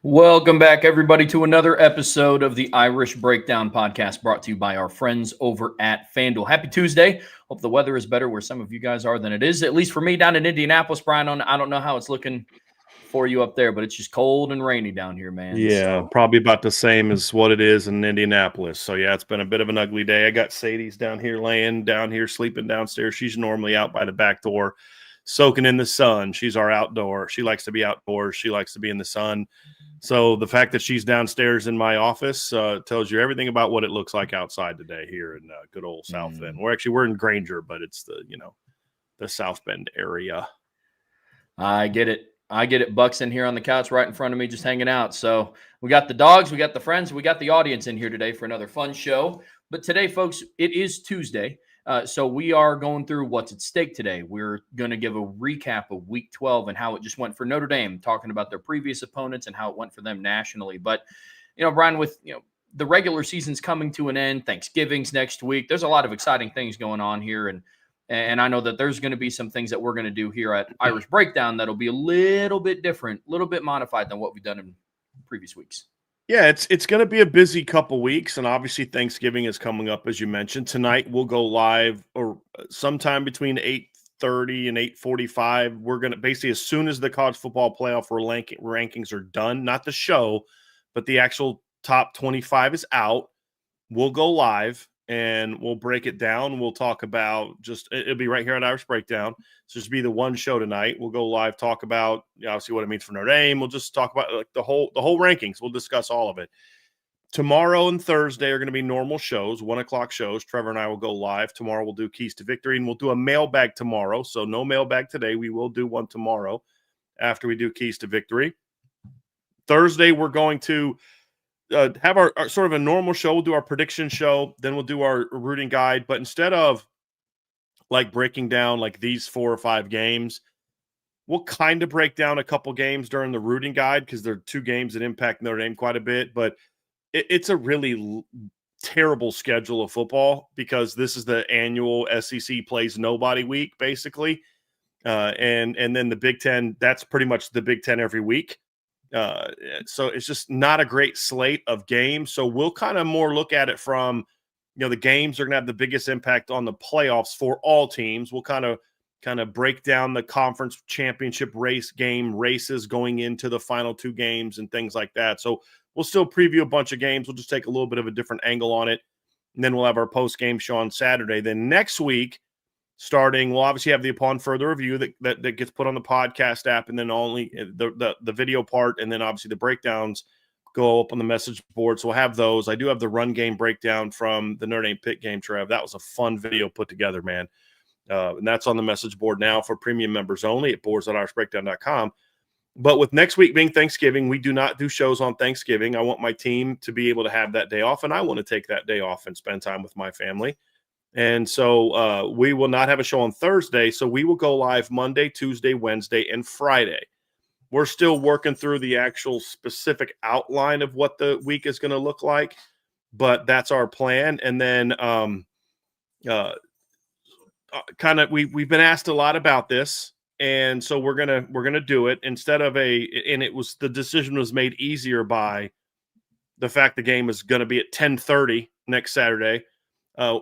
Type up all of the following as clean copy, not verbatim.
Welcome back, everybody, to another episode of the Irish Breakdown podcast brought to you by our friends over at FanDuel. Happy Tuesday. Hope the weather is better where some of you guys are than it is, at least for me down in Indianapolis. Brian, I don't know how it's looking for you up there, but it's just cold and rainy down here, man. Yeah, So, probably about the same as what it is in Indianapolis. So, yeah, it's been a bit of an ugly day. I got Sadie's down here laying down here, sleeping downstairs. She's normally out by the back door, soaking in the sun. She's our outdoor. She likes to be outdoors. She likes to be in the sun. So the fact that she's downstairs in my office tells you everything about what it looks like outside today here in good old South Bend. We're in Granger, but it's the South Bend area. I get it. Buck's in here on the couch right in front of me, just hanging out. So we got the dogs, we got the friends, we got the audience in here today for another fun show. But today, folks, it is Tuesday. So we are going through what's at stake today. We're going to give a recap of Week 12 and how it just went for Notre Dame, talking about their previous opponents and how it went for them nationally. But, Brian, with, the regular season's coming to an end, Thanksgiving's next week, there's a lot of exciting things going on here. And I know that there's going to be some things that we're going to do here at Irish Breakdown that'll be a little bit different, a little bit modified than what we've done in previous weeks. Yeah, it's going to be a busy couple weeks, and obviously Thanksgiving is coming up, as you mentioned. Tonight we'll go live, or sometime between 8:30 and 8:45. We're going to basically, as soon as the college football playoff rankings are done, not the show, but the actual top 25 is out, we'll go live and we'll break it down. We'll talk about it'll be right here on Irish Breakdown. So just be the one show tonight. We'll go live, talk about obviously what it means for Notre Dame. We'll just talk about like the whole rankings. We'll discuss all of it. Tomorrow and Thursday are going to be normal shows, 1:00 shows. Trevor and I will go live. Tomorrow we'll do Keys to Victory, and we'll do a mailbag tomorrow. So no mailbag today. We will do one tomorrow after we do Keys to Victory. Thursday we're going to have our sort of a normal show. We'll do our prediction show, then we'll do our rooting guide. But instead of like breaking down like these 4 or 5 games, we'll kind of break down a couple games during the rooting guide because there are 2 games that impact Notre Dame quite a bit. But it's a really terrible schedule of football because this is the annual SEC plays nobody week, basically. And then the Big Ten, that's pretty much the Big Ten every week. So it's just not a great slate of games. So we'll kind of more look at it from, the games are going to have the biggest impact on the playoffs for all teams. We'll kind of break down the conference championship races going into the final 2 games and things like that. So we'll still preview a bunch of games. We'll just take a little bit of a different angle on it. And then we'll have our post-game show on Saturday. Then next week, we'll obviously have the Upon Further Review that gets put on the podcast app, and then only the video part, and then obviously the breakdowns go up on the message board. So we'll have those. I do have the run game breakdown from the Notre Dame Pitt game, Trev. That was a fun video put together, man. And that's on the message board now for premium members only at boards.irishbreakdown.com. But with next week being Thanksgiving, we do not do shows on Thanksgiving. I want my team to be able to have that day off, and I want to take that day off and spend time with my family. And so we will not have a show on Thursday. So we will go live Monday, Tuesday, Wednesday, and Friday. We're still working through the actual specific outline of what the week is going to look like, but that's our plan. And then we've been asked a lot about this. And so we're gonna do it instead of the decision was made easier by the fact the game is going to be at 10:30 next Saturday.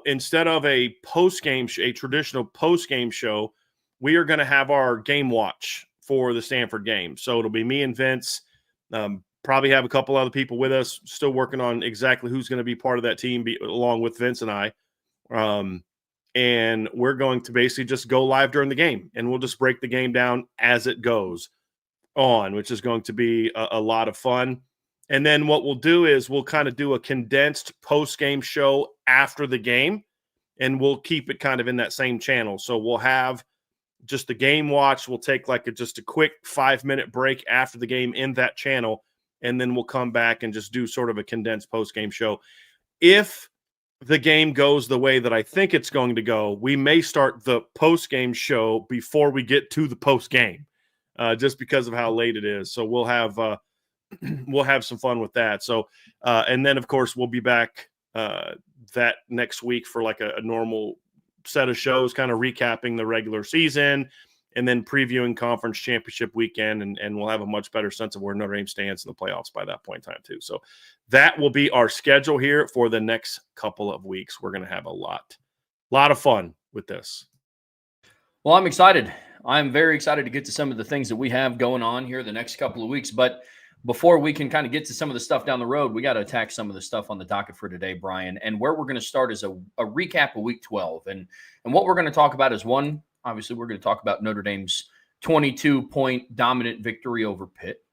Instead of a traditional post-game show, we are going to have our game watch for the Stanford game. So it'll be me and Vince, probably have a couple other people with us, still working on exactly who's going to be part of that team along with Vince and I. And we're going to basically just go live during the game, and we'll just break the game down as it goes on, which is going to be a lot of fun. And then what we'll do is we'll kind of do a condensed post-game show after the game, and we'll keep it kind of in that same channel. So we'll have just the game watch. We'll take just a quick 5-minute break after the game in that channel, and then we'll come back and just do sort of a condensed post-game show. If the game goes the way that I think it's going to go, we may start the post-game show before we get to the post-game, just because of how late it is. So we'll have some fun with that. So, and then of course we'll be back that next week for like a normal set of shows, kind of recapping the regular season, and then previewing conference championship weekend, and we'll have a much better sense of where Notre Dame stands in the playoffs by that point in time too. So that will be our schedule here for the next couple of weeks. We're going to have a lot of fun with this. Well, I'm excited. I'm very excited to get to some of the things that we have going on here the next couple of weeks. But before we can kind of get to some of the stuff down the road, we got to attack some of the stuff on the docket for today, Brian. And where we're going to start is a recap of Week 12. And what we're going to talk about is one, obviously, we're going to talk about Notre Dame's 22-point dominant victory over Pitt.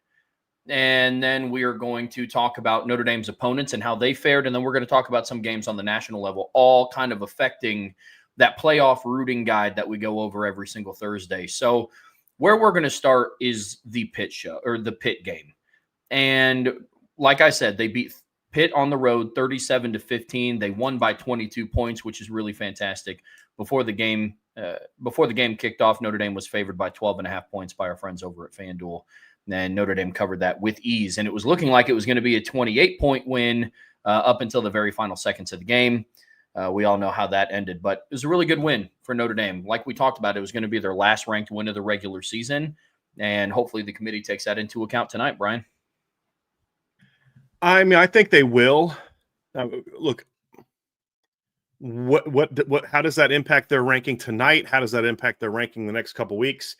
And then we are going to talk about Notre Dame's opponents and how they fared. And then we're going to talk about some games on the national level, all kind of affecting that playoff rooting guide that we go over every single Thursday. So where we're going to start is the Pitt show, or the Pitt game. And like I said, they beat Pitt on the road 37-15. They won by 22 points, which is really fantastic. Before the game kicked off, Notre Dame was favored by 12.5 points by our friends over at FanDuel. And Notre Dame covered that with ease. And it was looking like it was going to be a 28-point win up until the very final seconds of the game. We all know how that ended, but it was a really good win for Notre Dame. Like we talked about, it was going to be their last ranked win of the regular season, and hopefully the committee takes that into account tonight, Brian. I mean, I think they will. Look, how does that impact their ranking tonight? How does that impact their ranking the next couple of weeks?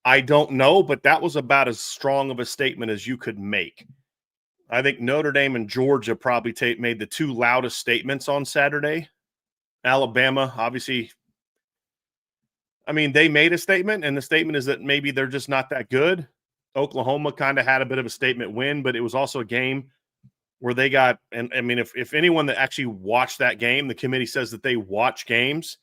I don't know, but that was about as strong of a statement as you could make. I think Notre Dame and Georgia probably made the two loudest statements on Saturday. Alabama, obviously, I mean, they made a statement, and the statement is that maybe they're just not that good. Oklahoma kind of had a bit of a statement win, but it was also a game where they got – and I mean, if anyone that actually watched that game, the committee says that they watch games.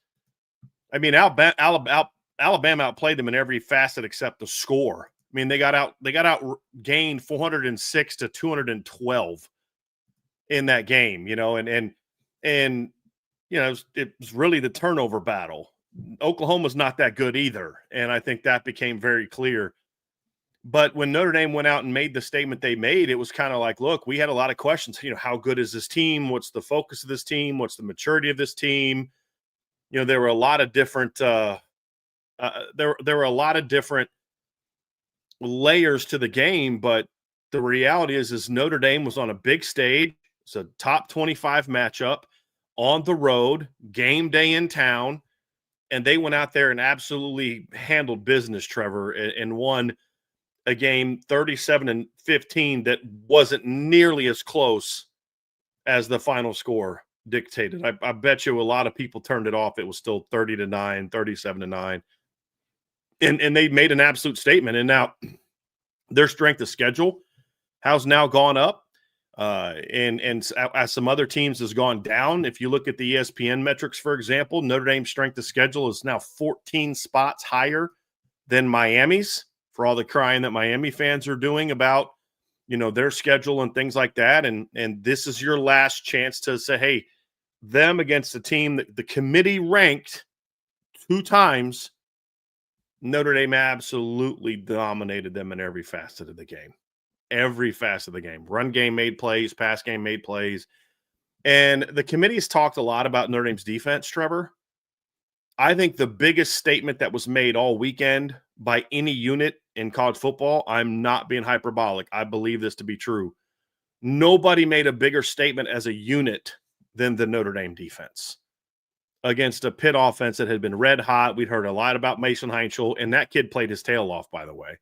I mean, Alabama outplayed them in every facet except the score. I mean, they got outgained 406 to 212 in that game, and it was really the turnover battle. Oklahoma's not that good either, and I think that became very clear. But when Notre Dame went out and made the statement they made, it was kind of like, look, we had a lot of questions. How good is this team? What's the focus of this team? What's the maturity of this team? There were a lot of different there were a lot of different layers to the game, but the reality is Notre Dame was on a big stage. It's a top 25 matchup on the road, game day in town, and they went out there and absolutely handled business, Trevor, and won a game 37-15 that wasn't nearly as close as the final score dictated. I bet you a lot of people turned it off. It was still 30-9, 37-9. And they made an absolute statement. And now their strength of schedule has now gone up. And as some other teams has gone down. If you look at the ESPN metrics, for example, Notre Dame's strength of schedule is now 14 spots higher than Miami's, for all the crying that Miami fans are doing about, their schedule and things like that. And this is your last chance to say, hey, them against a team that the committee ranked 2 times. Notre Dame absolutely dominated them in every facet of the game. Every facet of the game. Run game made plays, pass game made plays. And the committee has talked a lot about Notre Dame's defense, Trevor. I think the biggest statement that was made all weekend by any unit in college football, I'm not being hyperbolic, I believe this to be true. Nobody made a bigger statement as a unit than the Notre Dame defense against a Pitt offense that had been red hot. We'd heard a lot about Mason Heinschel, and that kid played his tail off, by the way.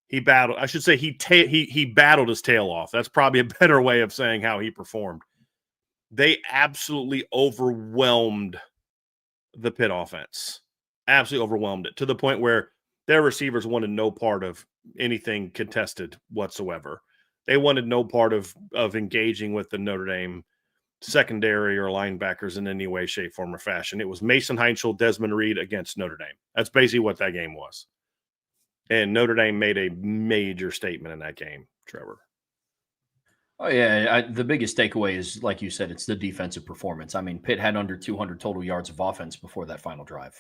He battled. I should say he battled his tail off. That's probably a better way of saying how he performed. They absolutely overwhelmed the Pitt offense. Absolutely overwhelmed it to the point where their receivers wanted no part of anything contested whatsoever. They wanted no part of engaging with the Notre Dame secondary or linebackers in any way, shape, form, or fashion. It was Mason Heinschel, Desmond Reed against Notre Dame. That's basically what that game was. And Notre Dame made a major statement in that game, Trevor. Oh, yeah. The biggest takeaway is, like you said, it's the defensive performance. I mean, Pitt had under 200 total yards of offense before that final drive.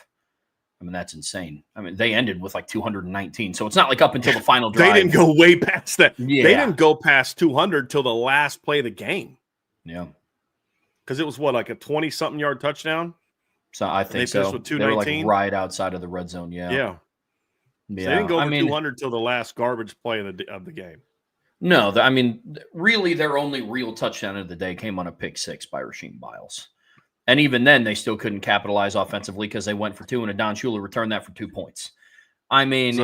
I mean, that's insane. I mean, they ended with like 219. So it's not like up until the final drive. They didn't go way past that. Yeah. They didn't go past 200 till the last play of the game. Yeah. Because it was like a 20-something yard touchdown? So I And they think finished so. with They were like 219. right outside of the red zone. Yeah. Yeah. So they Yeah. didn't go I over mean, 200 till the last garbage play of the game. no, I mean, really, their only real touchdown of the day came on a pick six by Rasheem Biles. And even then, they still couldn't capitalize offensively because they went for two, and Adon Schuler returned that for 2 points. I mean,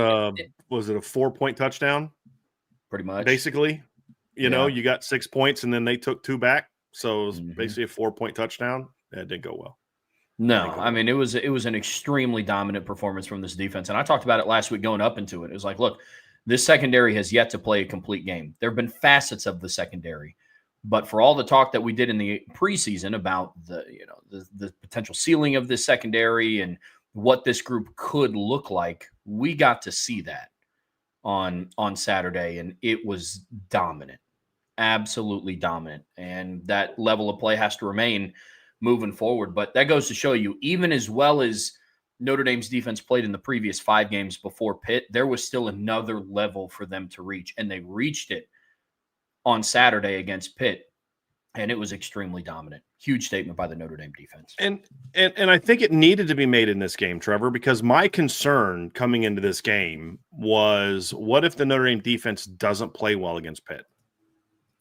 Was it a 4-point touchdown? pretty much. Basically, Yeah. you got 6 points and then they took 2 back. So it was Mhm. basically a 4-point touchdown. That didn't go well. No, I mean, it was an extremely dominant performance from this defense. And I talked about it last week going up into it. It was like, look, this secondary has yet to play a complete game. There have been facets of the secondary, but for all the talk that we did in the preseason about the potential ceiling of this secondary and what this group could look like, we got to see that on Saturday, and it was dominant, absolutely dominant. And that level of play has to remain moving forward. But that goes to show you, even as well as Notre Dame's defense played in the previous 5 games before Pitt, there was still another level for them to reach. And they reached it on Saturday against Pitt. And it was extremely dominant. Huge statement by the Notre Dame defense. And I think it needed to be made in this game, Trevor, because my concern coming into this game was, what if the Notre Dame defense doesn't play well against Pitt?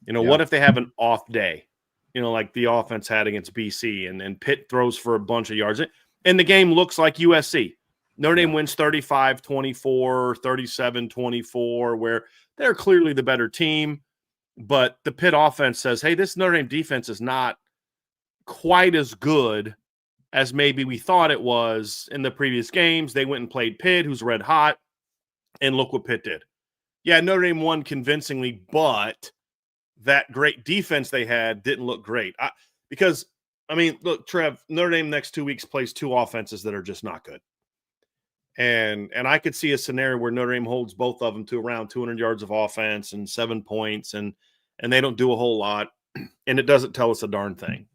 What if they have an off day? Like the offense had against BC, and Pitt throws for a bunch of yards. And the game looks like USC. Notre Dame wins 35-24, 37-24, where they're clearly the better team. But the Pitt offense says, hey, this Notre Dame defense is not quite as good as maybe we thought it was in the previous games. They went and played Pitt, who's red hot, and look what Pitt did. Yeah, Notre Dame won convincingly, but that great defense they had didn't look great. Look, Trev, Notre Dame next 2 weeks plays 2 offenses that are just not good. And I could see a scenario where Notre Dame holds both of them to around 200 yards of offense and 7 points, and they don't do a whole lot, and it doesn't tell us a darn thing.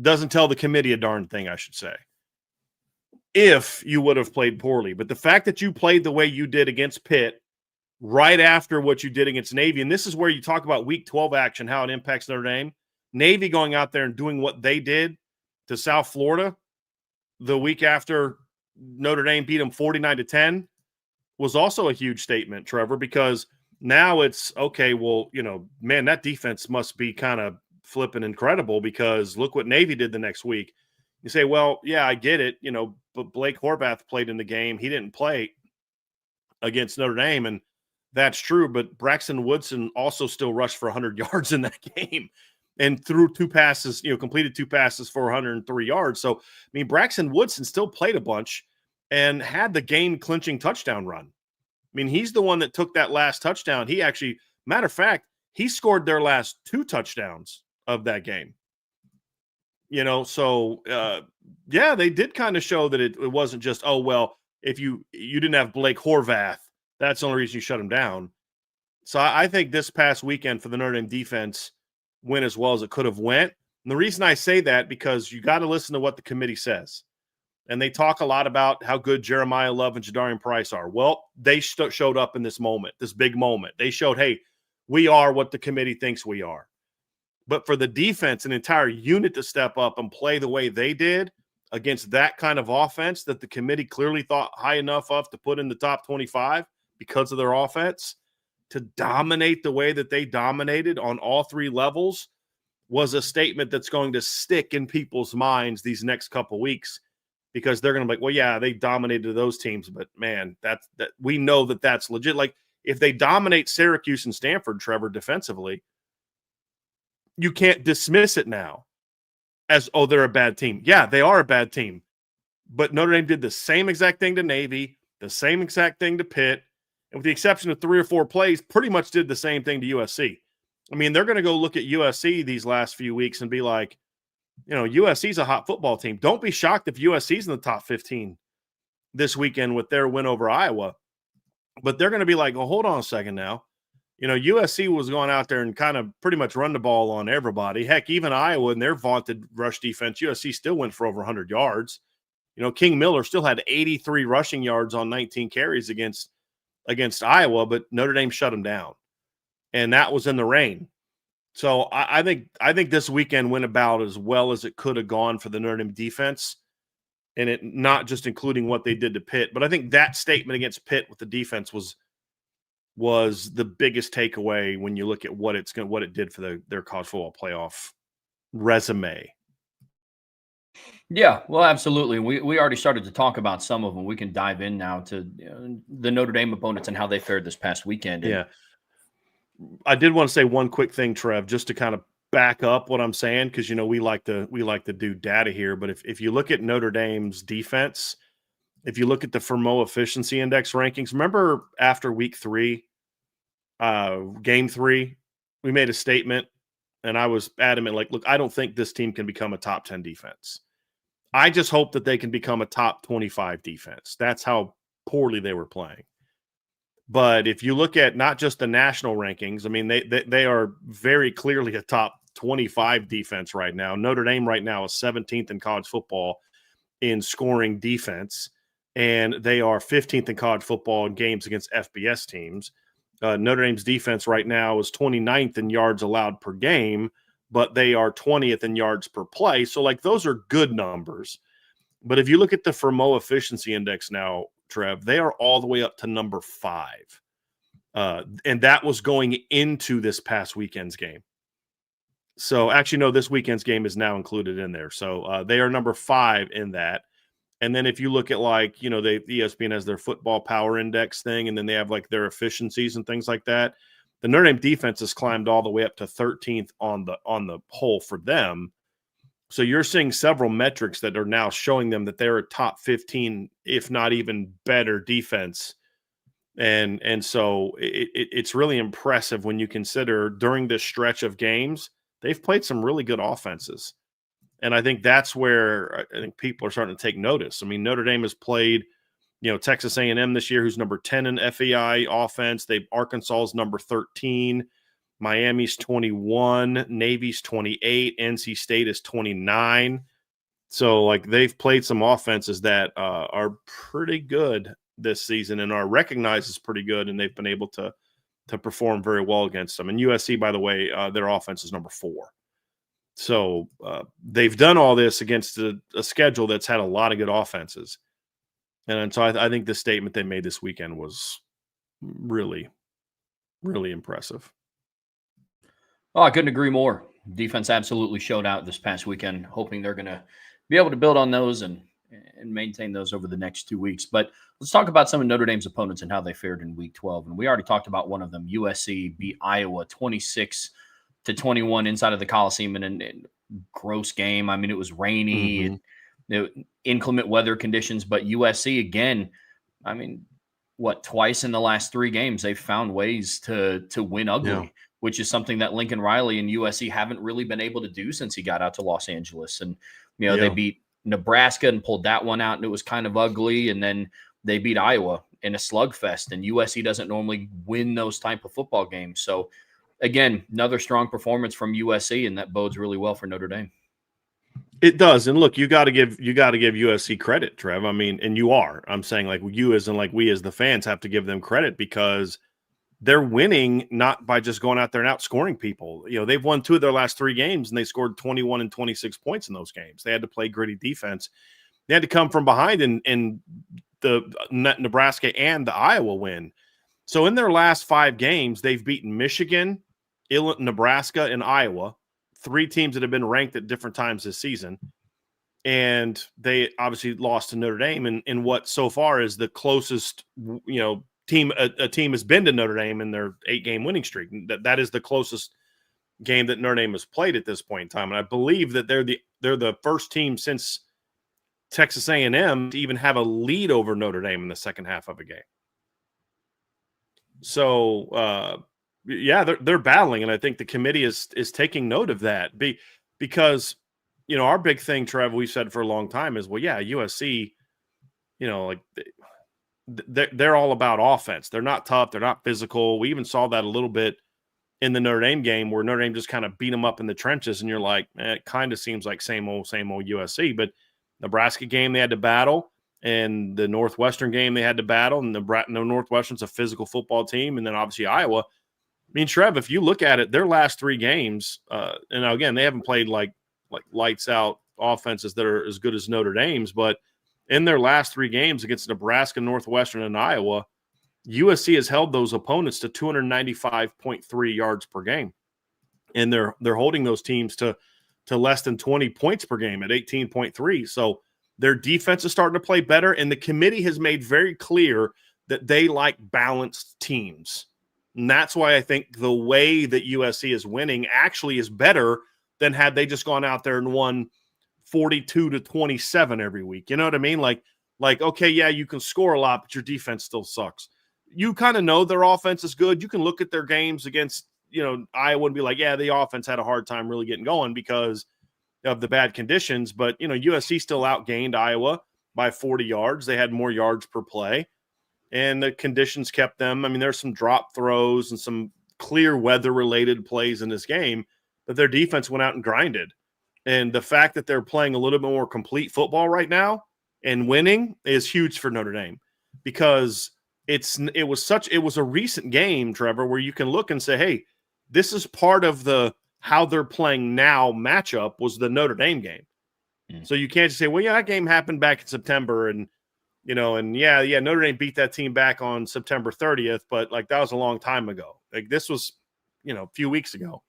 Doesn't tell the committee a darn thing, I should say, if you would have played poorly. But the fact that you played the way you did against Pitt right after what you did against Navy, and this is where you talk about Week 12 action, how it impacts Notre Dame. Navy going out there and doing what they did to South Florida the week after Notre Dame beat them 49-10 was also a huge statement, Trevor, because now it's, okay, well, man, that defense must be kind of flipping incredible, because look what Navy did the next week. You say, well, yeah, I get it, but Blake Horvath played in the game. He didn't play against Notre Dame, and that's true, but Braxton Woodson also still rushed for 100 yards in that game and threw 2 passes, completed 2 passes for 103 yards. So, Braxton Woodson still played a bunch and had the game-clinching touchdown run. He's the one that took that last touchdown. He actually, matter of fact, he scored their last 2 touchdowns of that game. Yeah, they did kind of show that it wasn't just, oh, well, if you didn't have Blake Horvath, that's the only reason you shut him down. So I think this past weekend for the Notre Dame defense went as well as it could have went. And the reason I say that, because you got to listen to what the committee says. And they talk a lot about how good Jeremiah Love and Jadarian Price are. Well, they showed up in this moment, this big moment. They showed, hey, we are what the committee thinks we are. But for the defense, an entire unit to step up and play the way they did against that kind of offense that the committee clearly thought high enough of to put in the top 25 because of their offense, to dominate the way that they dominated on all 3 levels, was a statement that's going to stick in people's minds these next couple weeks, because they're going to be like, well, yeah, they dominated those teams, but man, that we know that that's legit. Like, if they dominate Syracuse and Stanford, Trevor, defensively, you can't dismiss it now as, oh, they're a bad team. Yeah, they are a bad team. But Notre Dame did the same exact thing to Navy, the same exact thing to Pitt, and with the exception of 3 or 4 plays, pretty much did the same thing to USC. They're going to go look at USC these last few weeks and be like, USC's a hot football team. Don't be shocked if USC's in the top 15 this weekend with their win over Iowa. But they're going to be like, well, hold on a second now. USC was going out there and kind of pretty much run the ball on everybody. Heck, even Iowa and their vaunted rush defense, USC still went for over 100 yards. King Miller still had 83 rushing yards on 19 carries against Iowa, but Notre Dame shut them down. And that was in the rain. So I think this weekend went about as well as it could have gone for the Notre Dame defense, and it not just including what they did to Pitt, but I think that statement against Pitt with the defense was the biggest takeaway when you look at what it did for their college football playoff resume. Yeah, well, absolutely. We already started to talk about some of them. We can dive in now to the Notre Dame opponents and how they fared this past weekend. And Yeah. I did want to say one quick thing, Trev, just to kind of back up what I'm saying, because we like to do data here. But if you look at Notre Dame's defense, if you look at the Fermo efficiency index rankings, remember after week 3, game 3, we made a statement, and I was adamant, like, look, I don't think this team can become a top 10 defense. I just hope that they can become a top 25 defense. That's how poorly they were playing. But if you look at not just the national rankings, I mean, they are very clearly a top 25 defense right now. Notre Dame right now is 17th in college football in scoring defense, and they are 15th in college football in games against FBS teams. Notre Dame's defense right now is 29th in yards allowed per game, but they are 20th in yards per play. So, like, those are good numbers. But if you look at the Fermo efficiency index now, Trev, they are all the way up to number 5. And that was going into this past weekend's game. So actually, no, this weekend's game is now included in there. So they are number 5 in that. And then if you look at, like, the ESPN has their football power index thing, and then they have like their efficiencies and things like that. The Notre Dame defense has climbed all the way up to 13th on the whole for them. So you're seeing several metrics that are now showing them that they're a top 15, if not even better defense. And so it's really impressive when you consider during this stretch of games, they've played some really good offenses. And I think that's where I think people are starting to take notice. I mean, Notre Dame has played, Texas A&M this year, who's number 10 in FEI offense. Arkansas is number 13. Miami's 21, Navy's 28, NC State is 29. So, like, they've played some offenses that are pretty good this season and are recognized as pretty good, and they've been able to perform very well against them. And USC, by the way, their offense is number 4. So they've done all this against a schedule that's had a lot of good offenses. And so I think the statement they made this weekend was really, really impressive. Oh, I couldn't agree more. Defense absolutely showed out this past weekend, hoping they're going to be able to build on those and maintain those over the next 2 weeks. But let's talk about some of Notre Dame's opponents and how they fared in week 12. And we already talked about one of them. USC beat Iowa 26-21 inside of the Coliseum in a gross game. I mean, it was rainy, inclement weather conditions, but USC, again, I mean, twice in the last 3 games, they've found ways to win ugly, which is something that Lincoln Riley and USC haven't really been able to do since he got out to Los Angeles. And, they beat Nebraska and pulled that one out, and it was kind of ugly. And then they beat Iowa in a slugfest, and USC doesn't normally win those type of football games. So, again, another strong performance from USC, and that bodes really well for Notre Dame. It does. And look, you got to give USC credit, Trev. I mean, and you are. I'm saying, like, you as in, like, we as the fans have to give them credit because they're winning not by just going out there and outscoring people. They've won 2 of their last 3 games, and they scored 21 and 26 points in those games. They had to play gritty defense. They had to come from behind in the Nebraska and the Iowa win. So in their last 5 games, they've beaten Michigan, Nebraska, and Iowa, 3 teams that have been ranked at different times this season. And they obviously lost to Notre Dame in what so far is the closest, team a team has been to Notre Dame in their 8-game winning streak. That is the closest game that Notre Dame has played at this point in time. And I believe that they're the first team since Texas A&M to even have a lead over Notre Dame in the second half of a game. So, they're battling, and I think the committee is taking note of that because, our big thing, Trev, we've said for a long time is, USC, like they're all about offense. They're not tough. They're not physical. We even saw that a little bit in the Notre Dame game where Notre Dame just kind of beat them up in the trenches, and you're like, it kind of seems like same old USC. But Nebraska game, they had to battle. And the Northwestern game, they had to battle. And the Northwestern's a physical football team. And then obviously Iowa, mean, Trev, if you look at it, their last 3 games, and again, they haven't played like lights out offenses that are as good as Notre Dame's, but in their last 3 games against Nebraska, Northwestern, and Iowa, USC has held those opponents to 295.3 yards per game. And they're holding those teams to less than 20 points per game at 18.3. So their defense is starting to play better, and the committee has made very clear that they like balanced teams. And that's why I think the way that USC is winning actually is better than had they just gone out there and won 42-27 every week. You know what I mean? Like, okay, yeah, you can score a lot, but your defense still sucks. You kind of know their offense is good. You can look at their games against, Iowa and be like, yeah, the offense had a hard time really getting going because of the bad conditions. But, USC still outgained Iowa by 40 yards. They had more yards per play, and the conditions kept them. I mean, there's some drop throws and some clear weather-related plays in this game, but their defense went out and grinded. And the fact that they're playing a little bit more complete football right now and winning is huge for Notre Dame, because it was a recent game, Trevor, where you can look and say, hey, this is part of the how they're playing now matchup was the Notre Dame game. So you can't just say, well, yeah, that game happened back in September, and Notre Dame beat that team back on September 30th, but like that was a long time ago. Like this was, a few weeks ago.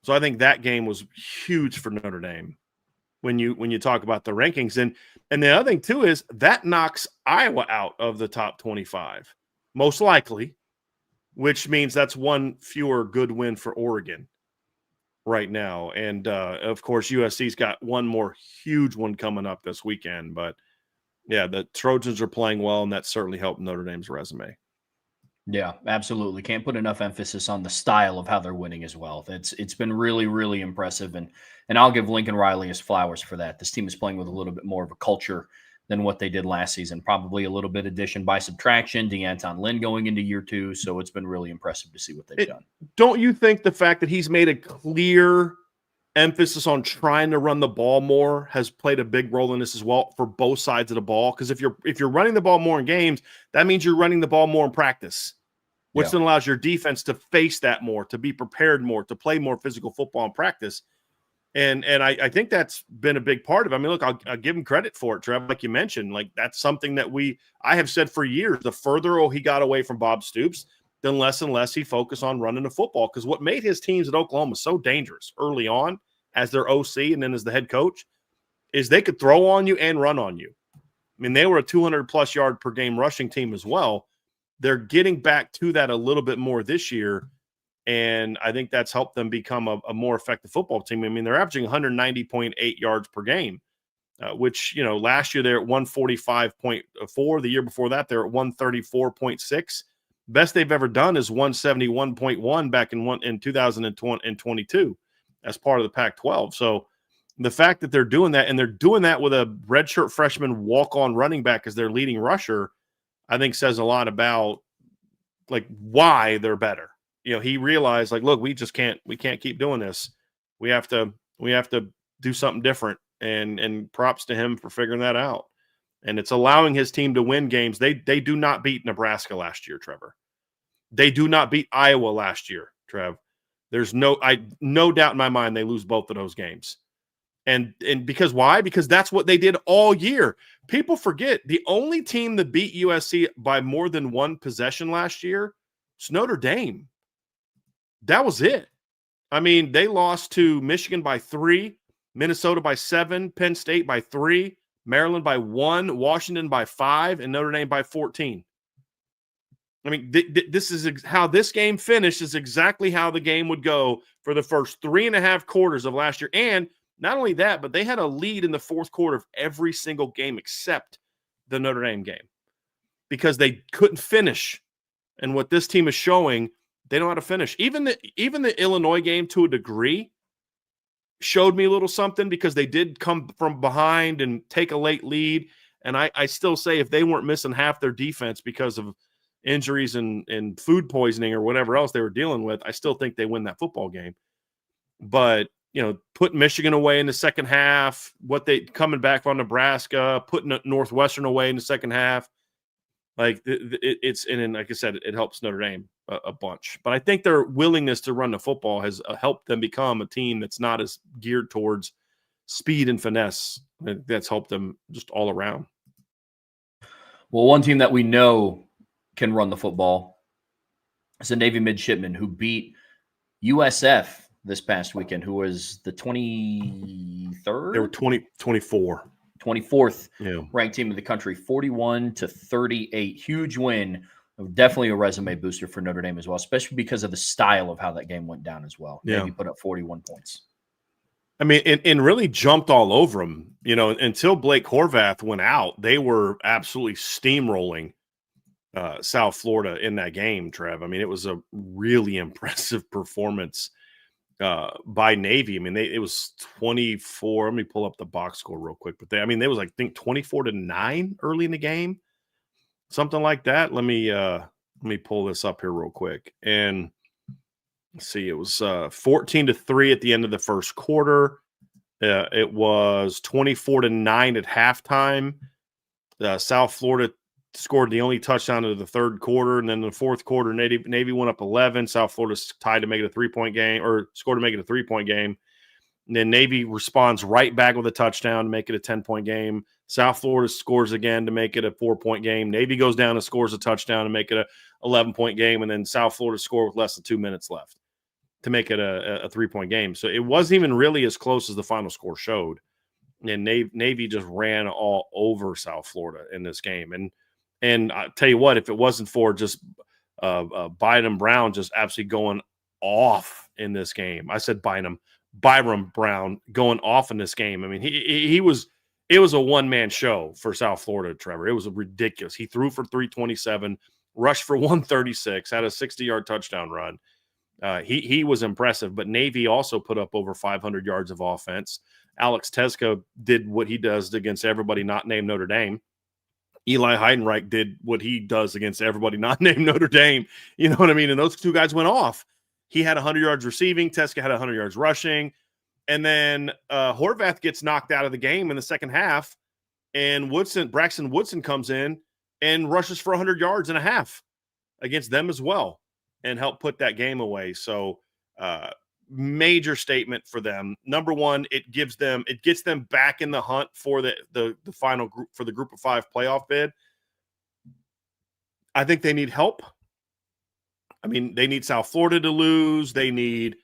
So I think that game was huge for Notre Dame when you talk about the rankings. And the other thing too is that knocks Iowa out of the top 25, most likely, which means that's one fewer good win for Oregon right now. And of course, USC's got one more huge one coming up this weekend. But yeah, the Trojans are playing well, and that certainly helped Notre Dame's resume. Yeah, absolutely. Can't put enough emphasis on the style of how they're winning as well. It's been really, really impressive, and I'll give Lincoln Riley his flowers for that. This team is playing with a little bit more of a culture than what they did last season. Probably a little bit addition by subtraction. DeAnton Lynn going into year 2, so it's been really impressive to see what they've done. Don't you think the fact that he's made a clear emphasis on trying to run the ball more has played a big role in this as well for both sides of the ball? Because if you're running the ball more in games, that means you're running the ball more in practice, which then allows your defense to face that more, to be prepared more, to play more physical football in practice. And I think that's been a big part of it. I mean, look, I'll give him credit for it, Trev. Like you mentioned, like that's something that I have said for years. The further he got away from Bob Stoops, then less and less he focused on running the football. Because what made his teams at Oklahoma so dangerous early on as their OC and then as the head coach is they could throw on you and run on you. I mean, they were a 200-plus yard per game rushing team as well. They're getting back to that a little bit more this year, and I think that's helped them become a more effective football team. I mean, they're averaging 190.8 yards per game, which, last year they're at 145.4. The year before that, they're at 134.6. Best they've ever done is 171.1 back in 2022 as part of the Pac-12. So the fact that they're doing that, and they're doing that with a redshirt freshman walk-on running back as their leading rusher, I think says a lot about like why they're better. He realized like, look, we can't keep doing this. We have to do something different. And props to him for figuring that out. And it's allowing his team to win games. They do not beat Nebraska last year, Trevor. They do not beat Iowa last year, Trev. There's no doubt in my mind they lose both of those games. And because why? Because that's what they did all year. People forget the only team that beat USC by more than one possession last year was Notre Dame. That was it. I mean, they lost to Michigan by 3, Minnesota by 7, Penn State by 3, Maryland by 1, Washington by 5, and Notre Dame by 14. I mean, this is how this game finished is exactly how the game would go for the first 3.5 quarters of last year. And not only that, but they had a lead in the fourth quarter of every single game except the Notre Dame game because they couldn't finish. And what this team is showing, they know how to finish. Even the Illinois game, to a degree, showed me a little something because they did come from behind and take a late lead. And I still say if they weren't missing half their defense because of injuries and food poisoning or whatever else they were dealing with, I still think they win that football game. But put Michigan away in the second half, coming back on Nebraska, putting Northwestern away in the second half. Like it's and then, like I said, it helps Notre Dame a bunch. But I think their willingness to run the football has helped them become a team that's not as geared towards speed and finesse. That's helped them just all around. Well, one team that we know can run the football is a Navy midshipman who beat USF this past weekend, who was the 23rd? They were 24. 24th ranked team in the country, 41-38. Huge win. Definitely a resume booster for Notre Dame as well, especially because of the style of how that game went down as well. Yeah. Navy put up 41 points. I mean, and really jumped all over them. Until Blake Horvath went out, they were absolutely steamrolling South Florida in that game, Trev. I mean, it was a really impressive performance by Navy. I mean, it was 24. Let me pull up the box score real quick. But it was like, I think 24-9 early in the game, something like that. Let me pull this up here real quick. And let's see, it was 14-3 at the end of the first quarter. It was 24-9 at halftime. South Florida scored the only touchdown of the third quarter, and then in the fourth quarter, Navy went up 11. South Florida tied to make it a 3-point game, or scored to make it a 3-point game. And then Navy responds right back with a touchdown to make it a 10-point game. South Florida scores again to make it a 4-point game. Navy goes down and scores a touchdown to make it a 11-point game, and then South Florida scored with less than 2 minutes left to make it a 3-point game. So it wasn't even really as close as the final score showed. And Navy just ran all over South Florida in this game. And I tell you what, if it wasn't for just Bynum Brown just absolutely going off in this game, I said Byram Brown going off in this game. I mean, it was a one-man show for South Florida, Trevor. It was ridiculous. He threw for 327, rushed for 136, had a 60-yard touchdown run. He was impressive, but Navy also put up over 500 yards of offense. Alex Tezca did what he does against everybody not named Notre Dame. Eli Heidenreich did what he does against everybody not named Notre Dame. You know what I mean? And those two guys went off. He had 100 yards receiving. Tezca had 100 yards rushing. And then Horvath gets knocked out of the game in the second half, and Braxton Woodson comes in and rushes for 100 yards and a half against them as well and help put that game away. So major statement for them. Number one, it gets them back in the hunt for the final group, for the group of 5 playoff bid. I think they need help. I mean, they need South Florida to lose. They need,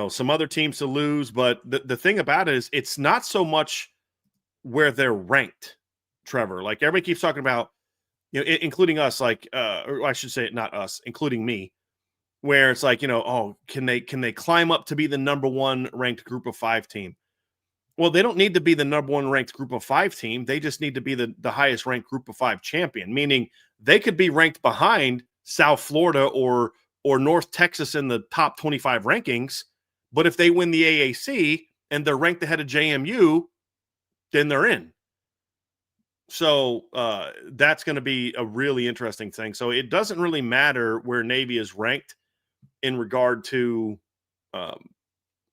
some other teams to lose. But the thing about it is it's not so much where they're ranked, Trevor. Like everybody keeps talking about, including us, like, or I should say not us, including me, where it's like, can they climb up to be the number 1 ranked group of 5 team? Well, they don't need to be the number 1 ranked group of 5 team. They just need to be the highest ranked group of 5 champion, meaning they could be ranked behind South Florida or North Texas in the top 25 rankings. But if they win the AAC and they're ranked ahead of JMU, then they're in. So that's going to be a really interesting thing. So it doesn't really matter where Navy is ranked in regard to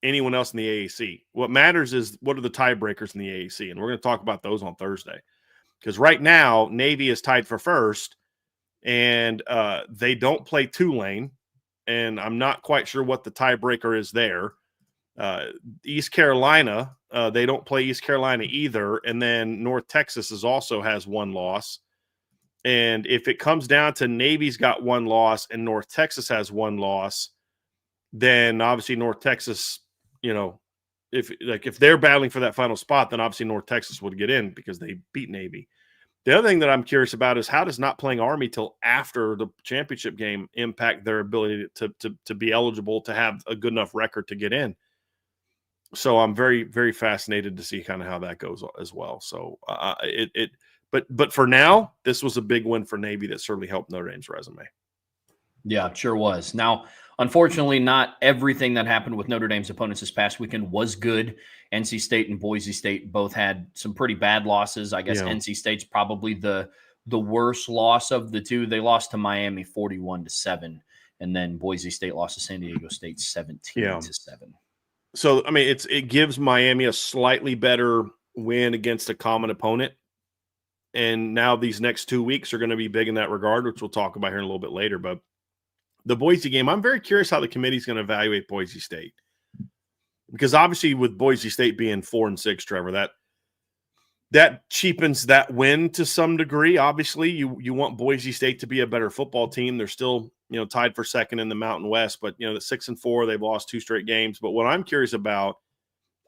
anyone else in the AAC. What matters is what are the tiebreakers in the AAC, and we're going to talk about those on Thursday. Because right now, Navy is tied for first, and they don't play Tulane, and I'm not quite sure what the tiebreaker is there. East Carolina, they don't play East Carolina either, and then North Texas also has 1 loss. And if it comes down to Navy's got 1 loss and North Texas has 1 loss, then obviously North Texas, if they're battling for that final spot, then obviously North Texas would get in because they beat Navy. The other thing that I'm curious about is how does not playing Army till after the championship game impact their ability to be eligible to have a good enough record to get in? So I'm very, very fascinated to see kind of how that goes as well. So but for now, this was a big win for Navy that certainly helped Notre Dame's resume. Yeah, it sure was. Now, unfortunately, not everything that happened with Notre Dame's opponents this past weekend was good. NC State and Boise State both had some pretty bad losses. I guess NC State's probably the worst loss of the two. They lost to Miami 41-7, and then Boise State lost to San Diego State 17-7. So, I mean, it gives Miami a slightly better win against a common opponent. And now these next 2 weeks are going to be big in that regard, which we'll talk about here in a little bit later. But the Boise game, I'm very curious how the committee is going to evaluate Boise State. Because obviously with Boise State being 4-6, Trevor, that cheapens that win to some degree. Obviously, you want Boise State to be a better football team. They're still, tied for second in the Mountain West, but the 6-4, they've lost 2 straight games. But what I'm curious about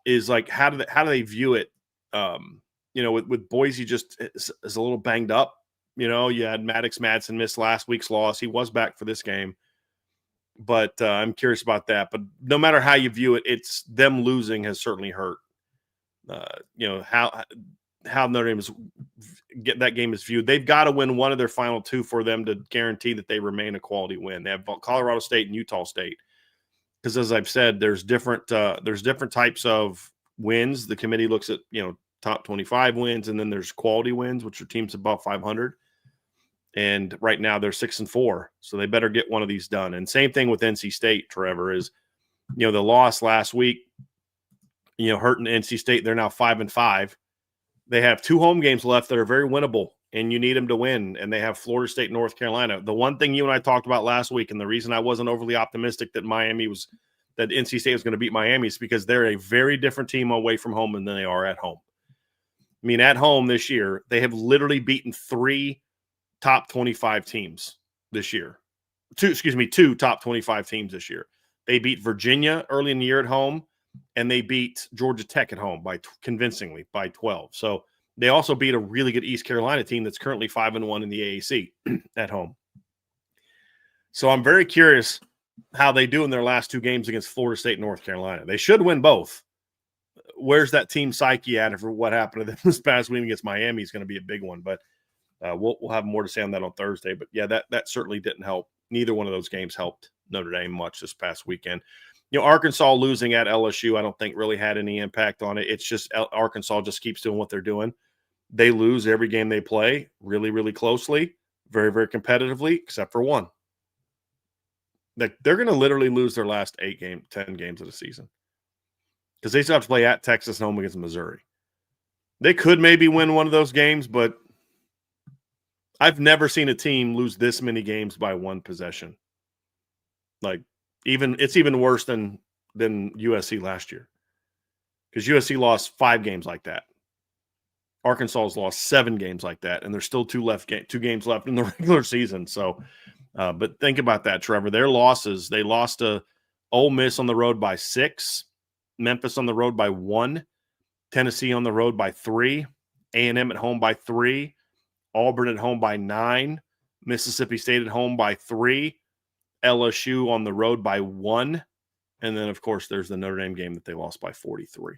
is like how do they view it? With Boise just is a little banged up. You had Maddox Madsen miss last week's loss. He was back for this game. But I'm curious about that. But no matter how you view it, it's them losing has certainly hurt. How Notre Dame get that game is viewed. They've got to win one of their final 2 for them to guarantee that they remain a quality win. They have Colorado State and Utah State. Because as I've said, there's different types of wins. The committee looks at top 25 wins, and then there's quality wins, which are teams above 500. And right now they're 6-4, so they better get one of these done. And same thing with NC State, Trevor, is the loss last week, hurting NC State. They're now 5-5. They have 2 home games left that are very winnable, and you need them to win. And they have Florida State, North Carolina. The one thing you and I talked about last week, and the reason I wasn't overly optimistic that NC State was going to beat Miami is because they're a very different team away from home than they are at home. I mean, at home this year, they have literally beaten 3 top 25 teams this year. 2 top 25 teams this year. They beat Virginia early in the year at home, and they beat Georgia Tech at home convincingly by 12. So they also beat a really good East Carolina team that's currently 5-1 in the AAC at home. So I'm very curious how they do in their last 2 games against Florida State and North Carolina. They should win both. Where's that team psyche at for what happened to them this past week against Miami is going to be a big one, but we'll have more to say on that on Thursday. But yeah, that certainly didn't help. Neither one of those games helped Notre Dame much this past weekend. Arkansas losing at LSU, I don't think really had any impact on it. It's just Arkansas just keeps doing what they're doing. They lose every game they play really, really closely, very, very competitively, except for one. They're going to literally lose their last 10 games of the season because they still have to play at Texas and home against Missouri. They could maybe win one of those games, but I've never seen a team lose this many games by 1 possession. Like, it's even worse than USC last year because USC lost 5 games like that. Arkansas has lost 7 games like that, and there's still 2 games left in the regular season. So, but think about that, Trevor. Their losses, they lost to Ole Miss on the road by 6, Memphis on the road by 1, Tennessee on the road by 3, A&M at home by 3, Auburn at home by 9, Mississippi State at home by 3, LSU on the road by 1, and then, of course, there's the Notre Dame game that they lost by 43.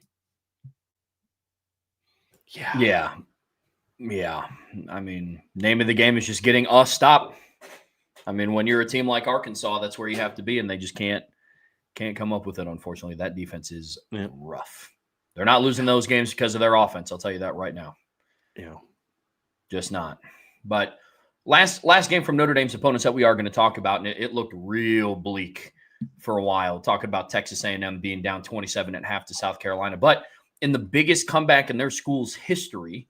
Yeah. I mean, name of the game is just getting a stop. I mean, when you're a team like Arkansas, that's where you have to be, and they just can't come up with it, unfortunately. That defense is rough. They're not losing those games because of their offense. I'll tell you that right now. Yeah. Just not. But last game from Notre Dame's opponents that we are going to talk about, and it looked real bleak for a while, talking about Texas A&M being down 27 at half to South Carolina. But in the biggest comeback in their school's history,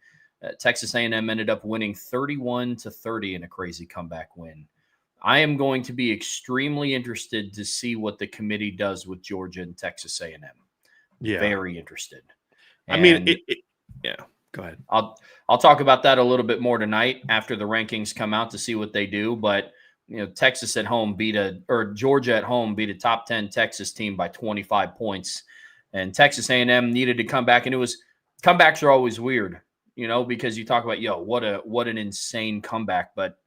Texas A&M ended up winning 31-30 in a crazy comeback win. I am going to be extremely interested to see what the committee does with Georgia and Texas A&M. Yeah. Very interested. And I mean, yeah. Go ahead. I'll talk about that a little bit more tonight after the rankings come out to see what they do. But Texas at home Georgia at home beat a top 10 Texas team by 25 points, and Texas A&M needed to come back. And comebacks are always weird, because you talk about what an insane comeback, but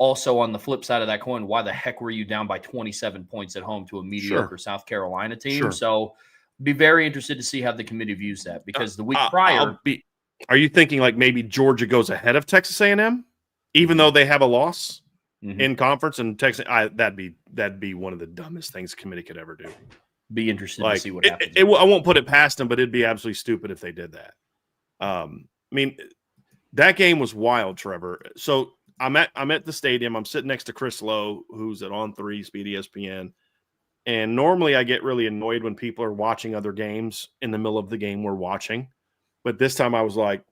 also on the flip side of that coin, why the heck were you down by 27 points at home to a mediocre South Carolina team? Sure. So be very interested to see how the committee views that, because the week prior. Are you thinking like maybe Georgia goes ahead of Texas A&M, even though they have a loss in conference? And Texas, that'd be one of the dumbest things the committee could ever do. Be interested to see what happens. I won't put it past them, but it'd be absolutely stupid if they did that. I mean, that game was wild, Trevor. So I'm at the stadium. I'm sitting next to Chris Lowe, who's at On3 Speed ESPN. And normally I get really annoyed when people are watching other games in the middle of the game we're watching. But this time I was like,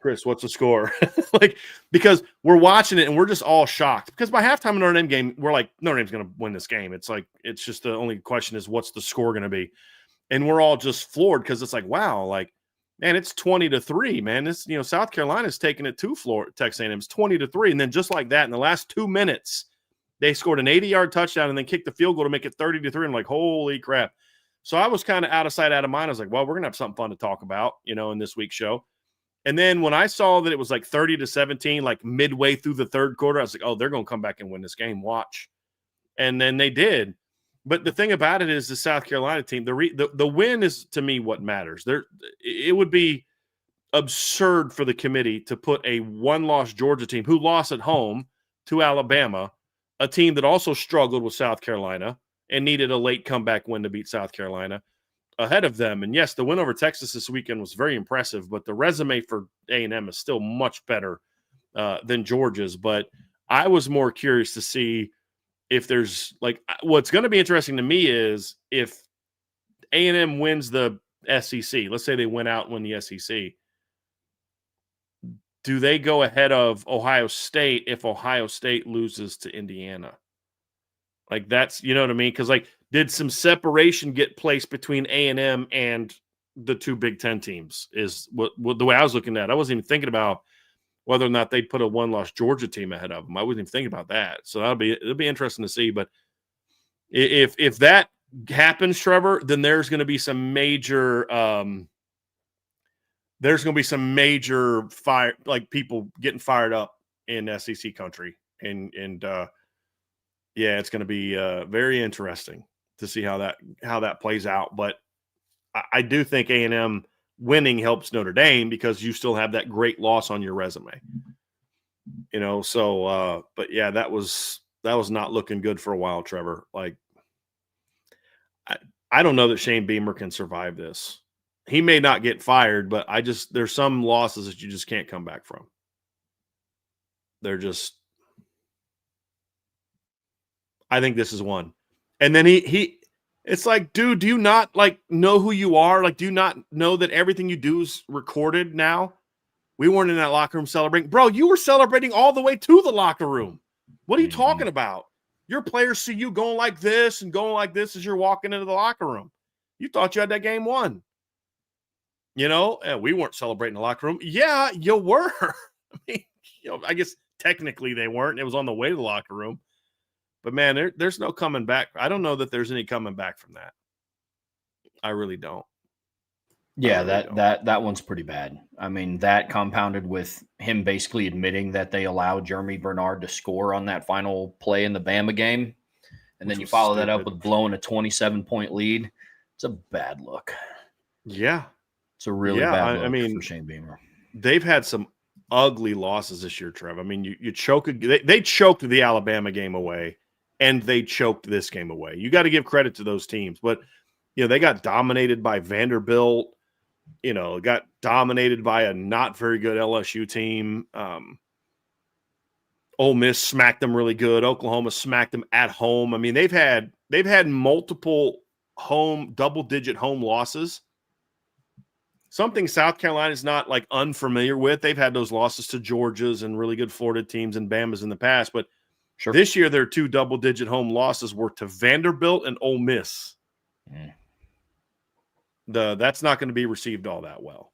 Chris, what's the score? Like, because we're watching it and we're just all shocked. Because by halftime in Notre Dame game, we're like, Notre Dame's going to win this game. It's like, it's just the only question is what's the score going to be? And we're all just floored because it's like, wow, like, man, it's 20-3, man. This, South Carolina's taking it to Florida, Texas A&M's 20-3. And then just like that, in the last 2 minutes, they scored an 80-yard touchdown and then kicked the field goal to make it 30-3. I'm like, holy crap. So I was kind of out of sight, out of mind. I was like, well, we're going to have something fun to talk about, in this week's show. And then when I saw that it was like 30-17, like midway through the third quarter, I was like, oh, they're going to come back and win this game. Watch. And then they did. But the thing about it is the South Carolina team, the win is, to me, what matters. It would be absurd for the committee to put a one-loss Georgia team who lost at home to Alabama, a team that also struggled with South Carolina and needed a late comeback win to beat South Carolina, ahead of them. And yes, the win over Texas this weekend was very impressive, but the resume for A&M is still much better than Georgia's. But I was more curious to see if there's like, what's going to be interesting to me is if A&M wins the SEC, let's say they win out and win the SEC, do they go ahead of Ohio State if Ohio State loses to Indiana? Like, that's, you know what I mean? Because, like, did some separation get placed between A&M and the two Big Ten teams is what the way I was looking at it. I wasn't even thinking about whether or not they'd put a one-loss Georgia team ahead of them. I wasn't even thinking about that. So it'll be interesting to see. But if that happens, Trevor, then there's going to be some major fire, like people getting fired up in SEC country, and yeah, it's going to be very interesting to see how that plays out. But I do think A&M winning helps Notre Dame because you still have that great loss on your resume. So but yeah, that was not looking good for a while, Trevor. Like, I don't know that Shane Beamer can survive this. He may not get fired, but there's some losses that you just can't come back from. I think this is one. And then it's like, dude, do you not like know who you are? Like, do you not know that everything you do is recorded now? We weren't in that locker room celebrating. Bro, you were celebrating all the way to the locker room. What are you talking about? Your players see you going like this and going like this as you're walking into the locker room. You thought you had that game won. We weren't celebrating the locker room. Yeah, you were. I mean, I guess technically they weren't. It was on the way to the locker room. But, man, there's no coming back. I don't know that there's any coming back from that. I really don't. Yeah, that one's pretty bad. I mean, that compounded with him basically admitting that they allowed Jeremy Bernard to score on that final play in the Bama game. And then you follow that up with blowing a 27-point lead. It's a bad look. Yeah. It's a really bad look for Shane Beamer. They've had some ugly losses this year, Trev. I mean, you choke. They choked the Alabama game away, and they choked this game away. You got to give credit to those teams. But, they got dominated by Vanderbilt. Got dominated by a not very good LSU team. Ole Miss smacked them really good. Oklahoma smacked them at home. I mean, they've had multiple double-digit home losses. Something South Carolina's not like unfamiliar with. They've had those losses to Georgia's and really good Florida teams and Bama's in the past. But sure, this year their two double-digit home losses were to Vanderbilt and Ole Miss. Mm. That's not going to be received all that well.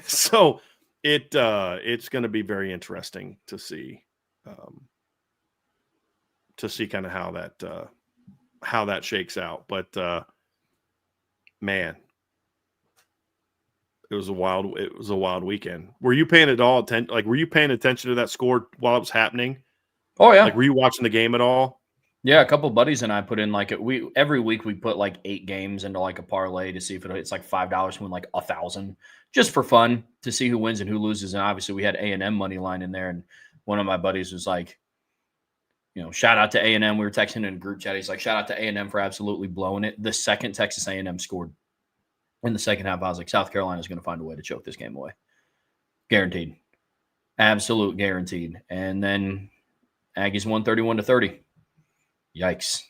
So it's going to be very interesting to see kind of how that shakes out. But man, it was a wild weekend. Were you paying were you paying attention to that score while it was happening? Oh yeah. Like, were you watching the game at all? Yeah, a couple of buddies and I put in every week we put like 8 games into like a parlay to see if it's like $5 to win like 1,000, just for fun to see who wins and who loses. And obviously we had A&M money line in there, and one of my buddies was like, shout out to A&M. We were texting in a group chat. He's like, shout out to A&M for absolutely blowing it. The second Texas A&M scored in the second half, I was like, South Carolina's going to find a way to choke this game away, guaranteed, absolute guaranteed. And then Aggies won 31-30. Yikes.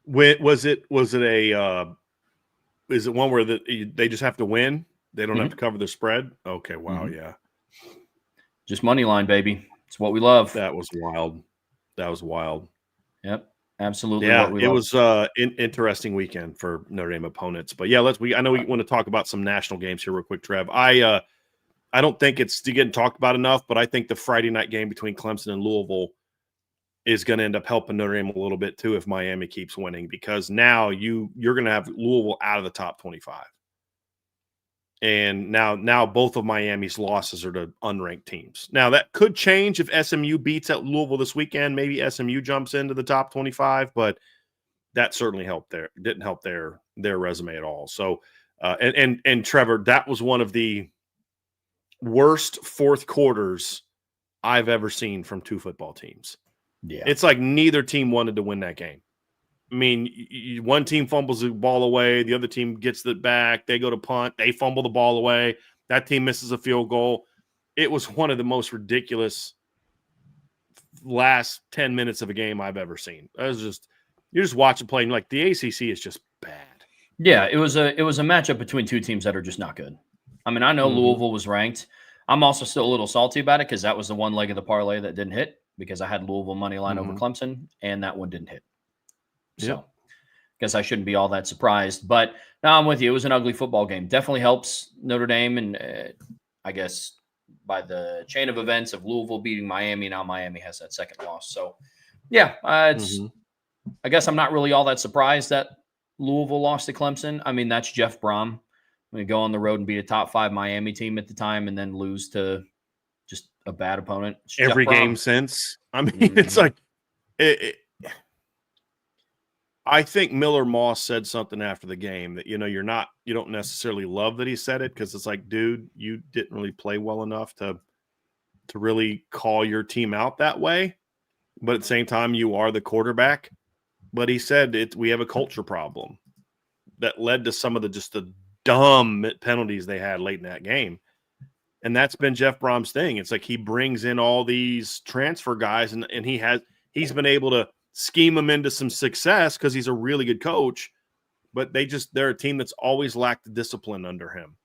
Was it is it one where they just have to win? They don't have to cover the spread? Okay, wow, yeah. Just money line, baby. It's what we love. That was wild. That was wild. Yep, absolutely. Yeah, what we it love. was interesting weekend for Notre Dame opponents. But yeah, I know we want to talk about some national games here real quick, Trev. I don't think it's getting talked about enough, but I think the Friday night game between Clemson and Louisville is going to end up helping Notre Dame a little bit too if Miami keeps winning, because now you're going to have Louisville out of the top 25. And now both of Miami's losses are to unranked teams. Now that could change if SMU beats at Louisville this weekend. Maybe SMU jumps into the top 25, but that certainly didn't help their resume at all. So and Trevor, that was one of the worst fourth quarters I've ever seen from two football teams. Yeah, it's like neither team wanted to win that game. I mean, one team fumbles the ball away, the other team gets it back, they go to punt, they fumble the ball away, that team misses a field goal. It was one of the most ridiculous last 10 minutes of a game I've ever seen. It was just, you just watch it play, and like the ACC is just bad. Yeah, it was a matchup between two teams that are just not good. I mean, I know Louisville was ranked. I'm also still a little salty about it because that was the one leg of the parlay that didn't hit, because I had Louisville money line over Clemson, and that one didn't hit. So guess I shouldn't be all that surprised. But now I'm with you. It was an ugly football game. Definitely helps Notre Dame, and I guess by the chain of events of Louisville beating Miami, now Miami has that second loss. So, yeah, I guess I'm not really all that surprised that Louisville lost to Clemson. I mean, that's Jeff Brom. We go on the road and beat a top 5 Miami team at the time and then lose to just a bad opponent. Every game since. I mean, it's like I think Miller Moss said something after the game that, you don't necessarily love that he said it, because it's like, dude, you didn't really play well enough to really call your team out that way. But at the same time, you are the quarterback. But he said we have a culture problem that led to some of the dumb penalties they had late in that game. And that's been Jeff Brom's thing. It's like he brings in all these transfer guys, and he's been able to scheme them into some success because he's a really good coach, but they're a team that's always lacked the discipline under him.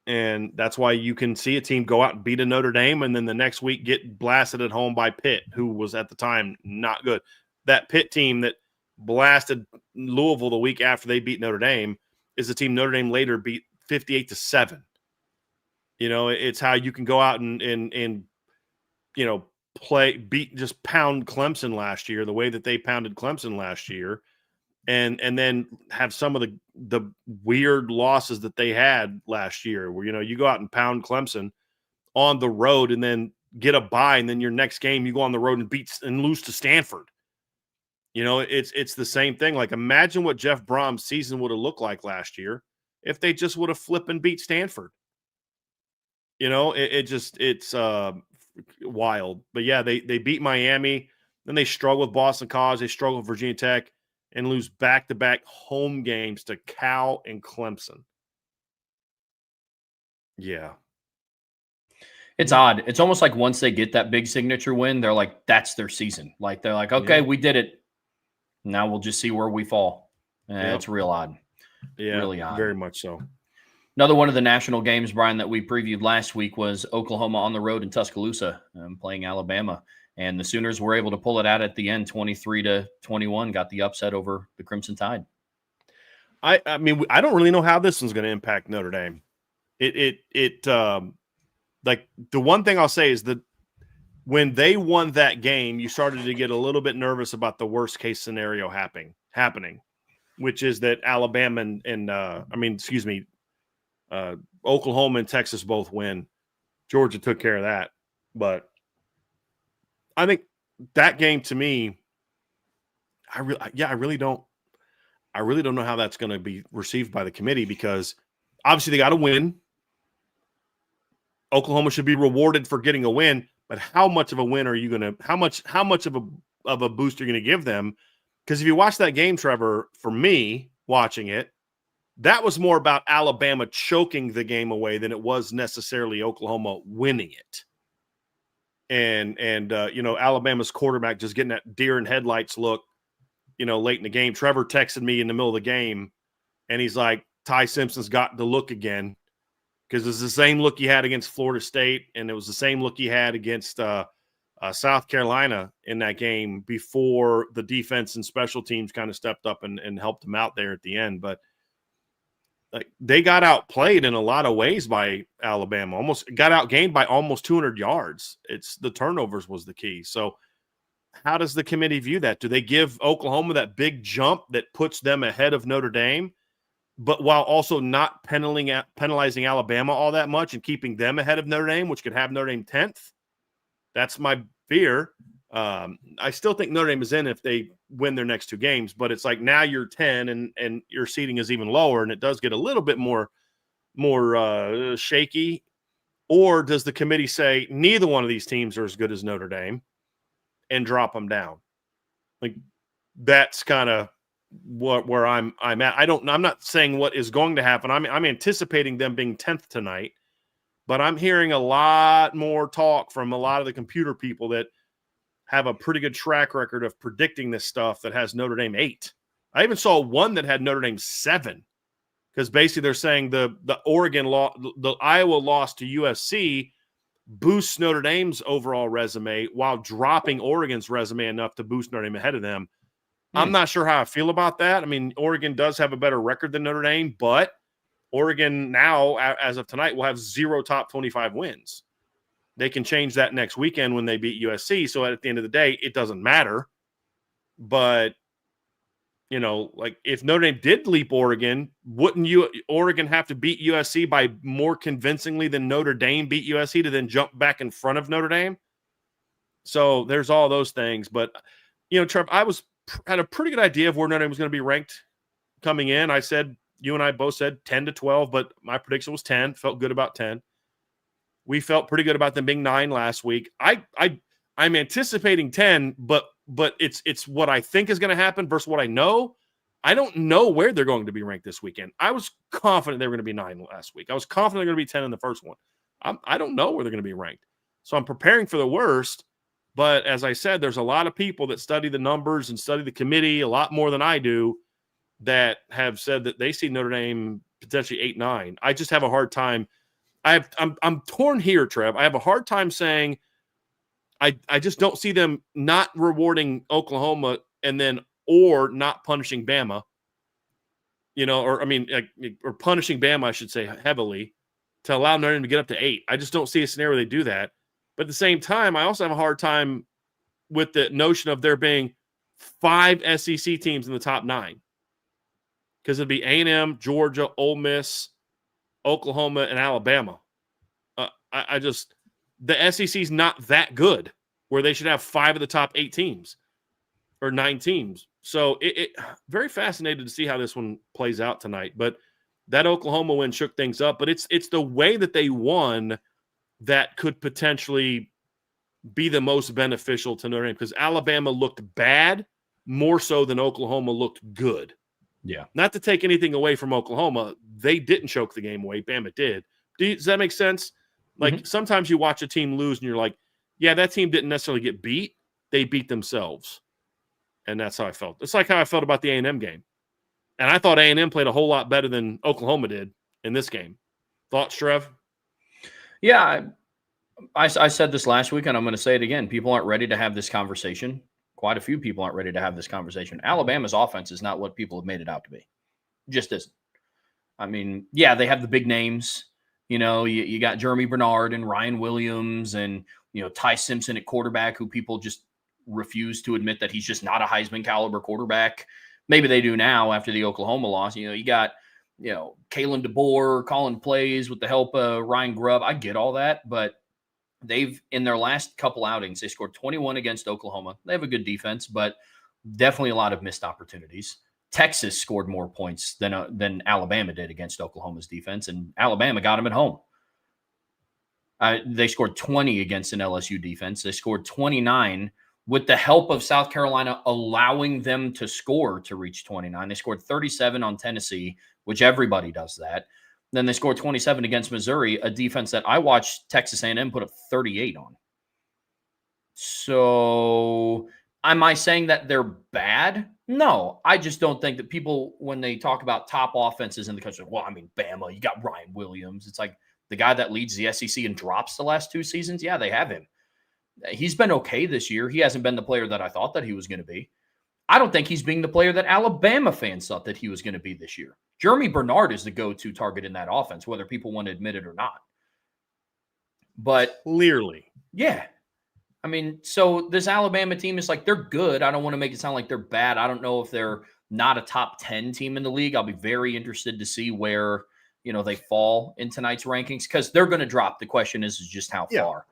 And that's why you can see a team go out and beat a Notre Dame and then the next week get blasted at home by Pitt, who was at the time not good. That Pitt team that blasted Louisville the week after they beat Notre Dame is the team Notre Dame later beat 58-7. It's how you can go out and just pound Clemson last year, the way that they pounded Clemson last year, and then have some of the weird losses that they had last year where, you go out and pound Clemson on the road and then get a bye, and then your next game you go on the road and lose to Stanford. It's the same thing. Like, imagine what Jeff Brom's season would have looked like last year if they just would have flipped and beat Stanford. It's wild. But yeah, they beat Miami, then they struggle with Boston College, they struggle with Virginia Tech, and lose back-to-back home games to Cal and Clemson. Yeah. It's odd. It's almost like once they get that big signature win, they're like, that's their season. Like, they're like, okay, we did it. Now we'll just see where we fall. It's real odd. Yeah, really odd. Very much so. Another one of the national games, Brian, that we previewed last week was Oklahoma on the road in Tuscaloosa, playing Alabama. And the Sooners were able to pull it out at the end, 23-21, got the upset over the Crimson Tide. I mean, I don't really know how this one's going to impact Notre Dame. Like, the one thing I'll say is that when they won that game, you started to get a little bit nervous about the worst case scenario happening, which is that Alabama Oklahoma and Texas both win. Georgia took care of that. But I think that game, to me, I really don't know how that's going to be received by the committee, because obviously they got to win. Oklahoma should be rewarded for getting a win, but how much of a win are you going to – how much of a boost are you going to give them? Because if you watch that game, Trevor, for me watching it, that was more about Alabama choking the game away than it was necessarily Oklahoma winning it. And Alabama's quarterback just getting that deer in headlights look, late in the game. Trevor texted me in the middle of the game, and he's like, Ty Simpson's got the look again. because it's the same look you had against Florida State, and it was the same look you had against South Carolina in that game before the defense and special teams kind of stepped up and helped them out there at the end. But they got outplayed in a lot of ways by Alabama. Almost got outgained by almost 200 yards. It's the turnovers was the key. So how does the committee view that? Do they give Oklahoma that big jump that puts them ahead of Notre Dame, but while also not penalizing Alabama all that much and keeping them ahead of Notre Dame, which could have Notre Dame 10th? That's my fear. I still think Notre Dame is in if they win their next 2 games, but it's like now you're 10 and your seeding is even lower, and it does get a little bit more shaky. Or does the committee say neither one of these teams are as good as Notre Dame and drop them down? Like, that's kind of where I'm at. I'm not saying what is going to happen. I'm anticipating them being 10th tonight, but I'm hearing a lot more talk from a lot of the computer people that have a pretty good track record of predicting this stuff that has Notre Dame 8. I even saw one that had Notre Dame 7, because basically they're saying the Oregon law, the Iowa loss to USC boosts Notre Dame's overall resume while dropping Oregon's resume enough to boost Notre Dame ahead of them. I'm not sure how I feel about that. I mean, Oregon does have a better record than Notre Dame, but Oregon now, as of tonight, will have 0 top 25 wins. They can change that next weekend when they beat USC. So at the end of the day, it doesn't matter. But, like if Notre Dame did leap Oregon, wouldn't Oregon have to beat USC by more convincingly than Notre Dame beat USC to then jump back in front of Notre Dame? So there's all those things. But, Trev, I had a pretty good idea of where Notre Dame was going to be ranked coming in. I said, you and I both said 10 to 12, but my prediction was 10. Felt good about 10. We felt pretty good about them being 9 last week. I'm anticipating 10, but it's what I think is going to happen versus what I know. I don't know where they're going to be ranked this weekend. I was confident they were going to be 9 last week. I was confident they're going to be 10 in the first one. I don't know where they're going to be ranked. So I'm preparing for the worst. But as I said, there's a lot of people that study the numbers and study the committee a lot more than I do that have said that they see Notre Dame potentially 8-9. I just have a hard time. I'm torn here, Trev. I have a hard time saying I just don't see them not rewarding Oklahoma or not punishing Bama, or punishing Bama, I should say, heavily to allow Notre Dame to get up to 8. I just don't see a scenario where they do that. But at the same time, I also have a hard time with the notion of there being 5 SEC teams in the top 9, because it'd be A&M, Georgia, Ole Miss, Oklahoma, and Alabama. The SEC's not that good where they should have 5 of the top 8 teams or 9 teams. So it very fascinated to see how this one plays out tonight. But that Oklahoma win shook things up. But it's the way that they won that could potentially be the most beneficial to Notre Dame, because Alabama looked bad more so than Oklahoma looked good. Yeah. Not to take anything away from Oklahoma. They didn't choke the game away. Bama did. Does that make sense? Like, sometimes you watch a team lose and you're like, yeah, that team didn't necessarily get beat. They beat themselves. And that's how I felt. It's like how I felt about the A&M game. And I thought A&M played a whole lot better than Oklahoma did in this game. Thoughts, Trev? Yeah, I said this last week, and I'm going to say it again. People aren't ready to have this conversation. Quite a few people aren't ready to have this conversation. Alabama's offense is not what people have made it out to be. It just isn't. I mean, yeah, they have the big names. You got Jeremy Bernard and Ryan Williams and, Ty Simpson at quarterback, who people just refuse to admit that he's just not a Heisman caliber quarterback. Maybe they do now after the Oklahoma loss. You got, Kalen DeBoer calling plays with the help of Ryan Grubb. I get all that, but in their last couple outings, they scored 21 against Oklahoma. They have a good defense, but definitely a lot of missed opportunities. Texas scored more points than Alabama did against Oklahoma's defense, and Alabama got them at home. They scored 20 against an LSU defense. They scored 29 with the help of South Carolina allowing them to score to reach 29. They scored 37 on Tennessee, which everybody does that. Then they scored 27 against Missouri, a defense that I watched Texas A&M put up 38 on. So am I saying that they're bad? No, I just don't think that people, when they talk about top offenses in the country, well, I mean, Bama, you got Ryan Williams. It's like, the guy that leads the SEC in drops the last 2 seasons. Yeah, they have him. He's been okay this year. He hasn't been the player that I thought that he was going to be. I don't think he's being the player that Alabama fans thought that he was going to be this year. Jeremy Bernard is the go-to target in that offense, whether people want to admit it or not. But clearly, yeah. I mean, so this Alabama team is like, they're good. I don't want to make it sound like they're bad. I don't know if they're not a top 10 team in the league. I'll be very interested to see where, they fall in tonight's rankings, because they're going to drop. The question is just how far.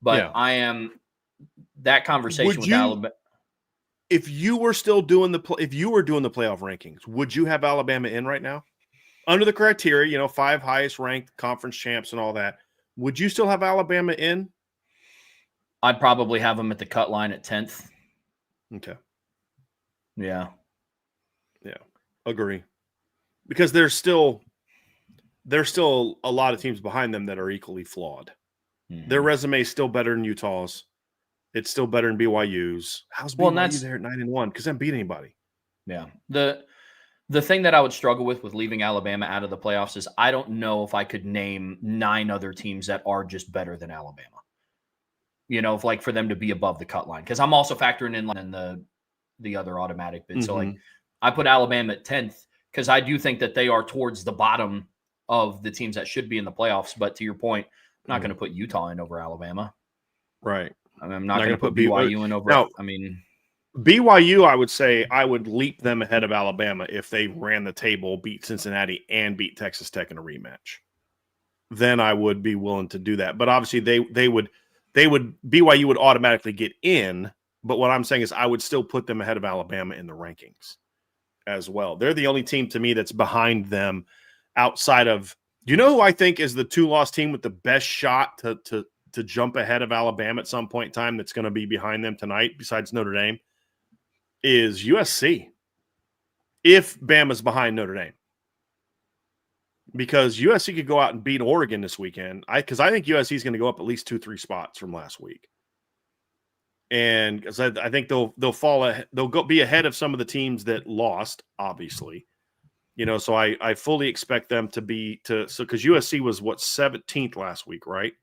But I am that conversation with Alabama. If you were still doing if you were doing the playoff rankings, would you have Alabama in right now? Under the criteria, 5 highest ranked conference champs and all that, would you still have Alabama in? I'd probably have them at the cut line at 10th. Okay. Yeah. Yeah. Agree. Because there's still a lot of teams behind them that are equally flawed. Mm-hmm. Their resume is still better than Utah's. It's still better than BYU's. How's BYU there at 9-1? Because they haven't beat anybody. Yeah. The thing that I would struggle with leaving Alabama out of the playoffs is I don't know if I could name 9 other teams that are just better than Alabama. If for them to be above the cut line. Because I'm also factoring in the other automatic bid. Mm-hmm. So I put Alabama at 10th because I do think that they are towards the bottom of the teams that should be in the playoffs. But to your point, I'm not going to put Utah in over Alabama. Right. I'm not going to put BYU in over. Now, BYU, I would say I would leap them ahead of Alabama if they ran the table, beat Cincinnati, and beat Texas Tech in a rematch. Then I would be willing to do that. But obviously, BYU would automatically get in. But what I'm saying is I would still put them ahead of Alabama in the rankings as well. They're the only team to me that's behind them outside of. Do you know who I think is the 2-loss team with the best shot to jump ahead of Alabama at some point in time that's going to be behind them tonight, besides Notre Dame, is USC. If Bama's behind Notre Dame. Because USC could go out and beat Oregon this weekend. Because I think USC is going to go up at least 2-3 spots from last week. And because I think they'll fall they'll be ahead of some of the teams that lost, obviously. So I fully expect them to because USC was 17th last week, right?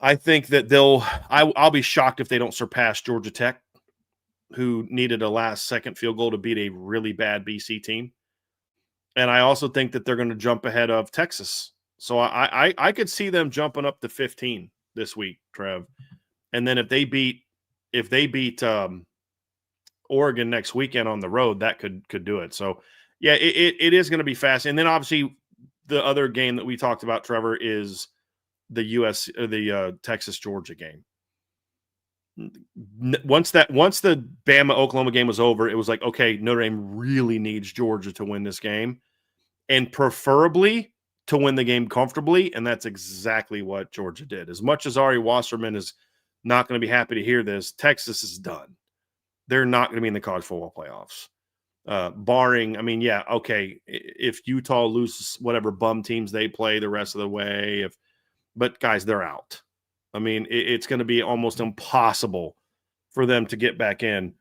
I think that I'll be shocked if they don't surpass Georgia Tech, who needed a last-second field goal to beat a really bad BC team. And I also think that they're going to jump ahead of Texas. So I could see them jumping up to 15 this week, Trev. And then if they beat Oregon next weekend on the road, that could do it. So, yeah, it is going to be fast. And then obviously the other game that we talked about, Trevor, is the Texas Georgia game. Once the Bama Oklahoma game was over, it was like, okay, Notre Dame really needs Georgia to win this game, and preferably to win the game comfortably. And that's exactly what Georgia did. As much as Ari Wasserman is not going to be happy to hear this, Texas is done. They're not going to be in the college football playoffs. Barring, if Utah loses whatever bum teams they play the rest of the way, but guys, they're out. It's going to be almost impossible for them to get back in.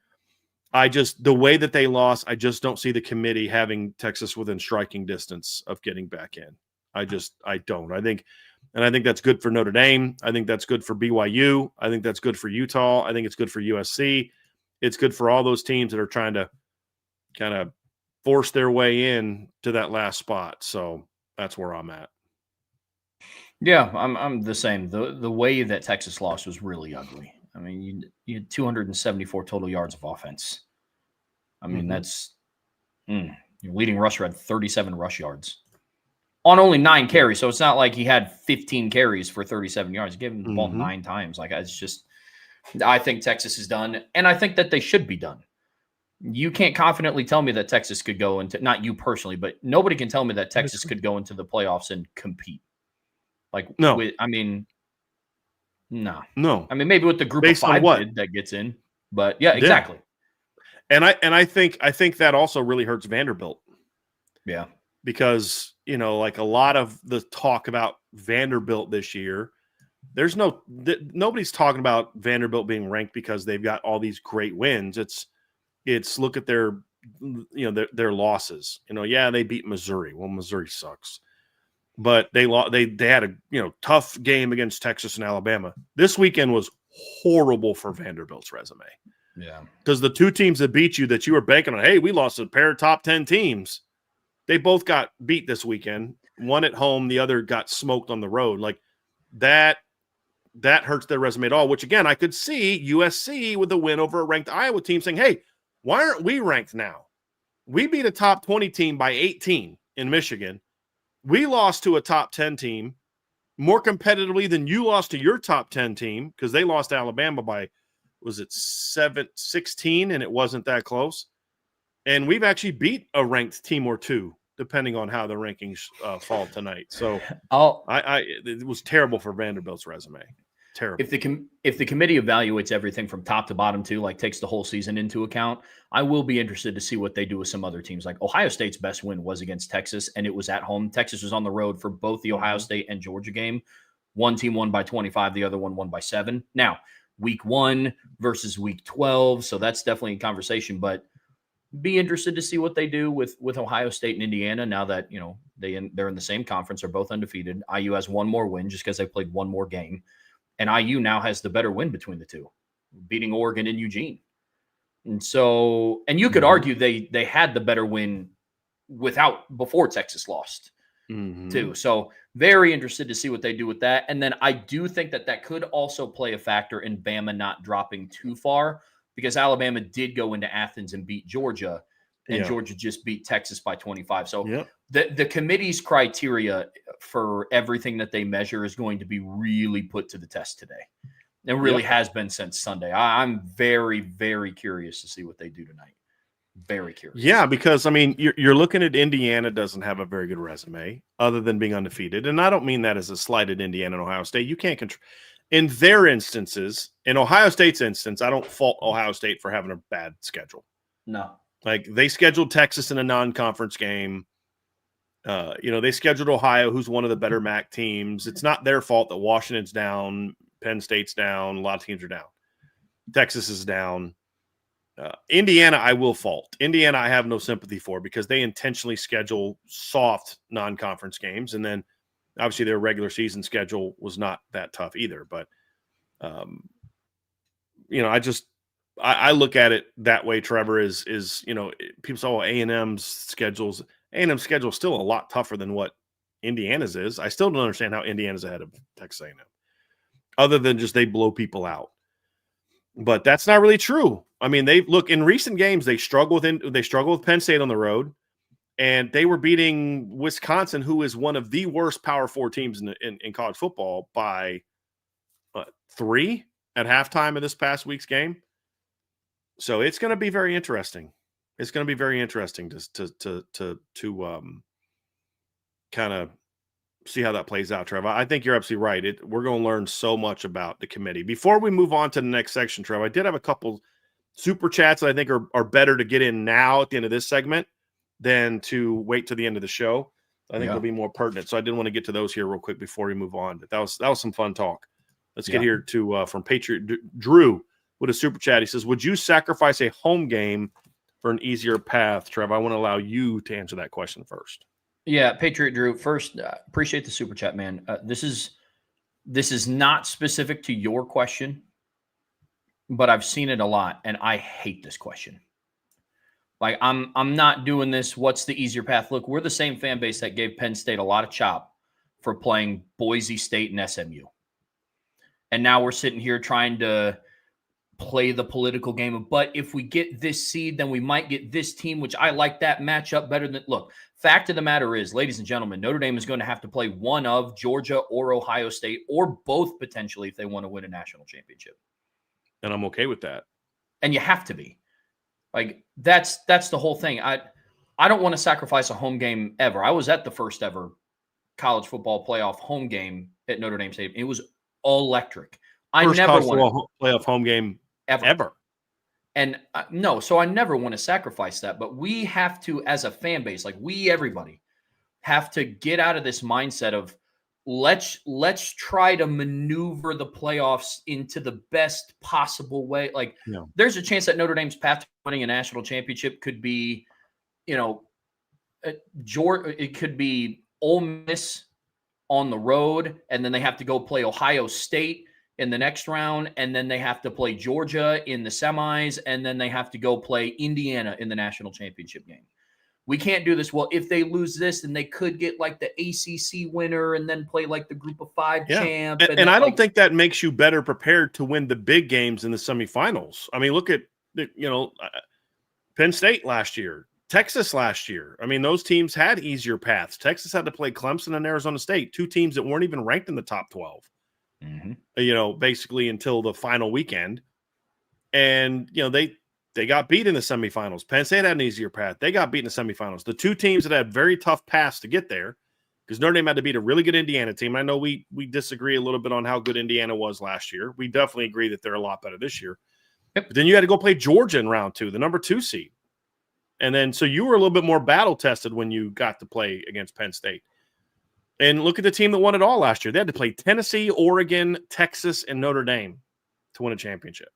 The way that they lost, I just don't see the committee having Texas within striking distance of getting back in. I don't. I think that's good for Notre Dame. I think that's good for BYU. I think that's good for Utah. I think it's good for USC. It's good for all those teams that are trying to kind of force their way in to that last spot. So that's where I'm at. Yeah, I'm the same. The way that Texas lost was really ugly. You had 274 total yards of offense. That's your leading rusher had 37 rush yards on only 9 carries. So it's not like he had 15 carries for 37 yards. He gave him the ball 9 times. I think Texas is done, and I think that they should be done. You can't confidently tell me that Texas could go into, not you personally, but nobody can tell me that Texas could go into the playoffs and compete. No. No. Maybe with the group Based of 5 kid that gets in, but yeah, exactly. Yeah. And I think that also really hurts Vanderbilt. Yeah. Because, a lot of the talk about Vanderbilt this year, nobody's talking about Vanderbilt being ranked because they've got all these great wins. It's look at their losses. They beat Missouri. Well, Missouri sucks. but they had a tough game against Texas and Alabama. This weekend was horrible for Vanderbilt's resume. Yeah, because the two teams that beat you that you were banking on, hey, we lost a pair of top 10 teams. They both got beat this weekend. One at home, the other got smoked on the road. Like that hurts their resume at all. Which again, I could see USC with a win over a ranked Iowa team saying, hey, why aren't we ranked now? We beat a top 20 team by 18 in Michigan. We lost to a top 10 team more competitively than you lost to your top 10 team because they lost to Alabama by, was it 16, and it wasn't that close. And we've actually beat a ranked team or two, depending on how the rankings fall tonight. So it was terrible for Vanderbilt's resume. Terrible. If the committee evaluates everything from top to bottom too, like takes the whole season into account, I will be interested to see what they do with some other teams. Like Ohio State's best win was against Texas, and it was at home. Texas was on the road for both the Ohio State and Georgia game. One team won by 25, the other one won by 7. Now, week 1 versus week 12, so that's definitely a conversation. But be interested to see what they do with Ohio State and Indiana now that they're in the same conference, are both undefeated. IU has one more win just because they played one more game. And IU now has the better win between the two, beating Oregon and Eugene. And so, and you could argue they had the better win before Texas lost too. So very interested to see what they do with that. And then I do think that could also play a factor in Bama not dropping too far, because Alabama did go into Athens and beat Georgia, and Georgia just beat Texas by 25. So the committee's criteria for everything that they measure is going to be really put to the test today. It really has been since Sunday. I'm very, very curious to see what they do tonight. Very curious. Yeah, because, I mean, you're looking at Indiana doesn't have a very good resume other than being undefeated. And I don't mean that as a slight at Indiana and Ohio State. You can't control. In their instances, in Ohio State's instance, I don't fault Ohio State for having a bad schedule. No. Like, they scheduled Texas in a non-conference game. They scheduled Ohio, who's one of the better MAC teams. It's not their fault that Washington's down, Penn State's down, a lot of teams are down. Texas is down. Indiana, I will fault. Indiana, I have no sympathy for because they intentionally schedule soft non-conference games. And then, obviously, their regular season schedule was not that tough either. But, I look at it that way, Trevor, is people say, oh, A&M's schedule is still a lot tougher than what Indiana's is. I still don't understand how Indiana's ahead of Texas A&M, other than just they blow people out. But that's not really true. I mean, in recent games, they struggle with Penn State on the road, and they were beating Wisconsin, who is one of the worst Power 4 teams in college football, by 3 at halftime of this past week's game. So it's going to be very interesting. It's going to be very interesting to kind of see how that plays out, Trevor. I think you're absolutely right. We're going to learn so much about the committee. Before we move on to the next section, Trevor, I did have a couple super chats that I think are better to get in now at the end of this segment than to wait to the end of the show. I think they'll be more pertinent. So I did want to get to those here real quick before we move on. But that was some fun talk. Let's get here to from Patriot Drew with a super chat. He says, would you sacrifice a home game for an easier path? Trev, I want to allow you to answer that question first. Yeah, Patriot Drew, first, appreciate the super chat, man. This is not specific to your question, but I've seen it a lot, and I hate this question. Like, I'm not doing this. What's the easier path? Look, we're the same fan base that gave Penn State a lot of chop for playing Boise State and SMU. And now we're sitting here trying to play the political game of, but if we get this seed, then we might get this team, which I like that matchup better than, look, fact of the matter is, ladies and gentlemen, Notre Dame is going to have to play one of Georgia or Ohio State, or both potentially, if they want to win a national championship. And I'm okay with that. And you have to be. Like, that's the whole thing. I don't want to sacrifice a home game ever. I was at the first ever college football playoff home game at Notre Dame Stadium. It was all electric. I never want to playoff home game ever. And no, so I never want to sacrifice that. But we have to, as a fan base, like everybody, have to get out of this mindset of let's try to maneuver the playoffs into the best possible way. Like, there's a chance that Notre Dame's path to winning a national championship could be, Georgia. It could be Ole Miss on the road, and then they have to go play Ohio State in the next round, and then they have to play Georgia in the semis, and then they have to go play Indiana in the national championship game. We can't do this. Well, if they lose this, then they could get like the ACC winner and then play like the group of 5 champ. And I don't think that makes you better prepared to win the big games in the semifinals. I mean, look at, Penn State last year, Texas last year. I mean, those teams had easier paths. Texas had to play Clemson and Arizona State, 2 teams that weren't even ranked in the top 12, basically until the final weekend. And, they got beat in the semifinals. Penn State had an easier path. They got beat in the semifinals. The 2 teams that had very tough paths to get there, because Notre Dame had to beat a really good Indiana team. I know we disagree a little bit on how good Indiana was last year. We definitely agree that they're a lot better this year. Yep. But then you had to go play Georgia in round 2, the number 2 seed. And then so you were a little bit more battle-tested when you got to play against Penn State. And look at the team that won it all last year. They had to play Tennessee, Oregon, Texas, and Notre Dame to win a championship.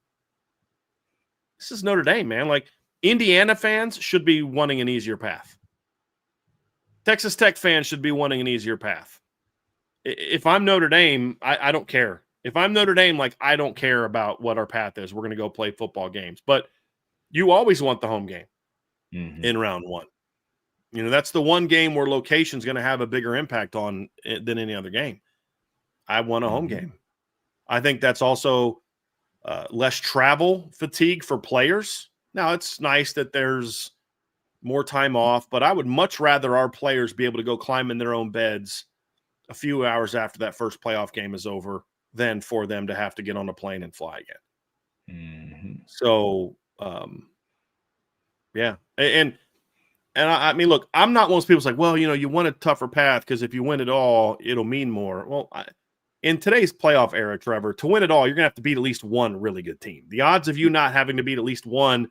This is Notre Dame, man. Like, Indiana fans should be wanting an easier path. Texas Tech fans should be wanting an easier path. If I'm Notre Dame, I don't care. If I'm Notre Dame, I don't care about what our path is. We're going to go play football games. But you always want the home game in round 1. That's the one game where location is going to have a bigger impact on it than any other game. I want a home game. I think that's also less travel fatigue for players. Now, it's nice that there's more time off, but I would much rather our players be able to go climb in their own beds a few hours after that first playoff game is over than for them to have to get on a plane and fly again. So, yeah. And I mean, look, I'm not one of those people who's like, well, you want a tougher path because if you win it all, it'll mean more. Well, in today's playoff era, Trevor, to win it all, you're going to have to beat at least one really good team. The odds of you not having to beat at least one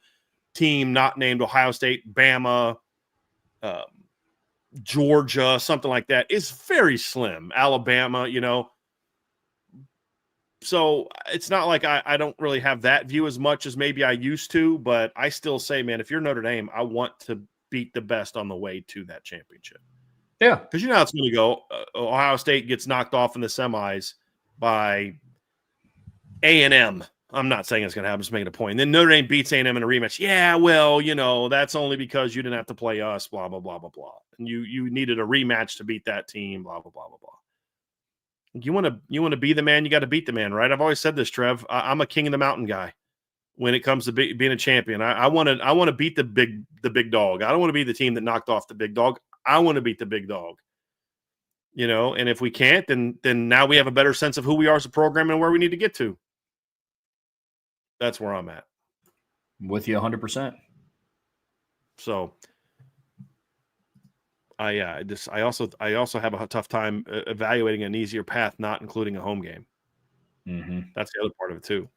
team not named Ohio State, Bama, Georgia, something like that is very slim. Alabama, So it's not like I don't really have that view as much as maybe I used to, but I still say, man, if you're Notre Dame, I want to beat the best on the way to that championship. Yeah. Because how it's going to go. Ohio State gets knocked off in the semis by A&M. I'm not saying it's going to happen. I'm just making a point. And then Notre Dame beats A&M in a rematch. Yeah, well, that's only because you didn't have to play us, blah, blah, blah, blah, blah. And you needed a rematch to beat that team, blah, blah, blah, blah, blah. You want to be the man, you got to beat the man, right? I've always said this, Trev. I'm a king of the mountain guy when it comes to being a champion. I want to beat the big dog. I don't want to be the team that knocked off the big dog. I want to beat the big dog. And if we can't, then now we have a better sense of who we are as a program and where we need to get to. That's where I'm at. With you 100%. So I also have a tough time evaluating an easier path, not including a home game. That's the other part of it too.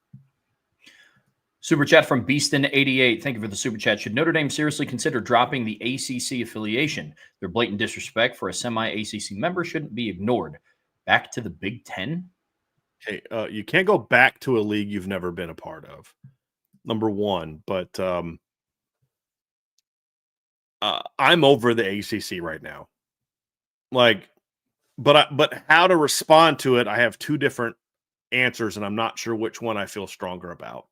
Super chat from Beaston88. Thank you for the super chat. Should Notre Dame seriously consider dropping the ACC affiliation? Their blatant disrespect for a semi-ACC member shouldn't be ignored. Back to the Big Ten? Hey, you can't go back to a league you've never been a part of, number one. But I'm over the ACC right now. But how to respond to it, I have 2 different answers, and I'm not sure which one I feel stronger about.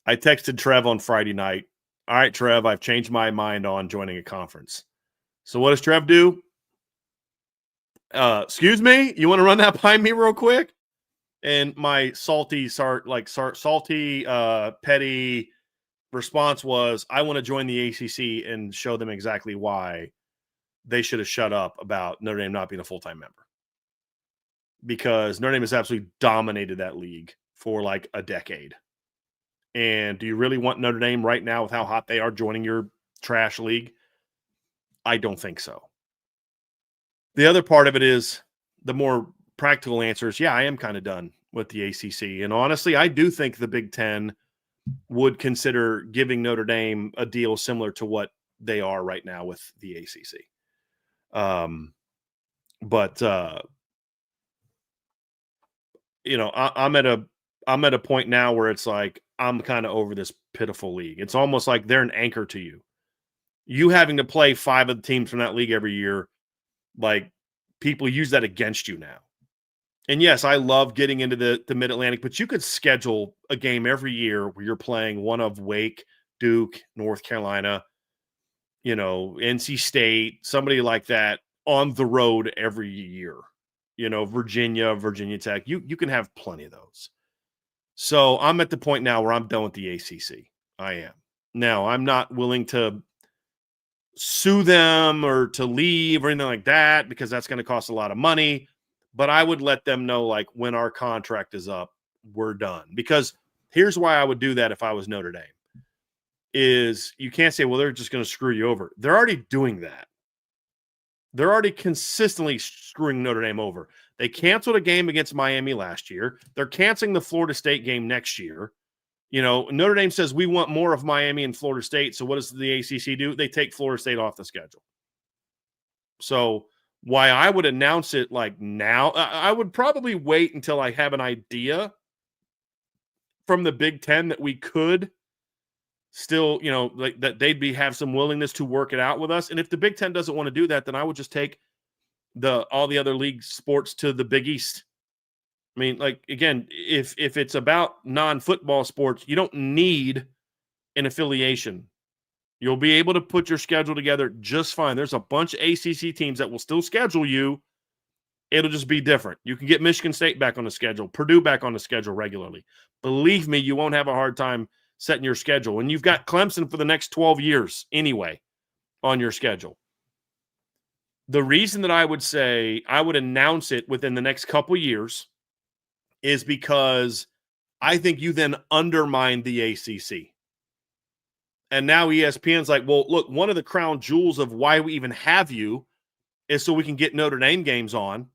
I texted Trev on Friday night. All right, Trev, I've changed my mind on joining a conference. So what does Trev do? Excuse me? You want to run that by me real quick? And my salty, petty response was, I want to join the ACC and show them exactly why they should have shut up about Notre Dame not being a full-time member. Because Notre Dame has absolutely dominated that league for a decade. And do you really want Notre Dame right now with how hot they are joining your trash league? I don't think so. The other part of it is the more practical answer is, yeah, I am kind of done with the ACC. And honestly, I do think the Big Ten would consider giving Notre Dame a deal similar to what they are right now with the ACC. I'm at a point now where it's like, I'm kind of over this pitiful league. It's almost like they're an anchor to you. You having to play 5 of the teams from that league every year, people use that against you now. And yes, I love getting into the Mid-Atlantic, but you could schedule a game every year where you're playing one of Wake, Duke, North Carolina, NC State, somebody like that on the road every year. Virginia Tech. You can have plenty of those. So I'm at the point now where I'm done with the ACC. I am. Now, I'm not willing to sue them or to leave or anything like that because that's going to cost a lot of money. But I would let them know, like, when our contract is up, we're done. Because here's why I would do that if I was Notre Dame. Is you can't say, well, they're just going to screw you over. They're already doing that. They're already consistently screwing Notre Dame over. They canceled a game against Miami last year. They're canceling the Florida State game next year. Notre Dame says we want more of Miami and Florida State. So what does the ACC do? They take Florida State off the schedule. So why I would announce it like now, I would probably wait until I have an idea from the Big Ten that we could still, like that they'd have some willingness to work it out with us. And if the Big Ten doesn't want to do that, then I would just take all the other league sports to the Big East. I mean, like, again, if it's about non-football sports, you don't need an affiliation. You'll be able to put your schedule together just fine. There's a bunch of ACC teams that will still schedule you. It'll just be different. You can get Michigan State back on the schedule, Purdue back on the schedule regularly. Believe me, you won't have a hard time setting your schedule. And you've got Clemson for the next 12 years anyway on your schedule. The reason that I would say I would announce it within the next couple years is because I think you then undermine the ACC. And now ESPN's like, well, look, one of the crown jewels of why we even have you is so we can get Notre Dame games on.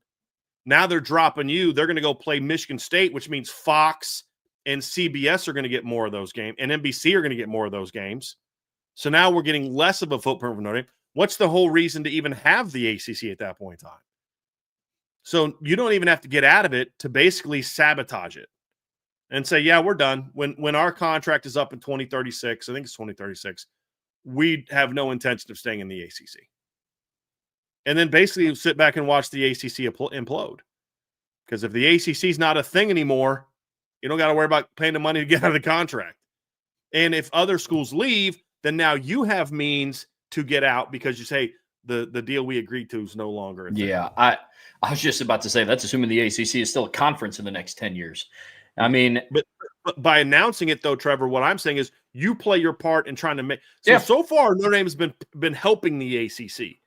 Now they're dropping you. They're going to go play Michigan State, which means Fox and CBS are going to get more of those games, and NBC are going to get more of those games. So now we're getting less of a footprint from Notre Dame. What's the whole reason to even have the ACC at that point in time? So you don't even have to get out of it to basically sabotage it and say, yeah, we're done. When our contract is up in 2036, I think it's 2036, we have no intention of staying in the ACC. And then basically sit back and watch the ACC implode. Because if the ACC is not a thing anymore, you don't got to worry about paying the money to get out of the contract. And if other schools leave, then now you have means to get out because you say the deal we agreed to is no longer a thing. Yeah, I was just about to say that's assuming the ACC is still a conference in the next 10 years. I mean, but by announcing it though, Trevor, what I'm saying is you play your part in trying to make. So far Notre Dame has been helping the ACC.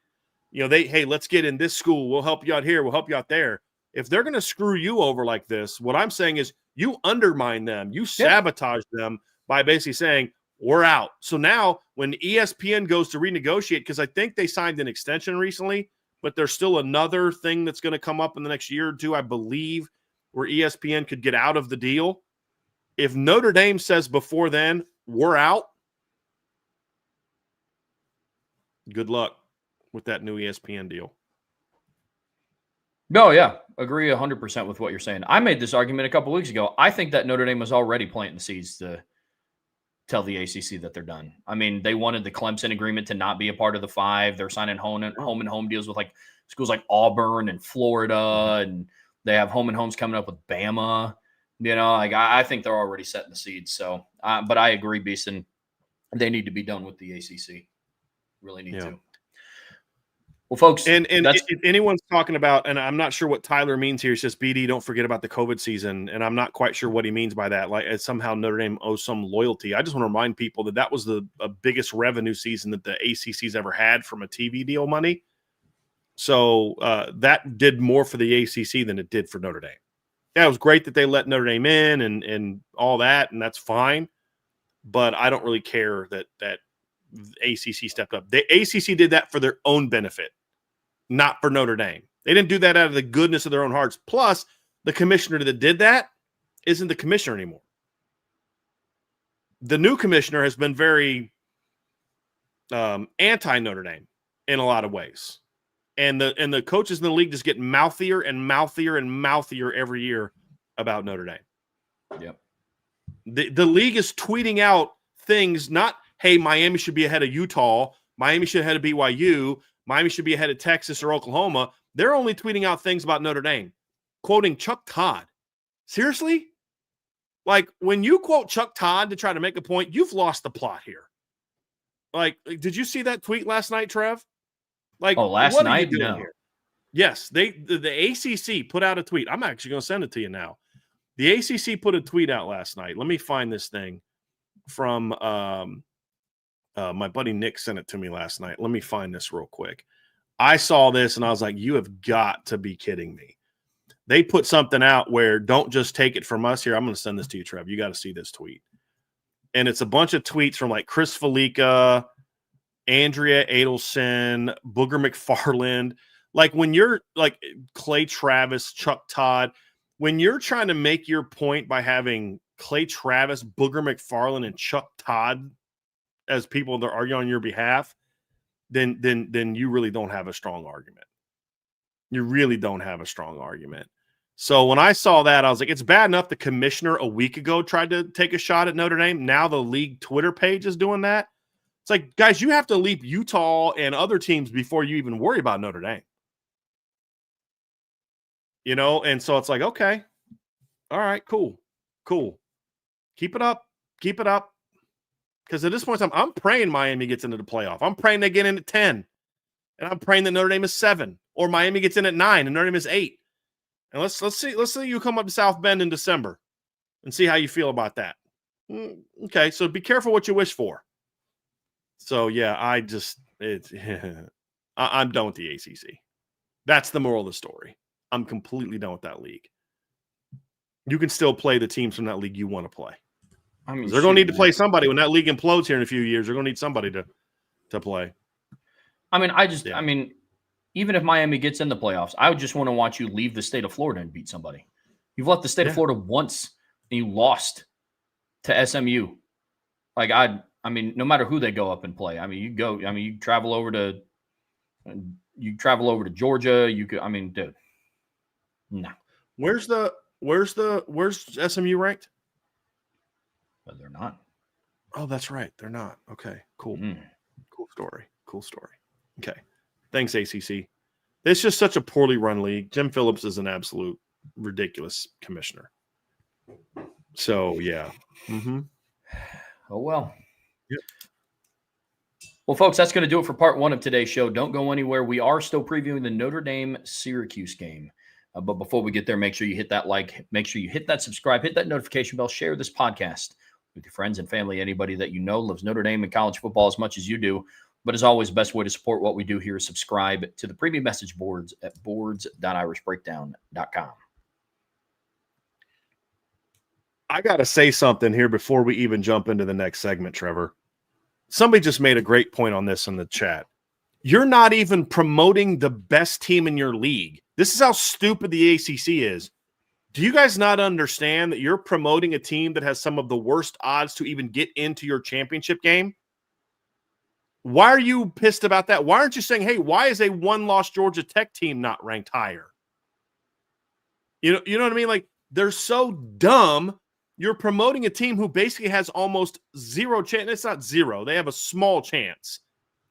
Hey, let's get in this school. We'll help you out here. We'll help you out there. If they're going to screw you over like this, what I'm saying is you undermine them. You sabotage them by basically saying, we're out. So now when ESPN goes to renegotiate, because I think they signed an extension recently, but there's still another thing that's going to come up in the next year or two, I believe, where ESPN could get out of the deal. If Notre Dame says before then, we're out, good luck with that new ESPN deal. No, yeah, agree 100% with what you're saying. I made this argument a couple weeks ago. I think that Notre Dame was already planting the seeds to tell the ACC that they're done. I mean, they wanted the Clemson agreement to not be a part of the 5. They're signing home and home deals with like schools like Auburn and Florida, and they have home and homes coming up with Bama. I think they're already setting the seeds. So, but I agree, Beeson. They need to be done with the ACC. Really need to. Well, folks, and if anyone's talking about, and I'm not sure what Tyler means here. He says, BD, don't forget about the COVID season. And I'm not quite sure what he means by that. Like somehow Notre Dame owes some loyalty. I just want to remind people that was the biggest revenue season that the ACC's ever had from a TV deal money. So that did more for the ACC than it did for Notre Dame. Yeah, it was great that they let Notre Dame in and all that, and that's fine. But I don't really care that ACC stepped up. The ACC did that for their own benefit, not for Notre Dame. They didn't do that out of the goodness of their own hearts. Plus, the commissioner that did that isn't the commissioner anymore. The new commissioner has been very anti-Notre Dame in a lot of ways. And the coaches in the league just get mouthier and mouthier and mouthier every year about Notre Dame. Yep. The league is tweeting out things, not, hey, Miami should be ahead of Utah. Miami should be ahead of BYU. Miami should be ahead of Texas or Oklahoma. They're only tweeting out things about Notre Dame, quoting Chuck Todd. Seriously? Like, when you quote Chuck Todd to try to make a point, you've lost the plot here. Like, did you see that tweet last night, Trev? Like, last what night? are you doing No. here? Yes, the ACC put out a tweet. I'm actually going to send it to you now. The ACC put a tweet out last night. Let me find this thing from my buddy Nick sent it to me last night. Let me find this real quick. I saw this and I was like, you have got to be kidding me. They put something out where don't just take it from us here. I'm going to send this to you, Trev. You got to see this tweet. And it's a bunch of tweets from like Chris Felica, Andrea Adelson, Booger McFarland. Like when you're like Clay Travis, Chuck Todd, when you're trying to make your point by having Clay Travis, Booger McFarland, and Chuck Todd as people that are arguing on your behalf, then you really don't have a strong argument. You really don't have a strong argument. So when I saw that, I was like, it's bad enough the commissioner a week ago tried to take a shot at Notre Dame. Now the league Twitter page is doing that. It's like, guys, you have to leap Utah and other teams before you even worry about Notre Dame. You know, and so it's like, okay, all right, cool. Keep it up. Because at this point in time, I'm praying Miami gets into the playoff. I'm praying they get in at 10. And I'm praying that Notre Dame is 7. Or Miami gets in at 9 and Notre Dame is 8. And let's see you come up to South Bend in December and see how you feel about that. Okay, so be careful what you wish for. So yeah, I'm done with the ACC. That's the moral of the story. I'm completely done with that league. You can still play the teams from that league you want to play. I mean, they're going to need to play somebody when that league implodes here in a few years. They're going to need somebody to play. I mean, even if Miami gets in the playoffs, I would just want to watch you leave the state of Florida and beat somebody. You've left the state of Florida once and you lost to SMU. Like I mean, no matter who they go up and play. I mean, you travel over to Georgia. Dude, no. Where's SMU ranked? But they're not. Oh, that's right. They're not. Okay, cool. Cool story. Okay. Thanks, ACC. It's just such a poorly run league. Jim Phillips is an absolute ridiculous commissioner. So, yeah. Mm-hmm. Oh, well. Yep. Well, folks, that's going to do it for part 1 of today's show. Don't go anywhere. We are still previewing the Notre Dame Syracuse game. But before we get there, make sure you hit that like, make sure you hit that subscribe, hit that notification bell, share this podcast with your friends and family, anybody that you know loves Notre Dame and college football as much as you do. But as always, best way to support what we do here is subscribe to the premium message boards at boards.irishbreakdown.com. I got to say something here before we even jump into the next segment, Trevor. Somebody just made a great point on this in the chat. You're not even promoting the best team in your league. This is how stupid the ACC is. Do you guys not understand that you're promoting a team that has some of the worst odds to even get into your championship game? Why are you pissed about that? Why aren't you saying, hey, why is a one-loss Georgia Tech team not ranked higher? You know what I mean? Like, they're so dumb. You're promoting a team who basically has almost zero chance. It's not zero. They have a small chance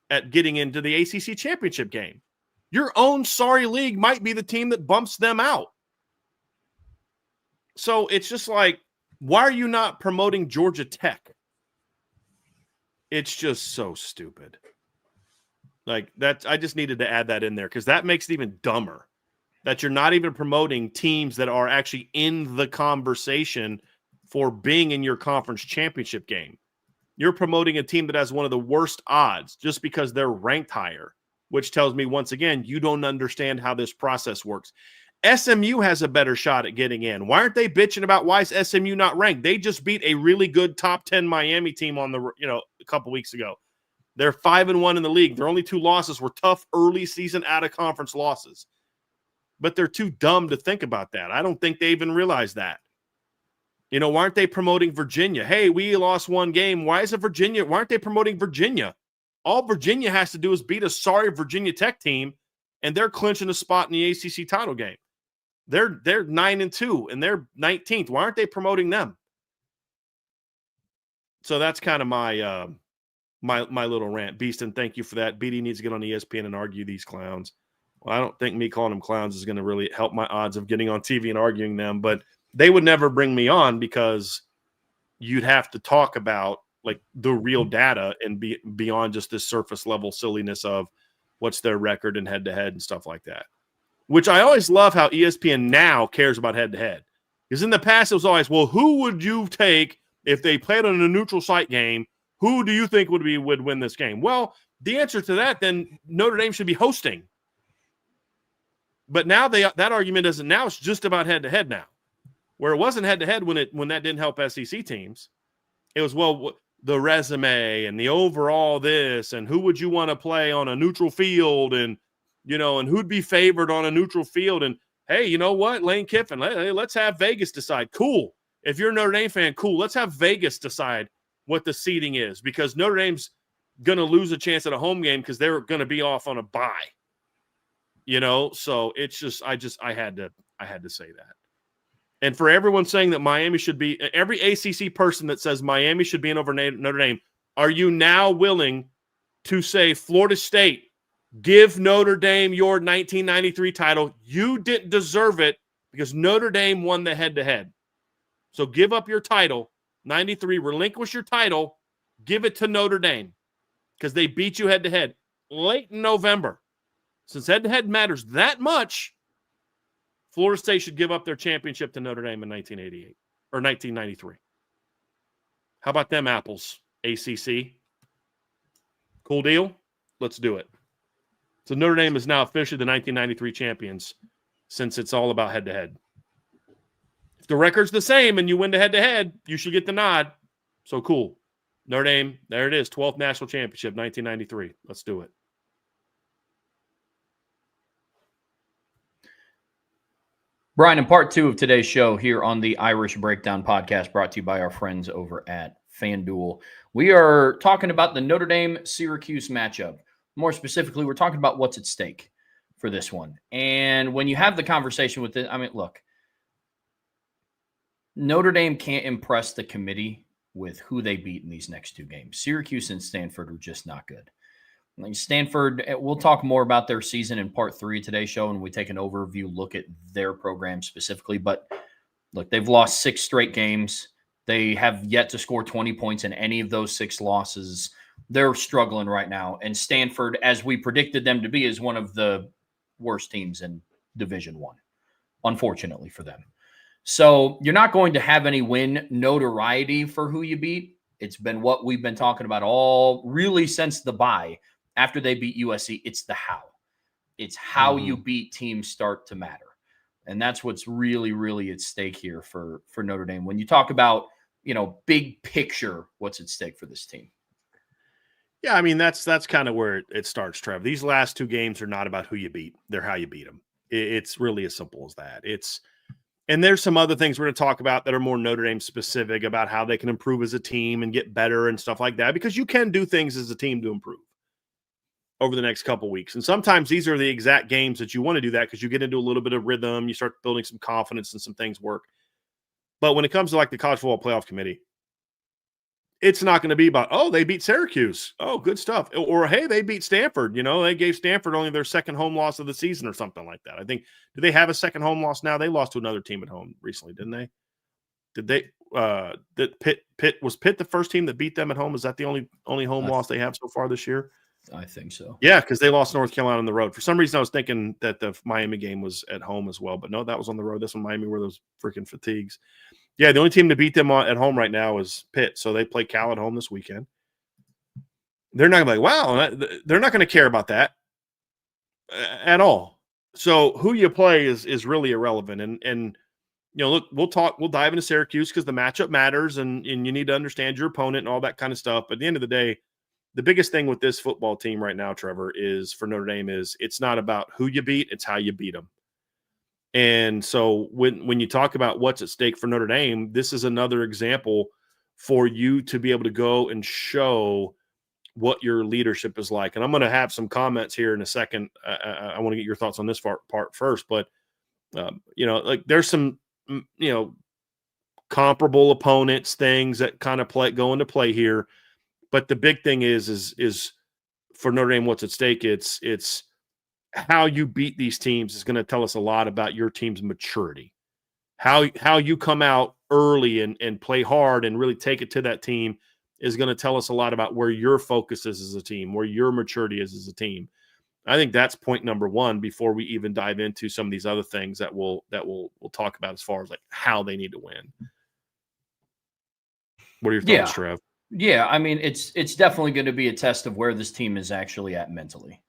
at getting into the ACC championship game. Your own sorry league might be the team that bumps them out. So it's just like, why are you not promoting Georgia Tech? It's just so stupid. Like that, I just needed to add that in there because that makes it even dumber that you're not even promoting teams that are actually in the conversation for being in your conference championship game. You're promoting a team that has one of the worst odds just because they're ranked higher, which tells me once again, you don't understand how this process works. SMU has a better shot at getting in. Why aren't they bitching about why is SMU not ranked? They just beat a really good top 10 Miami team on a couple weeks ago. They're 5-1 in the league. Their only 2 losses were tough early season out of conference losses. But they're too dumb to think about that. I don't think they even realize that. Why aren't they promoting Virginia? Hey, we lost 1 game. Why is it Virginia? Why aren't they promoting Virginia? All Virginia has to do is beat a sorry Virginia Tech team, and they're clinching a spot in the ACC title game. They're 9-2 and they're 19th. Why aren't they promoting them? So that's kind of my my little rant. Beaston, thank you for that. BD needs to get on ESPN and argue these clowns. Well, I don't think me calling them clowns is going to really help my odds of getting on TV and arguing them, but they would never bring me on because you'd have to talk about like the real data and be beyond just this surface level silliness of what's their record and head to head and stuff like that. Which I always love how ESPN now cares about head to head. Because in the past it was always, well, who would you take if they played on a neutral site game? Who do you think would win this game? Well, the answer to that, then Notre Dame should be hosting. But now that argument isn't. Now it's just about head to head now, where it wasn't head to head when that didn't help SEC teams. It was, well, the resume and the overall this and who would you want to play on a neutral field and and who'd be favored on a neutral field. And hey, you know what, Lane Kiffin, let's have Vegas decide. Cool. If you're a Notre Dame fan, cool. Let's have Vegas decide what the seeding is, because Notre Dame's going to lose a chance at a home game because they're going to be off on a bye. So it's just I had to say that. And for everyone saying that Miami should be, every ACC person that says Miami should be in over Notre Dame, are you now willing to say, Florida State, give Notre Dame your 1993 title? You didn't deserve it because Notre Dame won the head-to-head. So give up your title, 93, relinquish your title, give it to Notre Dame because they beat you head-to-head late in November. Since head-to-head matters that much, Florida State should give up their championship to Notre Dame in 1988 or 1993. How about them apples, ACC? Cool deal? Let's do it. So Notre Dame is now officially the 1993 champions since it's all about head-to-head. If the record's the same and you win the head-to-head, you should get the nod. So cool. Notre Dame, there it is, 12th national championship, 1993. Let's do it. Brian, in part two of today's show here on the Irish Breakdown podcast, brought to you by our friends over at FanDuel, we are talking about the Notre Dame-Syracuse matchup. More specifically, we're talking about what's at stake for this one. And when you have the conversation with it, look, Notre Dame can't impress the committee with who they beat in these next two games. Syracuse and Stanford are just not good. Stanford, we'll talk more about their season in part three of today's show, and we take an overview look at their program specifically. But look, they've lost 6 straight games. They have yet to score 20 points in any of those 6 losses. They're struggling right now. And Stanford, as we predicted them to be, is one of the worst teams in Division I, unfortunately for them. So you're not going to have any win notoriety for who you beat. It's been what we've been talking about all really since the bye. After they beat USC, it's the how. It's how you beat teams start to matter. And that's what's really, really at stake here for Notre Dame. When you talk about, big picture, what's at stake for this team? Yeah, that's kind of where it starts, Trev. These last 2 games are not about who you beat. They're how you beat them. It's really as simple as that. And there's some other things we're going to talk about that are more Notre Dame specific about how they can improve as a team and get better and stuff like that, because you can do things as a team to improve over the next couple weeks. And sometimes these are the exact games that you want to do that because you get into a little bit of rhythm, you start building some confidence and some things work. But when it comes to like the College Football Playoff Committee, it's not going to be about, oh, they beat Syracuse. Oh, good stuff. Or, hey, they beat Stanford. They gave Stanford only their second home loss of the season or something like that. I think, do they have a second home loss now? They lost to another team at home recently, didn't they? Did they was Pitt the first team that beat them at home? Is that the only home loss they have so far this year? I think so. Yeah, because they lost North Carolina on the road. For some reason, I was thinking that the Miami game was at home as well. But no, that was on the road. This one, Miami, were those freaking fatigues. Yeah, the only team to beat them at home right now is Pitt. So they play Cal at home this weekend. They're not going to be like, wow, they're not going to care about that at all. So who you play is really irrelevant. And look, we'll dive into Syracuse because the matchup matters and you need to understand your opponent and all that kind of stuff. But at the end of the day, the biggest thing with this football team right now, Trevor, is for Notre Dame is it's not about who you beat, it's how you beat them. And so when you talk about what's at stake for Notre Dame, this is another example for you to be able to go and show what your leadership is like. And I'm going to have some comments here in a second. I want to get your thoughts on this part first, but there's some, comparable opponents, things that kind of go into play here. But the big thing is for Notre Dame, what's at stake? It's how you beat these teams is going to tell us a lot about your team's maturity. How you come out early and play hard and really take it to that team is going to tell us a lot about where your focus is as a team, where your maturity is as a team. I think that's point number one before we even dive into some of these other things that we'll talk about as far as like how they need to win. What are your thoughts, Trev? Yeah, I mean, it's definitely going to be a test of where this team is actually at mentally.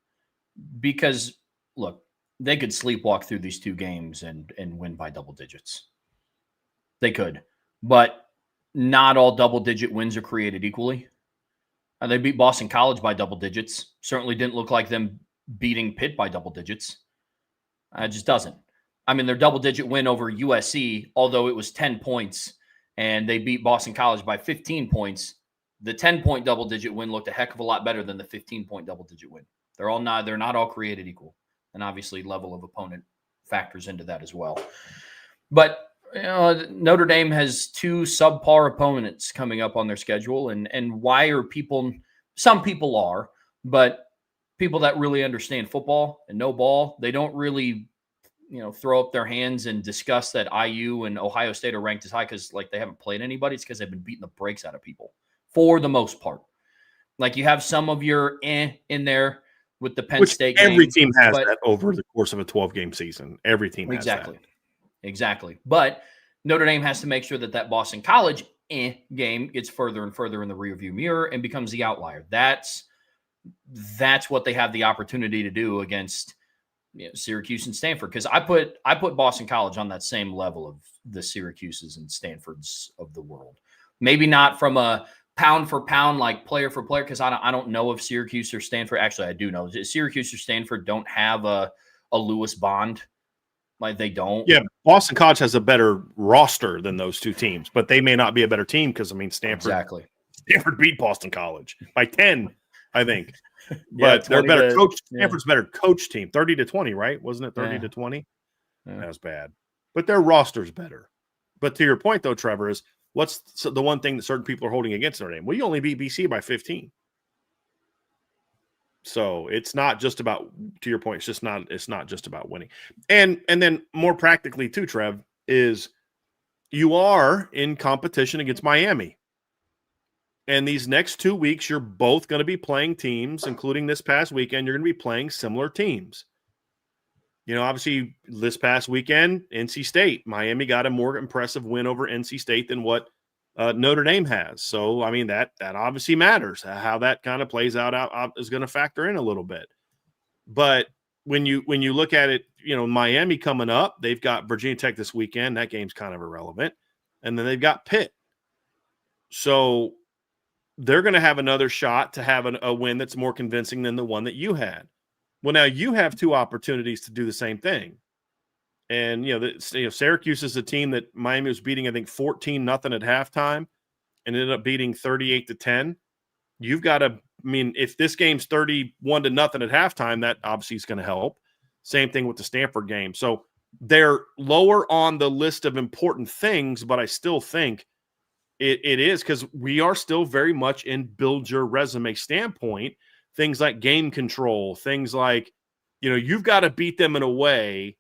Because, look, they could sleepwalk through these two games and win by double digits. They could. But not all double-digit wins are created equally. They beat Boston College by double digits. Certainly didn't look like them beating Pitt by double digits. It just doesn't. I mean, their double-digit win over USC, although it was 10 points, and they beat Boston College by 15 points, the 10-point double-digit win looked a heck of a lot better than the 15-point double-digit win. They're not all created equal. And obviously level of opponent factors into that as well. But Notre Dame has two subpar opponents coming up on their schedule. And why are some people are, but people that really understand football and know ball, they don't really, throw up their hands and discuss that IU and Ohio State are ranked as high because like they haven't played anybody. It's because they've been beating the brakes out of people for the most part. Like you have some of your in there with the Penn State game. Every team has that over the course of a 12-game season. Every team has that. Exactly. But Notre Dame has to make sure that Boston College game gets further and further in the rearview mirror and becomes the outlier. That's what they have the opportunity to do against Syracuse and Stanford. Because I put Boston College on that same level of the Syracuses and Stanfords of the world. Maybe not from a pound for pound, like player for player, because I don't know if Syracuse or Stanford. Actually, I do know Syracuse or Stanford don't have a Lewis Bond. Like they don't. Yeah, Boston College has a better roster than those two teams, but they may not be a better team because Stanford beat Boston College by 10, I think. But they're better coach. Stanford's better coach team, 30-20, right? Wasn't it 30-20? Yeah. That was bad. But their roster's better. But to your point, though, Trevor, is what's the one thing that certain people are holding against Notre Dame? Well, you only beat BC by 15. So it's not just about, to your point, it's not just about winning. And then more practically too, Trev, is you are in competition against Miami. And these next 2 weeks, you're both going to be playing teams, including this past weekend, you're going to be playing similar teams. Obviously, this past weekend, NC State, Miami got a more impressive win over NC State than what Notre Dame has. So, I mean, that obviously matters. How that kind of plays out is going to factor in a little bit. But when you look at it, Miami coming up, they've got Virginia Tech this weekend. That game's kind of irrelevant. And then they've got Pitt. So they're going to have another shot to have a win that's more convincing than the one that you had. Well, now you have two opportunities to do the same thing. And, Syracuse is a team that Miami was beating, I think, 14-0 at halftime and ended up beating 38-10. You've got to, if this game's 31-0 at halftime, that obviously is going to help. Same thing with the Stanford game. So they're lower on the list of important things, but I still think it is because we are still very much in build your resume standpoint. Things like game control, things like, you've got to beat them in a way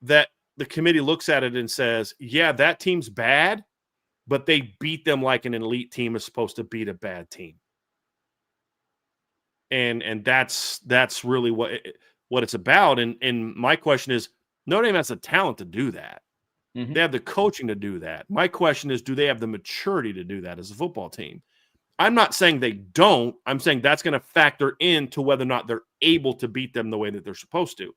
that the committee looks at it and says, yeah, that team's bad, but they beat them like an elite team is supposed to beat a bad team. And that's really what it's about. And my question is, Notre Dame has the talent to do that. Mm-hmm. They have the coaching to do that. My question is, do they have the maturity to do that as a football team? I'm not saying they don't. I'm saying that's going to factor into whether or not they're able to beat them the way that they're supposed to.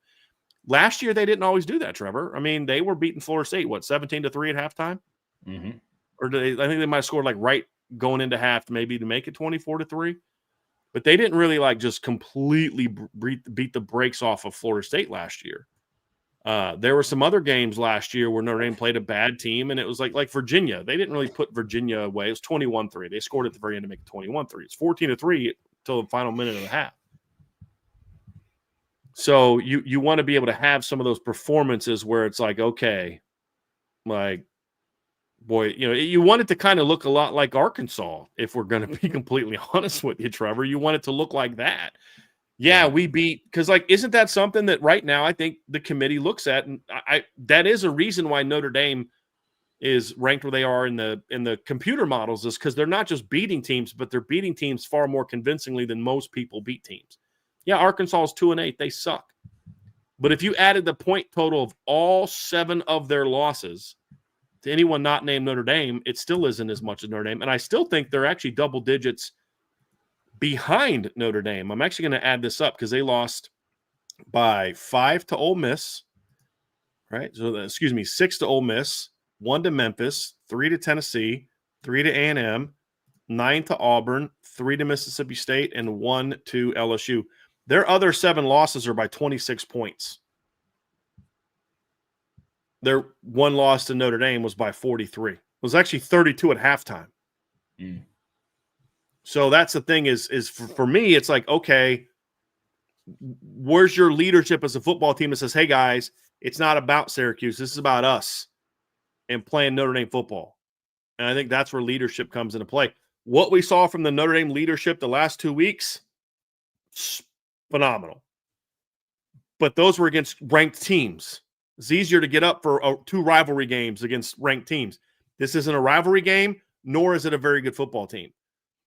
Last year, they didn't always do that, Trevor. I mean, they were beating Florida State, 17-3 at halftime? Mm-hmm. Or I think they might have scored right going into half maybe to make it 24-3. But they didn't really just completely beat the brakes off of Florida State last year. There were some other games last year where Notre Dame played a bad team, and it was like Virginia. They didn't really put Virginia away. It was 21-3. They scored at the very end to make it 21-3. It's 14-3 until the final minute and a half. So you want to be able to have some of those performances where it's okay, boy, you want it to kind of look a lot like Arkansas, if we're going to be completely honest with you, Trevor. You want it to look like that. Yeah, we beat, because like, isn't that something that right now I think the committee looks at, and that is a reason why Notre Dame is ranked where they are in the computer models, is because they're not just beating teams, but they're beating teams far more convincingly than most people beat teams. Yeah, Arkansas is 2-8; they suck. But if you added the point total of all 7 of their losses to anyone not named Notre Dame, it still isn't as much as Notre Dame, and I still think they're actually double digits behind Notre Dame. I'm actually going to add this up because they lost by 5 to Ole Miss, right? So, 6 to Ole Miss, 1 to Memphis, 3 to Tennessee, 3 to A&M, 9 to Auburn, 3 to Mississippi State, and 1 to LSU. Their other 7 losses are by 26 points. Their one loss to Notre Dame was by 43. It was actually 32 at halftime. Mm. So that's the thing is for me, it's like, okay, where's your leadership as a football team that says, hey, guys, it's not about Syracuse. This is about us and playing Notre Dame football. And I think that's where leadership comes into play. What we saw from the Notre Dame leadership the last 2 weeks, phenomenal. But those were against ranked teams. It's easier to get up for 2 rivalry games against ranked teams. This isn't a rivalry game, nor is it a very good football team.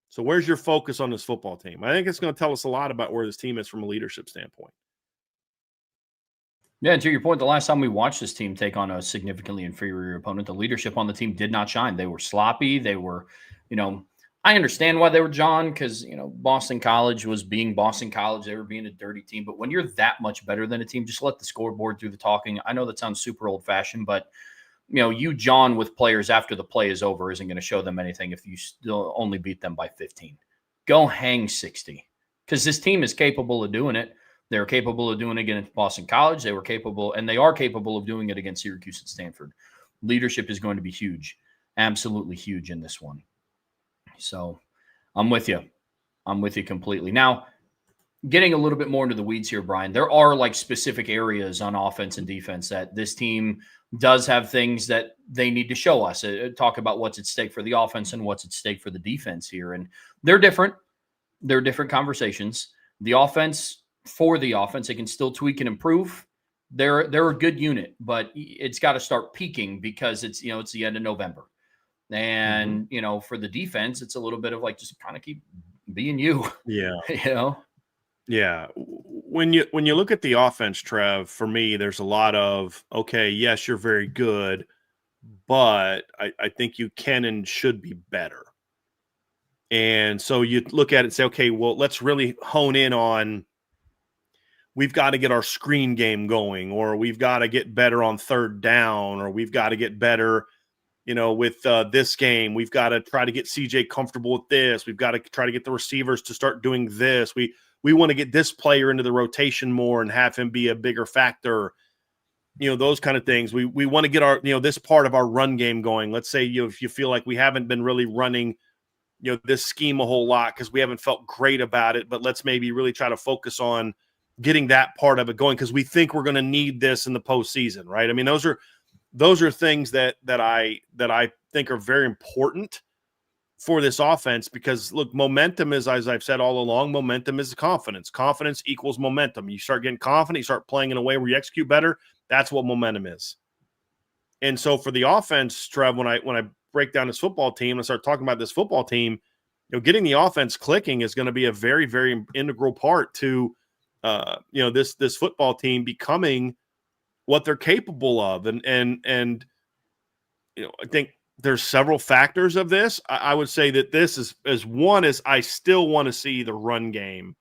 So where's your focus on this football team? I think it's going to tell us a lot about where this team is from a leadership standpoint. Yeah, and to your point, the last time we watched this team take on a significantly inferior opponent, the leadership on the team did not shine. They were sloppy. They were, I understand why they were John, because, Boston College was being Boston College. They were being a dirty team. But when you're that much better than a team, just let the scoreboard do the talking. I know that sounds super old-fashioned, but you, John, with players after the play is over isn't going to show them anything if you still only beat them by 15. Go hang 60, because this team is capable of doing it. They're capable of doing it against Boston College. They are capable of doing it against Syracuse and Stanford. Leadership is going to be huge, absolutely huge in this one. So I'm with you. I'm with you completely. Now, getting a little bit more into the weeds here, Brian, there are like specific areas on offense and defense that this team does have things that they need to show us. Talk about what's at stake for the offense and what's at stake for the defense here. And they're different. They're different conversations. The offense, they can still tweak and improve. They're a good unit, but it's got to start peaking because it's the end of November. And, for the defense, it's a little bit of like, just kind of keep being you. Yeah. Yeah. When you look at the offense, Trev, for me, there's a lot of, okay, yes, you're very good, but I think you can and should be better. And so you look at it and say, okay, well, let's really hone in on, we've got to get our screen game going, or we've got to get better on third down, or we've got to get better, with this game. We've got to try to get CJ comfortable with this. We've got to try to get the receivers to start doing this. We want to get this player into the rotation more and have him be a bigger factor, those kind of things. We want to get our, this part of our run game going. Let's say if you feel like we haven't been really running, this scheme a whole lot because we haven't felt great about it, but let's maybe really try to focus on getting that part of it going because we think we're going to need this in the postseason, right? I mean, those are things that I think are very important for this offense because, look, momentum is, as I've said all along, momentum is confidence. Confidence equals momentum. You start getting confident, you start playing in a way where you execute better. That's what momentum is. And so for the offense, Trev, when I break down this football team and start talking about this football team, getting the offense clicking is going to be a very, very integral part to, this football team becoming what they're capable of. And I think there's several factors of this. I would say that this is one is I still want to see the run game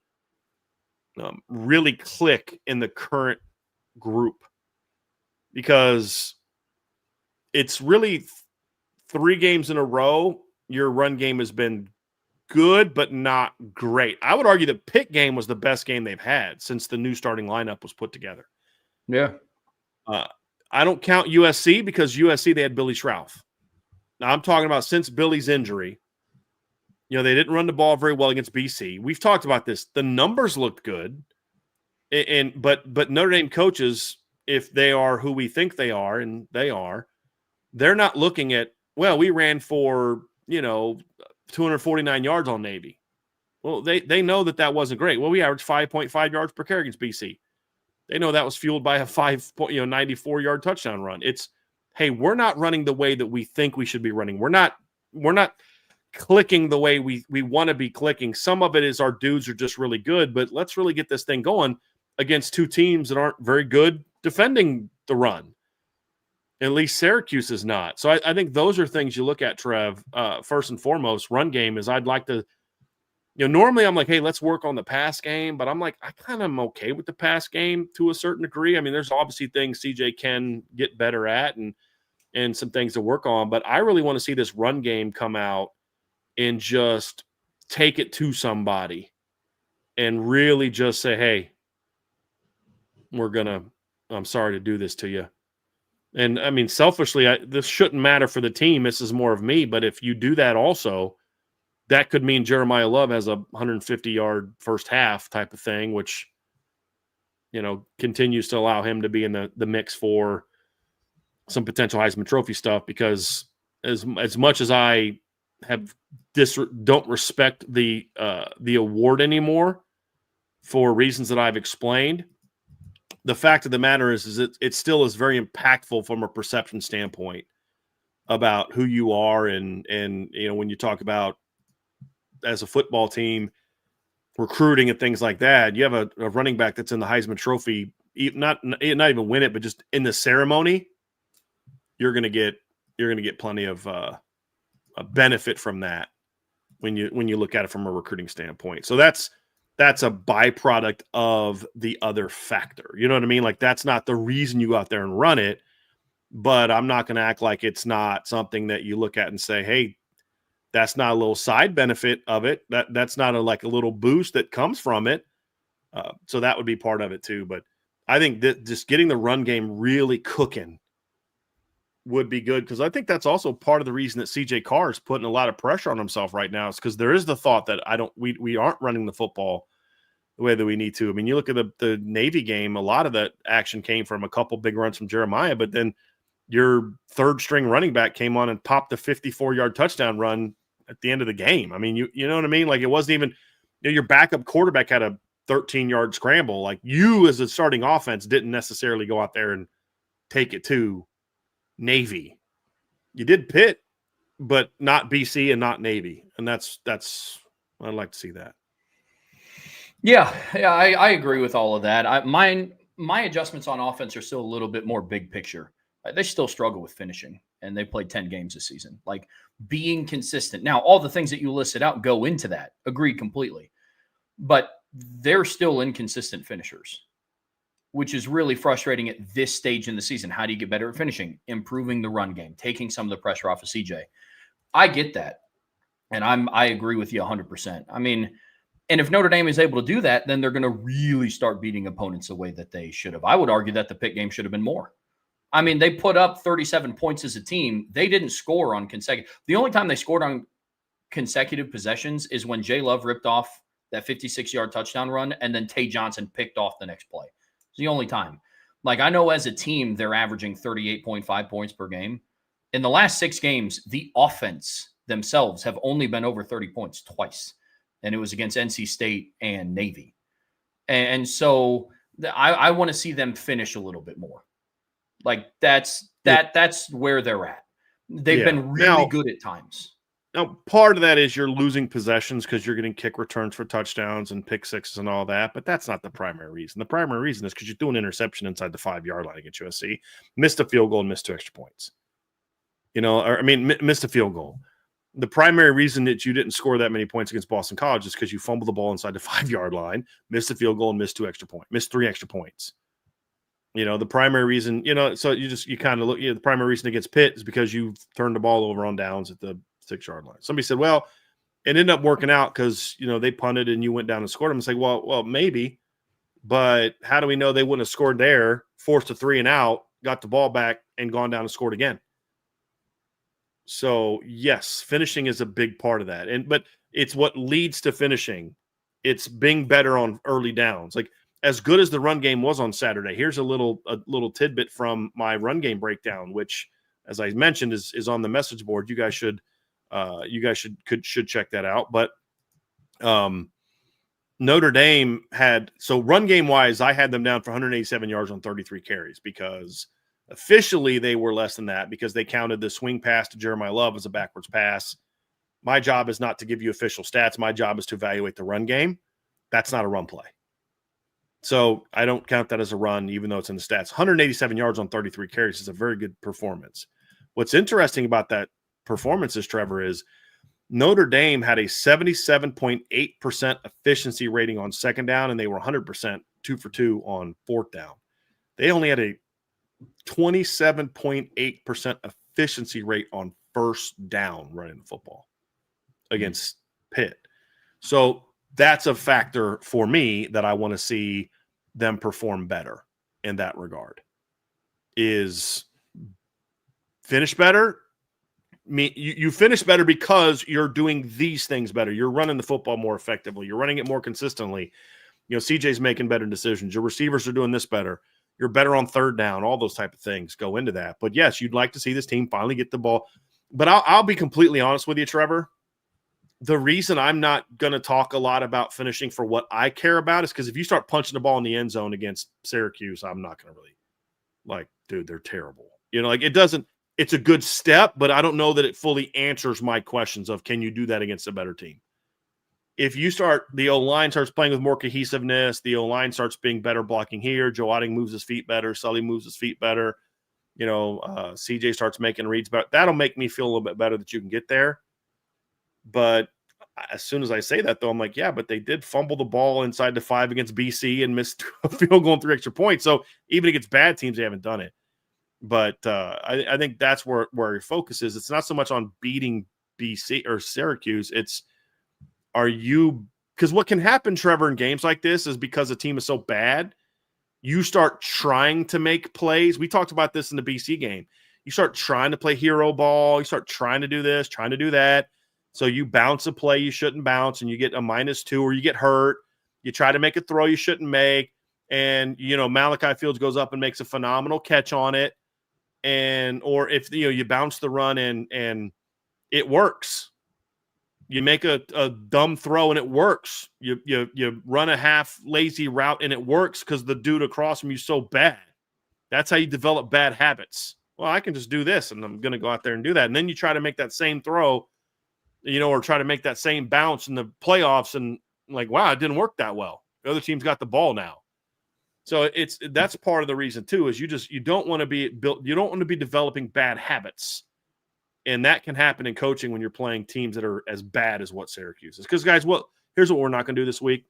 really click in the current group because it's really 3 games in a row. Your run game has been good, but not great. I would argue that Pitt game was the best game they've had since the new starting lineup was put together. Yeah. I don't count USC because USC, they had Billy Schrauth. Now, I'm talking about since Billy's injury, they didn't run the ball very well against BC. We've talked about this. The numbers looked good, but Notre Dame coaches, if they are who we think they are, and they are, they're not looking at, well, we ran for, 249 yards on Navy. Well, they know that wasn't great. Well, we averaged 5.5 yards per carry against BC. They know that was fueled by a 94-yard touchdown run. It's, hey, we're not running the way that we think we should be running. We're not clicking the way we want to be clicking. Some of it is our dudes are just really good, but let's really get this thing going against two teams that aren't very good defending the run. At least Syracuse is not. So I think those are things you look at, Trev. First and foremost, run game is I'd like to, normally I'm like, hey, let's work on the pass game, but I'm like, I kind of am okay with the pass game to a certain degree. I mean, there's obviously things CJ can get better at and some things to work on, but I really want to see this run game come out and just take it to somebody and really just say, hey, I'm sorry to do this to you. And I mean, selfishly, this shouldn't matter for the team. This is more of me. But if you do that also, that could mean Jeremiah Love has a 150-yard first half type of thing, which, continues to allow him to be in the mix for some potential Heisman Trophy stuff. Because as much as I don't respect the award anymore for reasons that I've explained, the fact of the matter is it still is very impactful from a perception standpoint about who you are. And when you talk about as a football team, recruiting and things like that, you have a running back that's in the Heisman Trophy, not even win it, but just in the ceremony, you're going to get plenty of a benefit from that when you look at it from a recruiting standpoint. So that's a byproduct of the other factor. You know what I mean? Like, that's not the reason you go out there and run it, but I'm not going to act like it's not something that you look at and say, hey, that's not a little side benefit of it. That's not a little boost that comes from it. So that would be part of it too. But I think that just getting the run game really cooking would be good, because I think that's also part of the reason that CJ Carr is putting a lot of pressure on himself right now, is because there is the thought that we aren't running the football the way that we need to. I mean, you look at the Navy game, a lot of that action came from a couple big runs from Jeremiah, but then your third string running back came on and popped the 54-yard touchdown run at the end of the game. I mean, you know what I mean? Like, it wasn't even, your backup quarterback had a 13-yard scramble. Like, you as a starting offense didn't necessarily go out there and take it to Navy. You did Pitt, but not BC and not Navy. And that's I'd like to see that. Yeah, I agree with all of that. My adjustments on offense are still a little bit more big picture. They still struggle with finishing, and they played 10 games this season. Like, being consistent. Now, all the things that you listed out go into that. Agreed completely. But they're still inconsistent finishers, which is really frustrating at this stage in the season. How do you get better at finishing? Improving the run game, taking some of the pressure off of CJ. I get that. And I agree with you 100%. I mean, and if Notre Dame is able to do that, then they're going to really start beating opponents the way that they should have. I would argue that the Pitt game should have been more. I mean, they put up 37 points as a team. They didn't score on consecutive. The only time they scored on consecutive possessions is when Jay Love ripped off that 56-yard touchdown run, and then Tay Johnson picked off the next play. It's the only time. Like, I know as a team, they're averaging 38.5 points per game. In the last 6 games, the offense themselves have only been over 30 points twice. And it was against NC State and Navy. And so I want to see them finish a little bit more. Like, that's where they're at. They've been really good at times. Now, part of that is you're losing possessions because you're getting kick returns for touchdowns and pick sixes and all that, but that's not the primary reason. The primary reason is because you threw an interception inside the 5-yard line against USC, missed a field goal and missed 2 extra points. Missed a field goal. The primary reason that you didn't score that many points against Boston College is because you fumbled the ball inside the 5-yard line, missed a field goal, and missed 3 extra points. The primary reason, so you kind of look, the primary reason against Pitt is because you turned the ball over on downs at the 6-yard line. Somebody said, well, it ended up working out because, they punted and you went down and scored them. It's like, well, maybe, but how do we know they wouldn't have scored there, forced a 3 and out, got the ball back, and gone down and scored again? So, yes, finishing is a big part of that. But it's what leads to finishing. It's being better on early downs. Like, as good as the run game was on Saturday, here's a little tidbit from my run game breakdown, which, as I mentioned, is on the message board. You guys should check that out. But Notre Dame had, so run game wise, I had them down for 187 yards on 33 carries because officially they were less than that because they counted the swing pass to Jeremiah Love as a backwards pass. My job is not to give you official stats. My job is to evaluate the run game. That's not a run play. So I don't count that as a run, even though it's in the stats. 187 yards on 33 carries is a very good performance. What's interesting about that performance is, Trevor, is Notre Dame had a 77.8% efficiency rating on second down, and they were 100% 2 for 2 on fourth down. They only had a 27.8% efficiency rate on first down running the football against Pitt. So that's a factor for me that I want to see them perform better in that regard. Is finish better? You finish better because you're doing these things better. You're running the football more effectively. You're running it more consistently. CJ's making better decisions. Your receivers are doing this better. You're better on third down. All those type of things go into that. But yes, you'd like to see this team finally get the ball. But I'll be completely honest with you, Trevor. The reason I'm not going to talk a lot about finishing for what I care about is because if you start punching the ball in the end zone against Syracuse, I'm not going to really dude, they're terrible. It doesn't. It's a good step, but I don't know that it fully answers my questions of can you do that against a better team? If you start, the O-line starts playing with more cohesiveness, the O-line starts being better blocking here, Joe Otting moves his feet better, Sully moves his feet better, CJ starts making reads better. That'll make me feel a little bit better that you can get there. But as soon as I say that, though, I'm like, yeah, but they did fumble the ball inside the 5 against BC and missed a field goal and 3 extra points. So even against bad teams, they haven't done it. But I think that's where your focus is. It's not so much on beating BC or Syracuse. It's because what can happen, Trevor, in games like this is because the team is so bad, you start trying to make plays. We talked about this in the BC game. You start trying to play hero ball. You start trying to do this, trying to do that. So you bounce a play you shouldn't bounce and you get a -2 or you get hurt. You try to make a throw you shouldn't make. And, Malachi Fields goes up and makes a phenomenal catch on it. Or if you bounce the run and it works, you make a dumb throw and it works. You run a half lazy route and it works because the dude across from you is so bad. That's how you develop bad habits. Well, I can just do this and I'm going to go out there and do that. And then you try to make that same throw, or try to make that same bounce in the playoffs and like, wow, it didn't work that well. The other team's got the ball now. So that's part of the reason too, is you don't want to be developing bad habits. And that can happen in coaching when you're playing teams that are as bad as what Syracuse is. Because guys, here's what we're not going to do this week.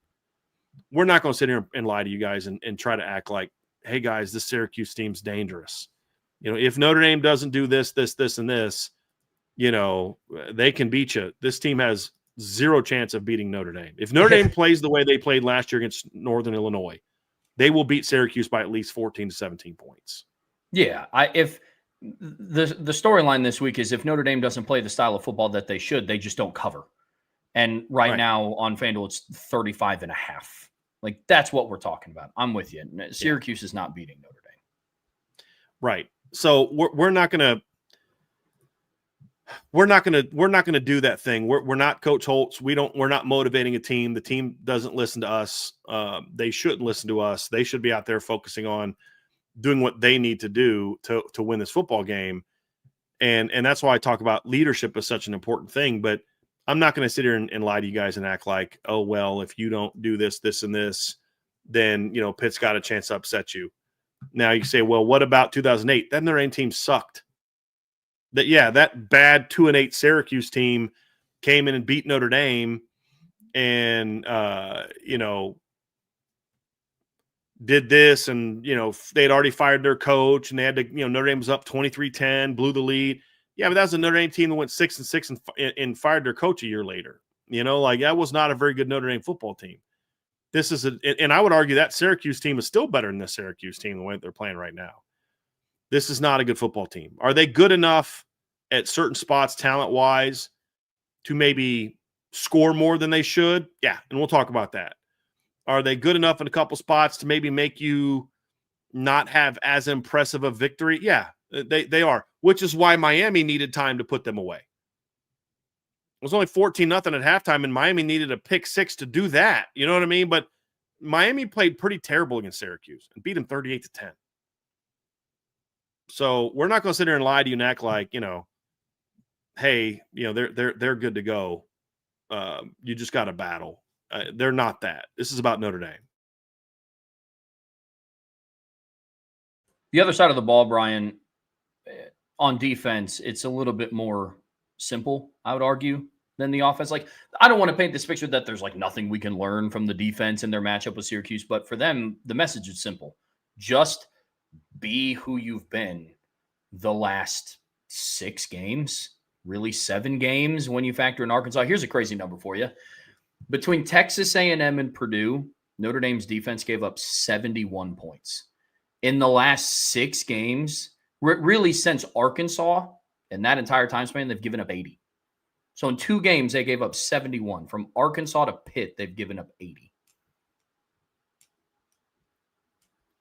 We're not going to sit here and lie to you guys and try to act like, hey guys, this Syracuse team's dangerous. If Notre Dame doesn't do this, and this, they can beat you. This team has zero chance of beating Notre Dame. If Notre Dame plays the way they played last year against Northern Illinois, they will beat Syracuse by at least 14 to 17 points. Yeah, if the storyline this week is if Notre Dame doesn't play the style of football that they should, they just don't cover. And right now on FanDuel, it's 35.5. Like that's what we're talking about. I'm with you. Syracuse is not beating Notre Dame. Right. So we're not gonna do that thing. We're not Coach Holtz. We're not motivating a team. The team doesn't listen to us. They shouldn't listen to us. They should be out there focusing on doing what they need to do to win this football game. And that's why I talk about leadership as such an important thing. But I'm not going to sit here and lie to you guys and act like, oh, well, if you don't do this, and this, then, Pitt's got a chance to upset you. Now you say, well, what about 2008? That Notre Dame team sucked. That bad 2-8 Syracuse team came in and beat Notre Dame and, did this and, they'd already fired their coach and they had to, Notre Dame was up 23-10, blew the lead. Yeah, but that was a Notre Dame team that went 6-6 and fired their coach a year later. That was not a very good Notre Dame football team. This is and I would argue that Syracuse team is still better than the Syracuse team the way they're playing right now. This is not a good football team. Are they good enough at certain spots, talent-wise, to maybe score more than they should? Yeah, and we'll talk about that. Are they good enough in a couple spots to maybe make you not have as impressive a victory? Yeah, they are, which is why Miami needed time to put them away. was only 14-0 at halftime, and Miami needed a pick six to do that. You know what I mean? But Miami played pretty terrible against Syracuse and beat them 38-10. So we're not going to sit here and lie to you and act like, hey, they're good to go. You just got to battle. They're not that. This is about Notre Dame. The other side of the ball, Brian, on defense, it's a little bit more simple, I would argue, than the offense. Like, I don't want to paint this picture that there's like nothing we can learn from the defense in their matchup with Syracuse, but for them, the message is simple. Just be who you've been the last 6 games, really 7 games when you factor in Arkansas. Here's a crazy number for you. Between Texas A&M and Purdue, Notre Dame's defense gave up 71 points. In the last 6 games, really since Arkansas, and that entire time span, they've given up 80. So in 2 games, they gave up 71. From Arkansas to Pitt, they've given up 80.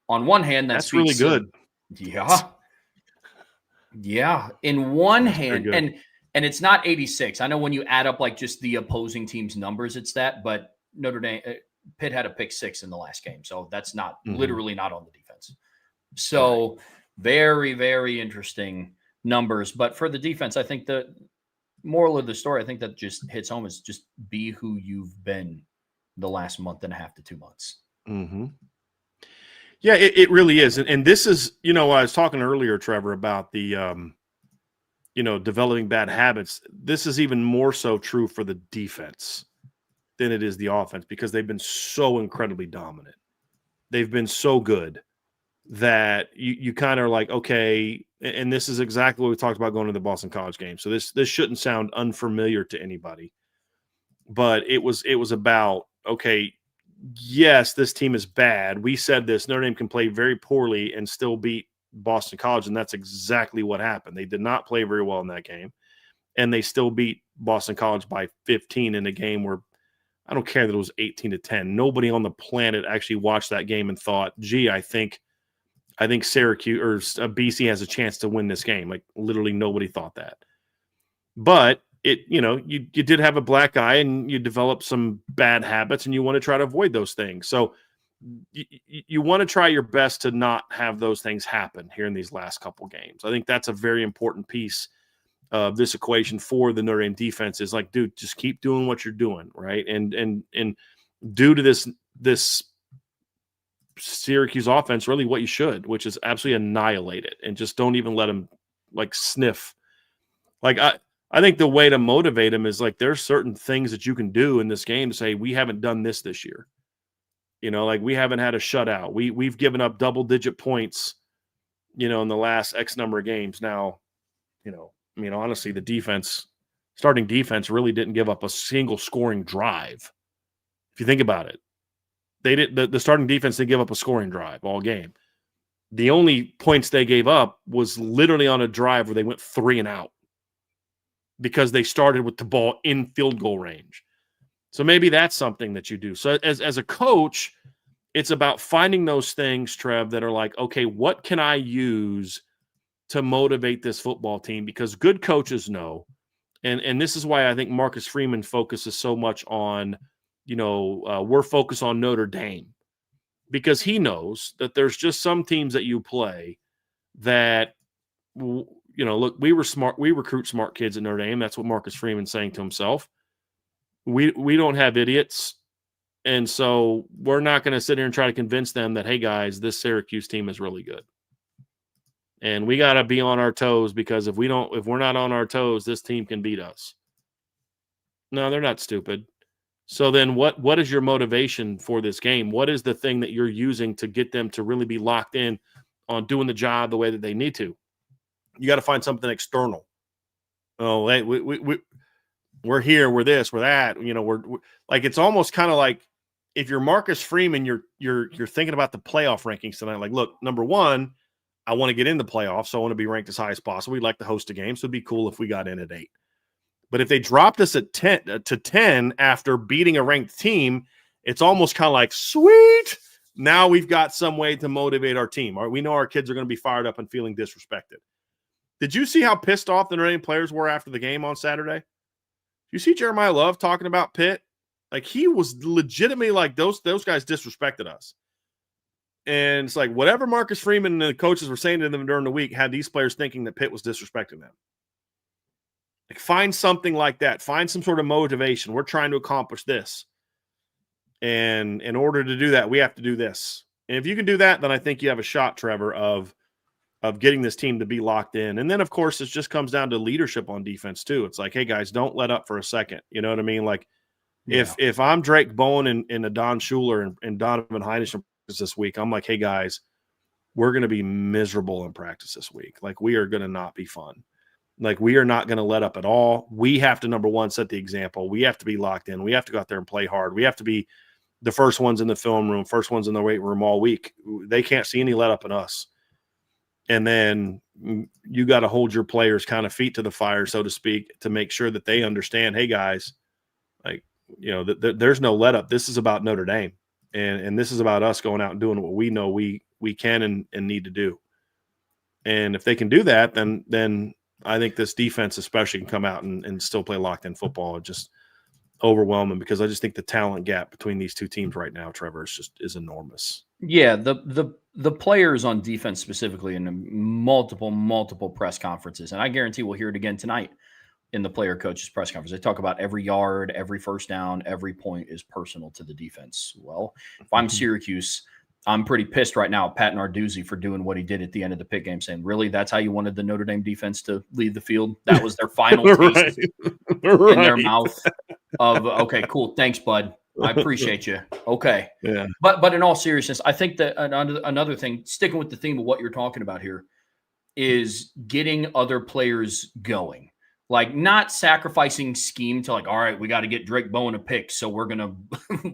On one hand, that's really good. Yeah. Yeah. In one hand, and it's not 86. I know when you add up like just the opposing team's numbers, it's that, but Notre Dame, Pitt had a pick 6 in the last game. So that's not literally not on the defense. So very, very interesting numbers. But for the defense, I think the moral of the story, I think that just hits home, is just be who you've been the last month and a half to 2 months. Mm-hmm. Yeah, it really is. And this is, I was talking earlier, Trevor, about the, developing bad habits. This is even more so true for the defense than it is the offense, because they've been so incredibly dominant. They've been so good that you kind of are like, okay, and this is exactly what we talked about going to the Boston College game. So this shouldn't sound unfamiliar to anybody, but it was about, okay, yes, this team is bad. We said this. Notre Dame can play very poorly and still beat Boston College, and that's exactly what happened. They did not play very well in that game, and they still beat Boston College by 15 in a game where I don't care that it was 18-10. Nobody on the planet actually watched that game and thought, gee, I think Syracuse or BC has a chance to win this game. Like, literally nobody thought that. But you did have a black eye, and you developed some bad habits, and you want to try to avoid those things. So you want to try your best to not have those things happen here in these last couple games. I think that's a very important piece of this equation for the Notre Dame defense. Is like, dude, just keep doing what you're doing, right? And due to this Syracuse offense, really what you should, which is absolutely annihilate it, and just don't even let them like sniff. Like, I think the way to motivate them is like, there's certain things that you can do in this game to say, we haven't done this year. Like, we haven't had a shutout. We've given up double-digit points, in the last X number of games. Now, honestly, the starting defense really didn't give up a single scoring drive. If you think about it, the starting defense didn't give up a scoring drive all game. The only points they gave up was literally on a drive where they went 3 and out, because they started with the ball in field goal range. So maybe that's something that you do. So as a coach, it's about finding those things, Trev, that are like, okay, what can I use to motivate this football team? Because good coaches know, and this is why I think Marcus Freeman focuses so much on, we're focused on Notre Dame, because he knows that there's just some teams that you play that, look, we recruit smart kids at Notre Dame. That's what Marcus Freeman's saying to himself. We don't have idiots. And so we're not going to sit here and try to convince them that, hey guys, this Syracuse team is really good. And we got to be on our toes, because if we're not on our toes, this team can beat us. No, they're not stupid. So then what is your motivation for this game? What is the thing that you're using to get them to really be locked in on doing the job the way that they need to? You got to find something external. Oh, hey, we're here, we're this, we're that. We're like, it's almost kind of like, if you're Marcus Freeman, you're thinking about the playoff rankings tonight. Like, look, number one, I want to get in the playoffs, so I want to be ranked as high as possible. We'd like to host a game, so it'd be cool if we got in at 8. But if they dropped us at 10 after beating a ranked team, it's almost kind of like, sweet, now we've got some way to motivate our team. All right, we know our kids are going to be fired up and feeling disrespected. Did you see how pissed off the Notre Dame players were after the game on Saturday? You see Jeremiah Love talking about Pitt? Like, he was legitimately like, those guys disrespected us. And it's like, whatever Marcus Freeman and the coaches were saying to them during the week had these players thinking that Pitt was disrespecting them. Like, find something like that. Find some sort of motivation. We're trying to accomplish this. And in order to do that, we have to do this. And if you can do that, then I think you have a shot, Trevor, of getting this team to be locked in. And then, of course, it just comes down to leadership on defense, too. It's like, hey, guys, don't let up for a second. You know what I mean? Like, if I'm Drake Bowen and Don Schuler and Donovan Heinisch this week, I'm like, hey, guys, we're going to be miserable in practice this week. Like, we are going to not be fun. Like, we are not going to let up at all. We have to, number one, set the example. We have to be locked in. We have to go out there and play hard. We have to be the first ones in the film room, first ones in the weight room all week. They can't see any let up in us. And then you got to hold your players kind of feet to the fire, so to speak, to make sure that they understand, hey, guys, like, you know, there's no let up. This is about Notre Dame. And this is about us going out and doing what we know we can and need to do. And if they can do that, then I think this defense especially can come out and still play locked in football. Just overwhelming, because I just think the talent gap between these two teams right now, Trevor, is enormous. Yeah, the players on defense specifically in multiple press conferences, and I guarantee we'll hear it again tonight in the player coaches press conference. They talk about every yard, every first down, every point is personal to the defense. Well, if I'm Syracuse, I'm pretty pissed right now at Pat Narduzzi for doing what he did at the end of the Pitt game, saying, really, that's how you wanted the Notre Dame defense to lead the field? That was their final taste in their mouth of, okay, cool, thanks, bud. I appreciate you. Okay. Yeah. But in all seriousness, I think that another thing, sticking with the theme of what you're talking about here, is getting other players going. Like, not sacrificing scheme to, like, all right, we got to get Drake Bowen a pick, so we're going to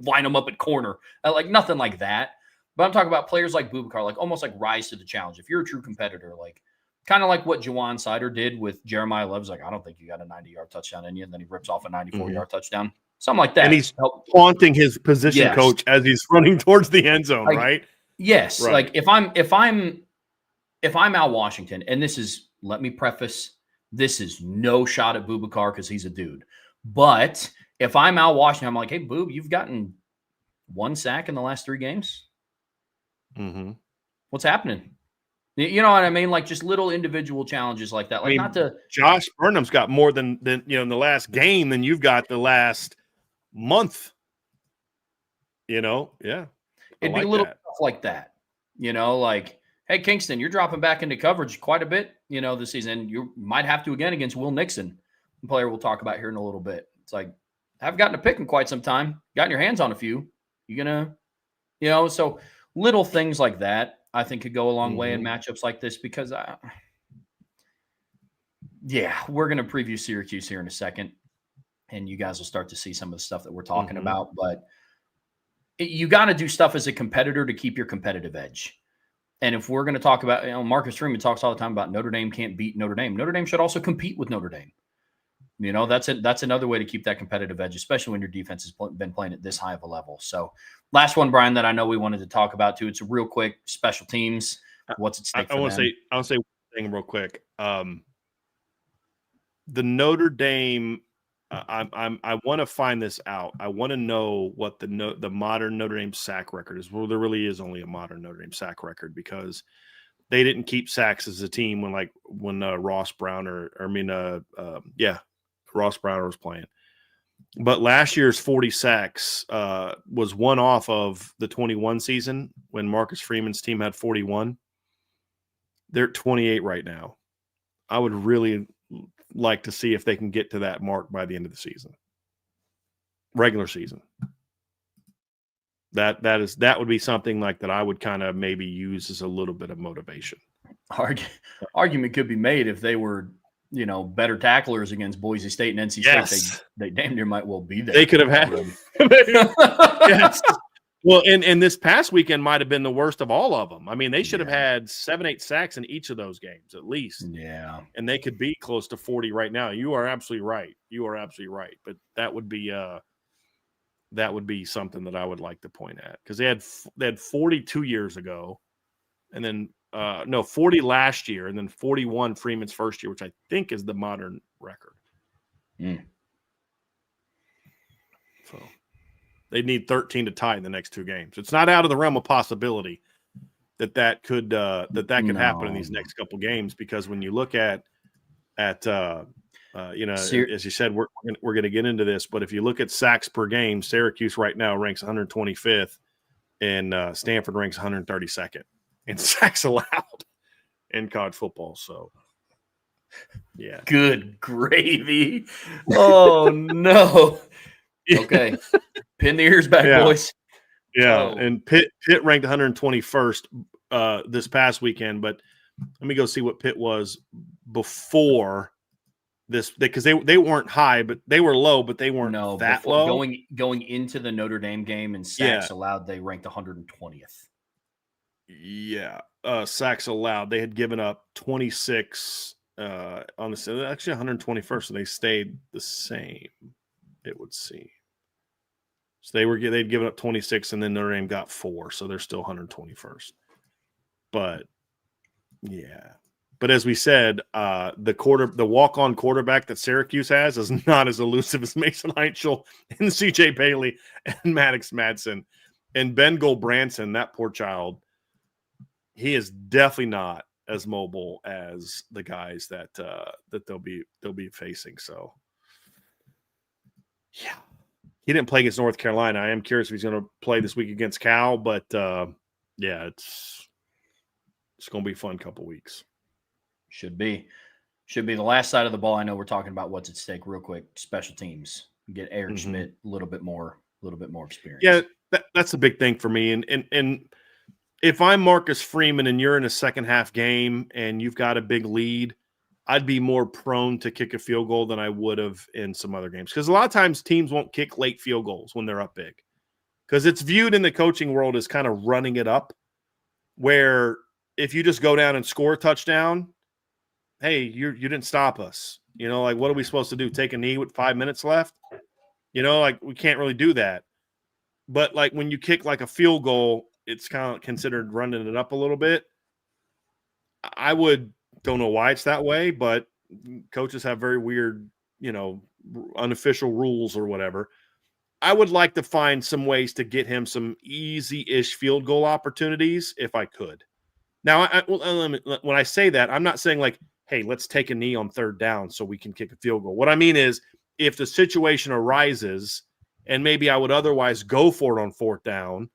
line him up at corner. Like, nothing like that. But I'm talking about players like Boubacar, like almost like rise to the challenge. If you're a true competitor, like kind of like what Juwan Sider did with Jeremiah Love's, like, I don't think you got a 90-yard touchdown in you, and then he rips off a 94-yard touchdown. Something like that. And he's taunting his position coach as he's running towards the end zone, like, right? Yes. Right. Like, if I'm Al Washington, and this is, let me preface, this is no shot at Boubacar because he's a dude. But if I'm Al Washington, I'm like, hey, Boob, you've gotten one sack in the last 3 games. Mm-hmm. What's happening? You know what I mean? Like, just little individual challenges like that. Like, not to Josh Burnham's got more than in the last game than you've got the last month. Yeah. It'd be a little stuff like that. Like, hey, Kingston, you're dropping back into coverage quite a bit, this season. You might have to again against Will Nixon, a player we'll talk about here in a little bit. It's like, I haven't gotten a pick in quite some time. Gotten your hands on a few. You gonna, so little things like that, I think, could go a long way in matchups like this, because we're going to preview Syracuse here in a second, and you guys will start to see some of the stuff that we're talking about. But you got to do stuff as a competitor to keep your competitive edge. And if we're going to talk about, Marcus Freeman talks all the time about Notre Dame can't beat Notre Dame. Notre Dame should also compete with Notre Dame. That's another way to keep that competitive edge, especially when your defense has been playing at this high of a level. So last one, Brian, that I know we wanted to talk about too. It's a real quick, special teams. What's at stake for them? I want to say one thing real quick. The Notre Dame, I want to find this out. I want to know what the modern Notre Dame sack record is. Well, there really is only a modern Notre Dame sack record, because they didn't keep sacks as a team when Ross Browner, Ross Browner was playing. But last year's 40 sacks was one off of the 21 season when Marcus Freeman's team had 41. They're at 28 right now. I would really like to see if they can get to that mark by the end of the season. Regular season. That would be something like that I would kind of maybe use as a little bit of motivation. Argument could be made if they were, better tacklers against Boise State and NC State, they damn near might well be there. They could have had. Yes. Well, and this past weekend might have been the worst of all of them. I mean, they should have had 7-8 sacks in each of those games at least. Yeah. And they could be close to 40 right now. You are absolutely right. But that would be something that I would like to point at, because they had 40 2 years ago, and then 40 last year, and then 41 Freeman's first year, which I think is the modern record. So they need 13 to tie in the next 2 games. It's not out of the realm of possibility that could happen in these next couple games, because when you look at as you said, we're going to get into this, but if you look at sacks per game, Syracuse right now ranks 125th, and Stanford ranks 132nd in sacks allowed in college football. So, yeah, good gravy. Oh no. Okay, pin the ears back, boys. Yeah, and Pitt ranked 121st this past weekend, but let me go see what Pitt was before this, because they weren't high, but they were low, but they weren't that low. Going into the Notre Dame game and sacks allowed, they ranked 120th. Yeah, sacks allowed. They had given up 26 on the actually 121st, so they stayed the same, it would seem. So they'd given up 26, and then Notre Dame got 4, so they're still 121st. But yeah. But as we said, the walk-on quarterback that Syracuse has is not as elusive as Mason Heitchel and C.J. Bailey and Maddox Madsen. And Ben Goldbranson, that poor child, he is definitely not as mobile as the guys that they'll be facing. So, yeah. He didn't play against North Carolina. I am curious if he's going to play this week against Cal, but yeah, it's going to be a fun couple weeks. Should be the last side of the ball. I know we're talking about what's at stake real quick. Special teams, get Eric Schmidt a little bit more experience. Yeah, that's a big thing for me. And if I'm Marcus Freeman and you're in a second half game and you've got a big lead, I'd be more prone to kick a field goal than I would have in some other games. Because a lot of times teams won't kick late field goals when they're up big, because it's viewed in the coaching world as kind of running it up, where if you just go down and score a touchdown, hey, you didn't stop us. Like, what are we supposed to do? Take a knee with 5 minutes left? Like, we can't really do that. But, like, when you kick, like, a field goal, it's kind of considered running it up a little bit. Don't know why it's that way, but coaches have very weird, unofficial rules or whatever. I would like to find some ways to get him some easy-ish field goal opportunities if I could. Now, when I say that, I'm not saying, like, hey, let's take a knee on third down so we can kick a field goal. What I mean is, if the situation arises and maybe I would otherwise go for it on fourth down,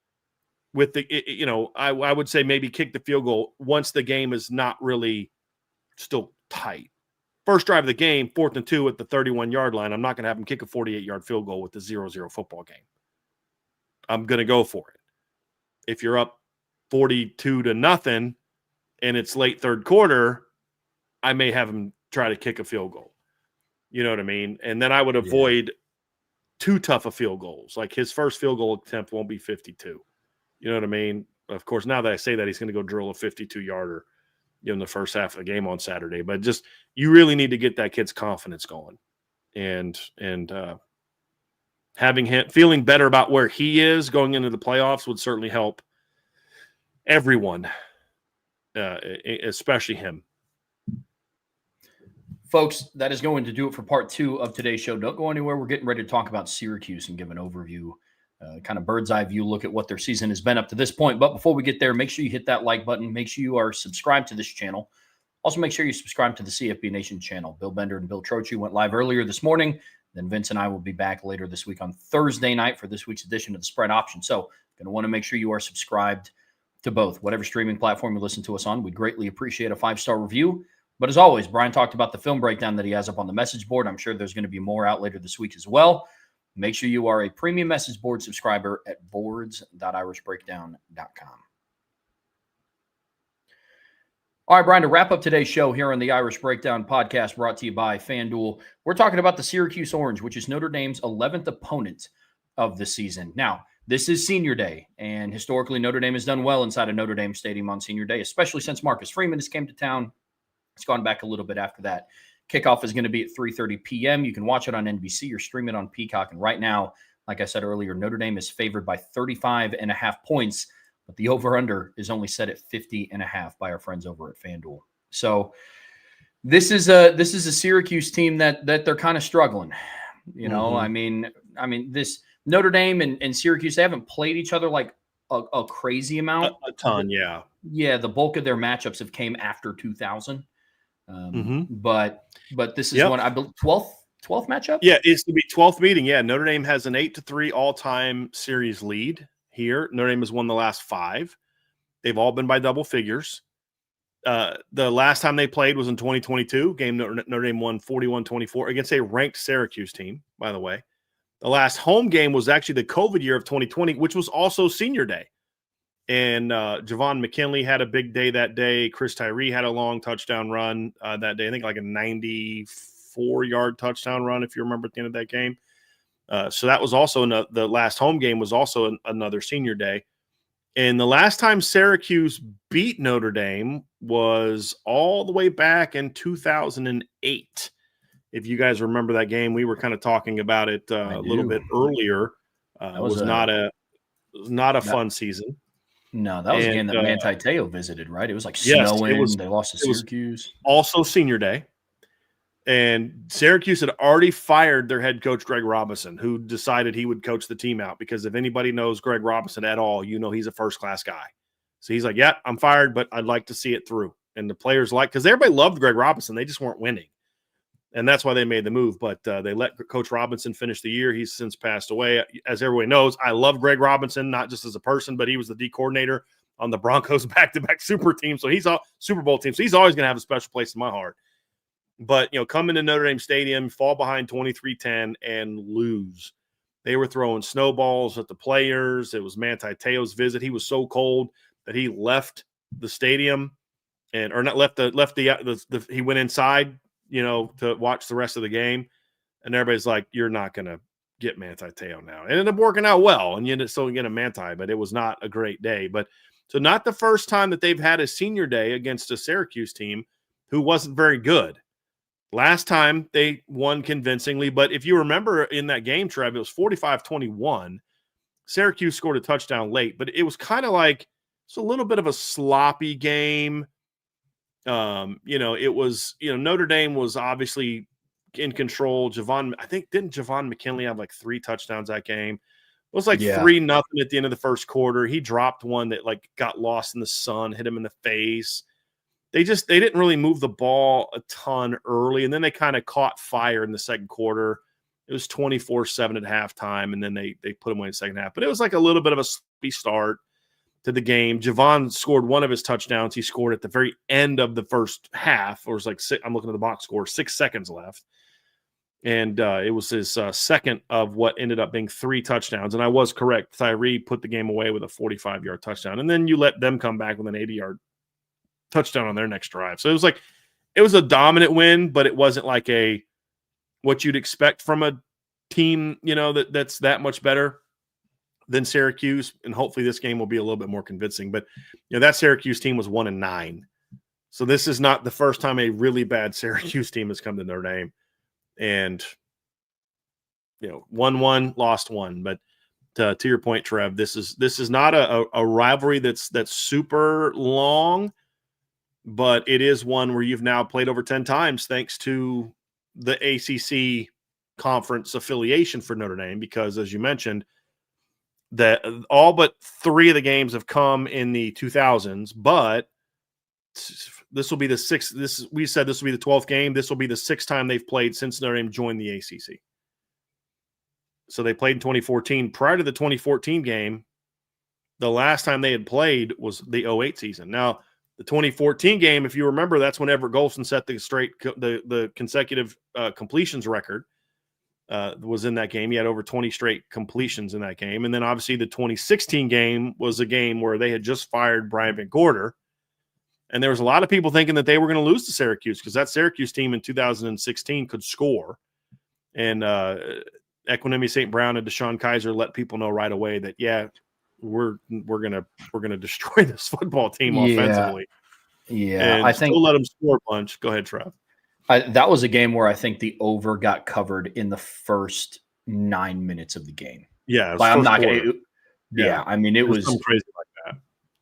I would say maybe kick the field goal once the game is not really still tight. First drive of the game, 4th and 2 at the 31-yard line, I'm not going to have him kick a 48-yard field goal with the 0-0 football game. I'm going to go for it. If you're up 42-0 and it's late third quarter, I may have him try to kick a field goal. You know what I mean? And then I would avoid too tough of field goals. Like, his first field goal attempt won't be 52. You know what I mean? Of course, now that I say that, he's going to go drill a 52-yarder in the first half of the game on Saturday. But just, you really need to get that kid's confidence going. And having him feeling better about where he is going into the playoffs would certainly help everyone, especially him. Folks, that is going to do it for part 2 of today's show. Don't go anywhere. We're getting ready to talk about Syracuse and give an overview, kind of bird's eye view look at what their season has been up to this point. But before we get there, make sure you hit that like button. Make sure you are subscribed to this channel. Also, make sure you subscribe to the CFB Nation channel. Bill Bender and Bill Troche went live earlier this morning. Then Vince and I will be back later this week on Thursday night for this week's edition of the Spread Option. So going to want to make sure you are subscribed to both. Whatever streaming platform you listen to us on, we'd greatly appreciate a 5-star review. But as always, Brian talked about the film breakdown that he has up on the message board. I'm sure there's going to be more out later this week as well. Make sure you are a premium message board subscriber at boards.irishbreakdown.com. All right, Brian, to wrap up today's show here on the Irish Breakdown podcast brought to you by FanDuel, we're talking about the Syracuse Orange, which is Notre Dame's 11th opponent of the season. Now, this is Senior Day, and historically Notre Dame has done well inside of Notre Dame Stadium on Senior Day, especially since Marcus Freeman has came to town. It's gone back a little bit after that. Kickoff is going to be at 3:30 p.m. You can watch it on NBC or stream it on Peacock. And right now, like I said earlier, Notre Dame is favored by 35.5 points, but the over-under is only set at 50.5 by our friends over at FanDuel. So this is a Syracuse team that they're kind of struggling. You know, I mean, this Notre Dame and Syracuse, they haven't played each other like a crazy amount. A ton, yeah. Yeah, the bulk of their matchups have came after 2000. But this is one, I believe, 12th matchup? Yeah, it's to be 12th meeting. Yeah, Notre Dame has an 8-3 all-time series lead here. Notre Dame has won the last 5. They've all been by double figures. The last time they played was in 2022. Game Notre Dame won 41-24 against a ranked Syracuse team, by the way. The last home game was actually the COVID year of 2020, which was also senior day. And Javon McKinley had a big day that day. Chris Tyree had a long touchdown run that day. I think like a 94-yard touchdown run, if you remember at the end of that game. So that was also the last home game was also another senior day. And the last time Syracuse beat Notre Dame was all the way back in 2008. If you guys remember that game, we were kind of talking about it a little bit earlier. It was not a fun season. No, that was a game that Manti Te'o visited, right? It was like snowing. They lost to Syracuse. Also senior day. And Syracuse had already fired their head coach, Greg Robinson, who decided he would coach the team out because if anybody knows Greg Robinson at all, you know he's a first-class guy. So he's like, yeah, I'm fired, but I'd like to see it through. And the players because everybody loved Greg Robinson. They just weren't winning. And that's why they made the move. But they let Coach Robinson finish the year. He's since passed away. As everyone knows, I love Greg Robinson, not just as a person, but he was the D coordinator on the Broncos back-to-back Super Bowl team. So he's always going to have a special place in my heart. But, come into Notre Dame Stadium, fall behind 23-10, and lose. They were throwing snowballs at the players. It was Manti Te'o's visit. He was so cold that he left the stadium he went inside, to watch the rest of the game. And everybody's like, you're not going to get Manti Te'o now. It ended up working out well, and you ended up still getting a Manti, but it was not a great day. But so not the first time that they've had a senior day against a Syracuse team who wasn't very good. Last time they won convincingly, but if you remember in that game, Trev, it was 45-21. Syracuse scored a touchdown late, but it was kind of like it's a little bit of a sloppy game. It was, Notre Dame was obviously in control. Didn't Javon McKinley have like 3 touchdowns that game? It was like 3-0 at the end of the first quarter. He dropped one that like got lost in the sun, hit him in the face. They didn't really move the ball a ton early, and then they kind of caught fire in the second quarter. It was 24-7 at halftime, and then they put them away in the second half. But it was like a little bit of a sloppy start to the game. Javon scored one of his touchdowns. He scored at the very end of the first half, or it was like I'm looking at the box score, 6 seconds left. And it was his second of what ended up being 3 touchdowns. And I was correct. Tyree put the game away with a 45-yard touchdown. And then you let them come back with an 80-yard touchdown on their next drive. So it was a dominant win, but it wasn't like what you'd expect from a team, that's that much better than Syracuse. And hopefully this game will be a little bit more convincing. But that Syracuse team was 1-9. So this is not the first time a really bad Syracuse team has come to Notre Dame. And won 1, lost 1. But to your point, Trev, this is not a rivalry that's super long. But it is one where you've now played over 10 times thanks to the ACC conference affiliation for Notre Dame, because as you mentioned, that all but 3 of the games have come in the 2000s, but this will be the 6th. We said this will be the 12th game. This will be the 6th time they've played since Notre Dame joined the ACC. So they played in 2014. Prior to the 2014 game, the last time they had played was the 08 season. Now, the 2014 game, if you remember, that's when Everett Golson set the consecutive completions record. Was in that game. He had over 20 straight completions in that game. And then obviously the 2016 game was a game where they had just fired Brian Van Gorder. And there was a lot of people thinking that they were going to lose to Syracuse because that Syracuse team in 2016 could score. And Equinemi St. Brown and Deshaun Kaiser let people know right away that, we're gonna destroy this football team offensively. Yeah, and I think let them score a bunch. Go ahead, Trev. That was a game where I think the over got covered in the first 9 minutes of the game. Yeah, I'm not gonna. I mean, it was crazy like that.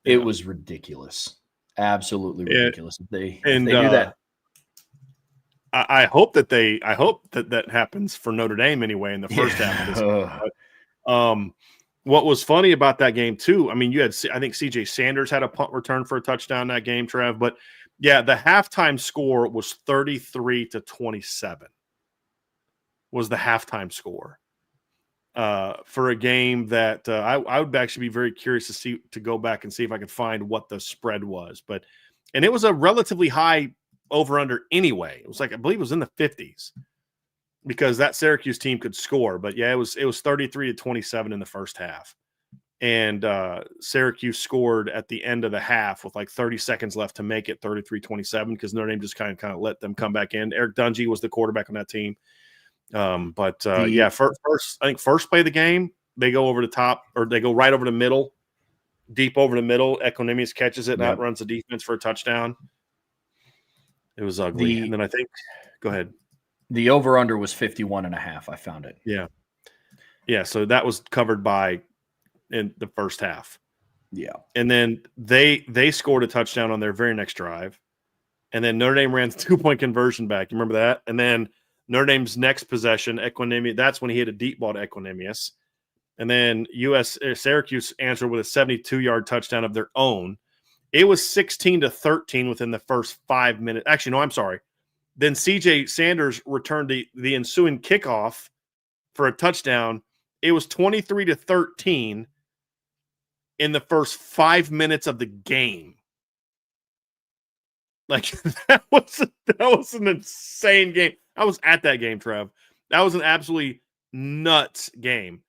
It was ridiculous, absolutely ridiculous. If they do that. I hope that happens for Notre Dame anyway in the first half of this game. What was funny about that game too, I mean, I think CJ Sanders had a punt return for a touchdown that game, Trev, but yeah, the halftime score was 33-27 was the halftime score for a game that I would actually be very curious to go back and see if I could find what the spread was, and it was a relatively high over under anyway. It was like, I believe it was in the 50s. Because that Syracuse team could score. But yeah, it was 33-27 in the first half. And Syracuse scored at the end of the half with like 30 seconds left to make it 33-27 because Notre Dame just kind of let them come back in. Eric Dungy was the quarterback on that team. First play of the game, they go over the top, or they go right over the middle, deep over the middle. Equanimous catches it and outruns the defense for a touchdown. It was ugly. And then I think – go ahead. The over-under was 51.5. I found it. Yeah. Yeah, so that was covered in the first half. Yeah. And then they scored a touchdown on their very next drive. And then Notre Dame ran the 2-point conversion back. You remember that? And then Notre Dame's next possession, Equanimous, that's when he hit a deep ball to Equanimous. And then Syracuse answered with a 72-yard touchdown of their own. It was 16-13 within the first 5 minutes. Actually, no, I'm sorry. Then CJ Sanders returned the ensuing kickoff for a touchdown. It was 23-13 in the first 5 minutes of the game. Like that was an insane game. I was at that game, Trev. That was an absolutely nuts game.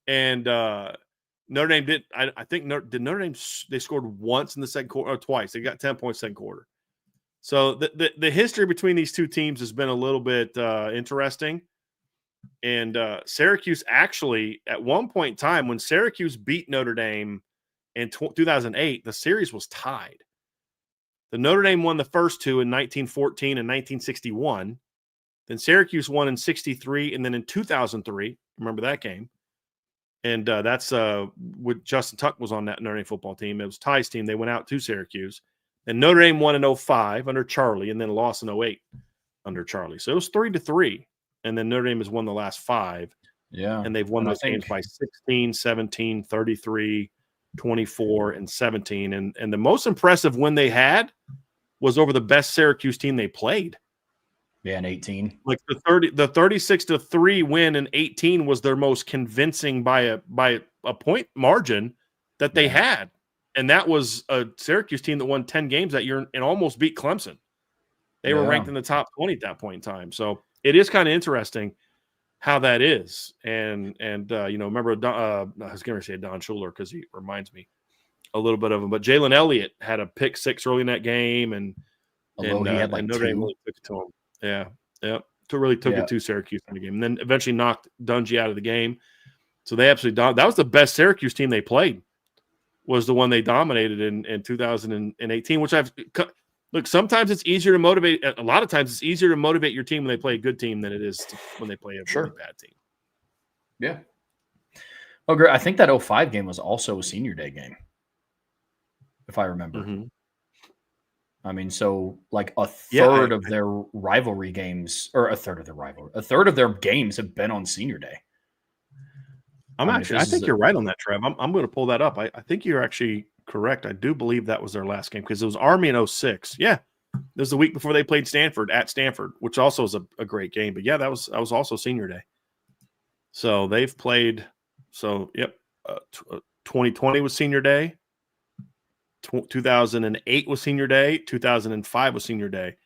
And Notre Dame did. I think Notre Dame. They scored once in the second quarter, or twice. They got 10 points second quarter. So the history between these two teams has been a little bit interesting. And Syracuse actually, at one point in time, when Syracuse beat Notre Dame in 2008, the series was tied. The Notre Dame won the first two in 1914 and 1961. Then Syracuse won in 63, and then in 2003. Remember that game? And that's with Justin Tuck was on that Notre Dame football team. It was Ty's team. They went out to Syracuse. And Notre Dame won in 05 under Charlie, and then lost in 08 under Charlie. So it was 3-3. And then Notre Dame has won the last 5. Yeah. And they've won those games by 16, 17, 33, 24, and 17. And the most impressive win they had was over the best Syracuse team they played. Yeah, in 18. Like the 36-3 win in 18 was their most convincing by a point margin that they had. And that was a Syracuse team that won 10 games that year and almost beat Clemson. They were ranked in the top 20 at that point in time. So it is kind of interesting how that is. And remember, I was going to say Don Schuler because he reminds me a little bit of him. But Jalen Elliott had a pick 6 early in that game. And he had like Notre Dame really took it to him. Yeah. Really took it to Syracuse in the game. And then eventually knocked Dungy out of the game. So they absolutely that was the best Syracuse team they played. Was the one they dominated in 2018, which look, sometimes it's easier to motivate. A lot of times it's easier to motivate your team when they play a good team than it is when they play a really bad team. Yeah. Oh, great. I think that 05 game was also a senior day game, if I remember. Mm-hmm. I mean, so like a third of their rivalry games, or a third of their games have been on senior day. I think you're right on that, Trev. I'm going to pull that up. I think you're actually correct. I do believe that was their last game because it was Army in 06. Yeah. It was the week before they played Stanford at Stanford, which also is a great game. But yeah, that was also senior day. So they've played. So, 2020 was senior day. 2008 was senior day. 2005 was senior day.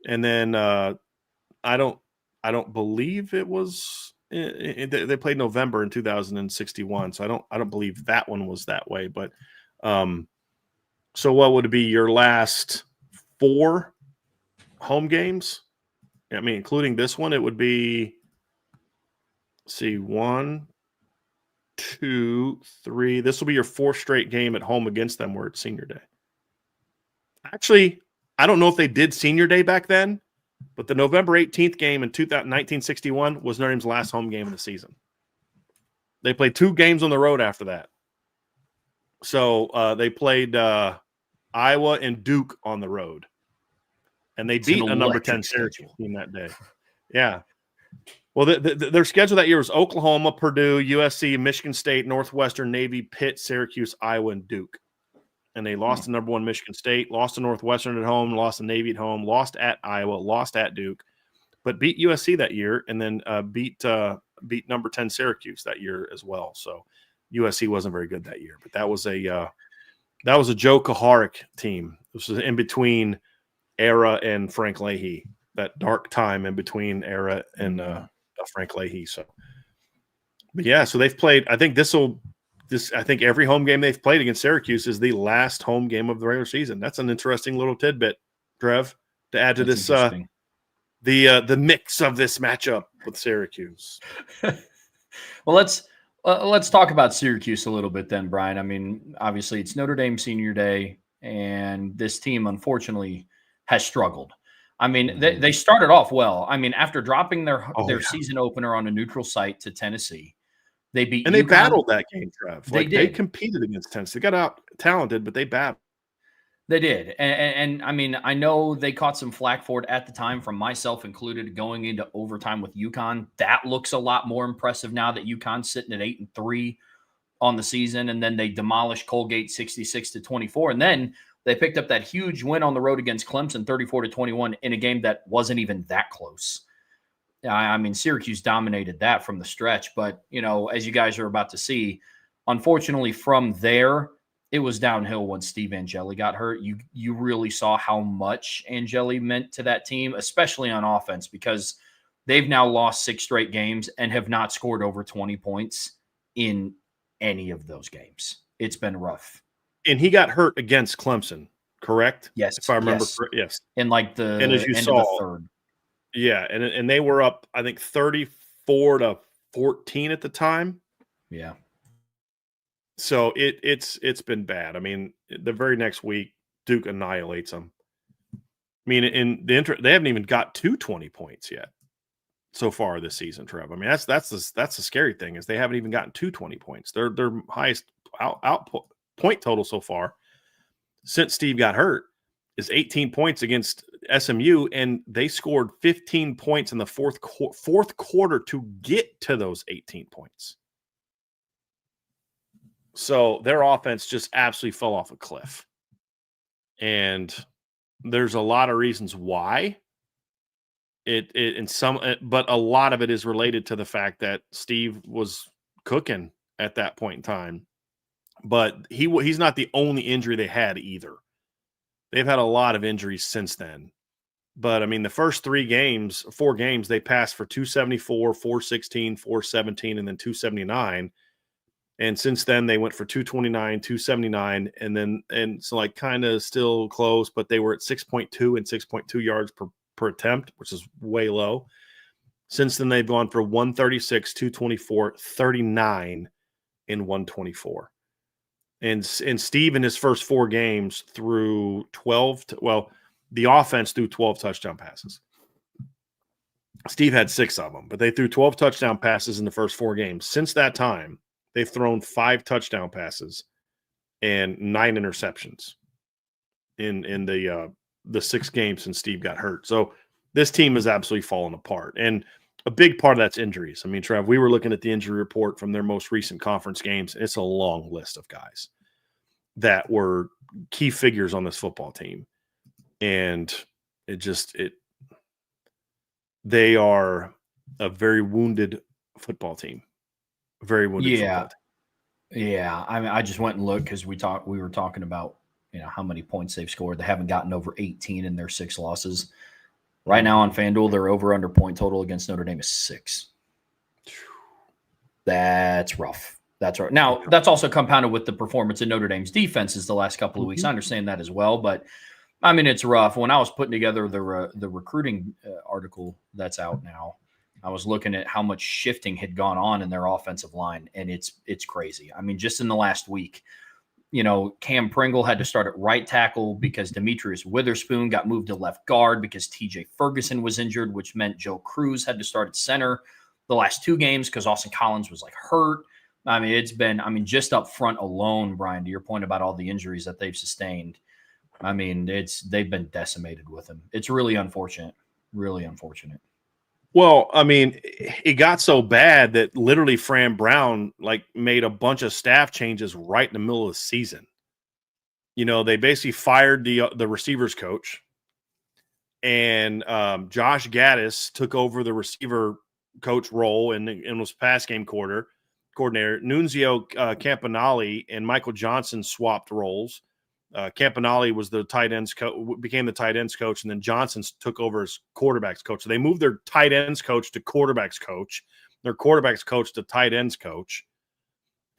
And then I don't believe it was. They played November in 2061, so I don't believe that one was that way. But so what would it be? Your last 4 home games? I mean, including this one, it would be. Let's see, 1, 2, 3. This will be your 4th straight game at home against them where it's senior day. Actually, I don't know if they did senior day back then. But the November 18th game in 1961 was Notre Dame's last home game of the season. They played 2 games on the road after that. So they played Iowa and Duke on the road. And they beat a number 10 Syracuse team that day. Yeah. Well, their schedule that year was Oklahoma, Purdue, USC, Michigan State, Northwestern, Navy, Pitt, Syracuse, Iowa, and Duke. And they lost to number 1 Michigan State, lost to Northwestern at home, lost to Navy at home, lost at Iowa, lost at Duke, but beat USC that year, and then beat number 10 Syracuse that year as well. So USC wasn't very good that year, but that was a Joe Kaharick team. This was in between Era and Frank Leahy, that dark time in between Era and Frank Leahy. So, but yeah, so they've played. I think I think every home game they've played against Syracuse is the last home game of the regular season. That's an interesting little tidbit, Trev, to add to this the mix of this matchup with Syracuse. Well, let's talk about Syracuse a little bit then, Brian. I mean, obviously it's Notre Dame senior day, and this team unfortunately has struggled. I mean, they started off well. I mean, after dropping their season opener on a neutral site to Tennessee, they beat and UConn. They battled that game, Trev. They did. They competed against Tennessee. They got out talented, but they battled. They did. And I mean, I know they caught some flack for it at the time, from myself included, going into overtime with UConn. That looks a lot more impressive now that UConn's sitting at 8-3 on the season. And then they demolished Colgate 66-24. And then they picked up that huge win on the road against Clemson 34-21 in a game that wasn't even that close. I mean, Syracuse dominated that from the stretch. But, you know, as you guys are about to see, unfortunately from there, it was downhill once Steve Angeli got hurt. You really saw how much Angeli meant to that team, especially on offense, because they've now lost 6 straight games and have not scored over 20 points in any of those games. It's been rough. And he got hurt against Clemson, correct? Yes. If I remember, yes. In like the end of the third. Yeah, and they were up, I think, 34-14 at the time. Yeah. So it's been bad. I mean, the very next week, Duke annihilates them. I mean, they haven't even got to 20 points yet so far this season, Trev. I mean, that's the scary thing, is they haven't even gotten to 20 points. Their highest output point total so far since Steve got hurt is 18 points against SMU, and they scored 15 points in the fourth quarter to get to those 18 points. So their offense just absolutely fell off a cliff. And there's a lot of reasons why. But a lot of it is related to the fact that Steve was cooking at that point in time. But he's not the only injury they had either. They've had a lot of injuries since then. But I mean, the first 4 games, they passed for 274, 416, 417, and then 279. And since then, they went for 229, 279, and so like kind of still close, but they were at 6.2 and 6.2 yards per attempt, which is way low. Since then, they've gone for 136, 224, 39, and 124. And Steve in his first 4 games threw the offense threw 12 touchdown passes. Steve had 6 of them, but they threw 12 touchdown passes in the first 4 games. Since that time, they've thrown 5 touchdown passes and 9 interceptions in the 6 games since Steve got hurt. So this team is absolutely falling apart. And a big part of that's injuries. I mean, Trev, we were looking at the injury report from their most recent conference games. It's a long list of guys that were key figures on this football team. And they are a very wounded football team. Very wounded football team. Yeah. I mean, I just went and looked because we were talking about, you know, how many points they've scored. They haven't gotten over 18 in their 6 losses. Right now on FanDuel, their over-under point total against Notre Dame is 6. That's rough. That's right. Now, that's also compounded with the performance in Notre Dame's defenses the last couple of weeks. I understand that as well, but I mean, it's rough. When I was putting together the recruiting article that's out now, I was looking at how much shifting had gone on in their offensive line, and it's crazy. I mean, just in the last week, you know, Cam Pringle had to start at right tackle because Demetrius Witherspoon got moved to left guard because TJ Ferguson was injured, which meant Joe Cruz had to start at center the last 2 games because Austin Collins was like hurt. I mean, just up front alone, Brian, to your point about all the injuries that they've sustained, I mean, they've been decimated with them. It's really unfortunate. Really unfortunate. Well, I mean, it got so bad that literally Fran Brown made a bunch of staff changes right in the middle of the season. They basically fired the receivers coach, and Josh Gaddis took over the receiver coach role and was pass game coordinator. Nunzio Campanale and Michael Johnson swapped roles. Campanale was the tight ends became the tight ends coach, and then Johnson took over as quarterbacks coach. So they moved their tight ends coach to quarterbacks coach, their quarterbacks coach to tight ends coach,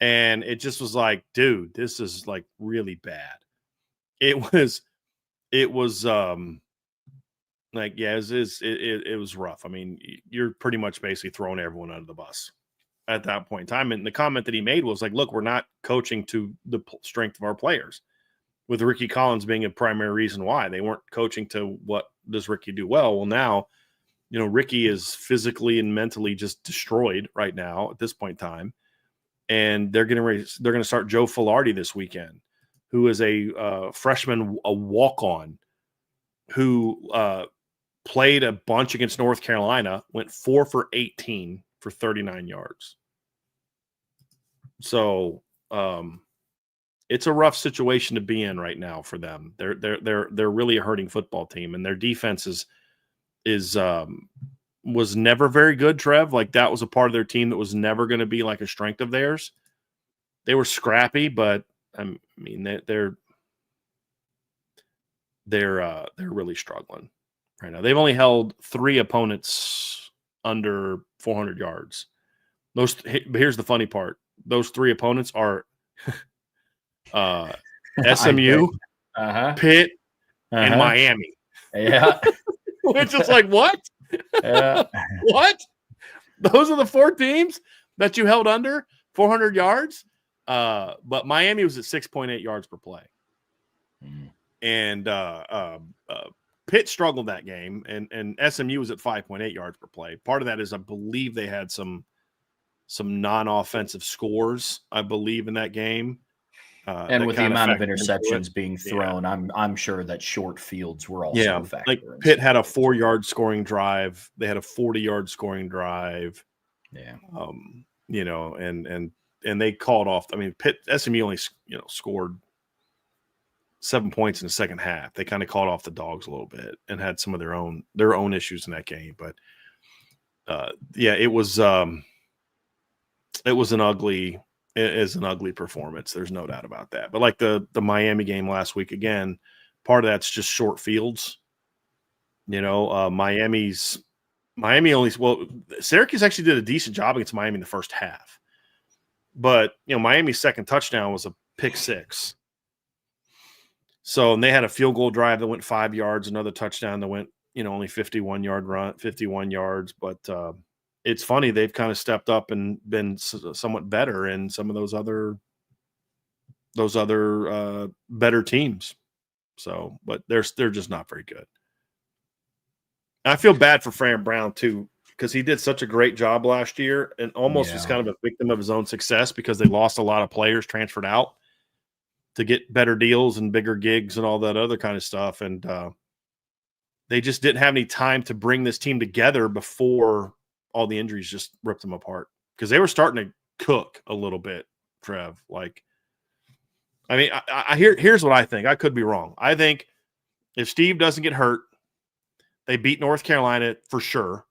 and it just was like, dude, this is like really bad. It was it was rough. I mean, you're pretty much basically throwing everyone under the bus at that point in time. And the comment that he made was like, look, we're not coaching to the strength of our players, with Ricky Collins being a primary reason why. They weren't coaching to what does Ricky do well. Well, now, Ricky is physically and mentally just destroyed right now at this point in time. And they're going to start Joe Filardi this weekend, who is a freshman, a walk-on, who played a bunch against North Carolina, went 4 for 18 for 39 yards. So it's a rough situation to be in right now for them. They're really a hurting football team, and their defense was never very good, Trev. Like, that was a part of their team that was never going to be like a strength of theirs. They were scrappy, but I mean, they're really struggling right now. They've only held 3 opponents under 400 yards. But here's the funny part: those 3 opponents are SMU, Pitt, and Miami. Yeah, it's just like, what? What? Those are the 4 teams that you held under 400 yards. But Miami was at 6.8 yards per play. And Pitt struggled that game, and SMU was at 5.8 yards per play. Part of that is I believe they had some non-offensive scores, I believe, in that game. And with the amount of interceptions being thrown, I'm sure that short fields were also a factor. Like Pitt had a 4-yard scoring drive. They had a 40-yard scoring drive. Yeah. And they called off. I mean, SMU only scored 7 points in the second half. They kind of called off the Dogs a little bit and had some of their own issues in that game. But it was an ugly performance. There's no doubt about that. But like the Miami game last week, again, part of that's just short fields. Syracuse actually did a decent job against Miami in the first half. But, Miami's second touchdown was a pick 6. So, and they had a field goal drive that went 5 yards, another touchdown that went, only 51 yards. But it's funny, they've kind of stepped up and been somewhat better in some of those other better teams. So, but they're just not very good. And I feel bad for Fran Brown too, because he did such a great job last year and almost was kind of a victim of his own success because they lost a lot of players, transferred out to get better deals and bigger gigs and all that other kind of stuff. And they just didn't have any time to bring this team together before all the injuries just ripped them apart, because they were starting to cook a little bit, Trev. Like, I mean, here's what I think. I could be wrong. I think if Steve doesn't get hurt, they beat North Carolina for sure.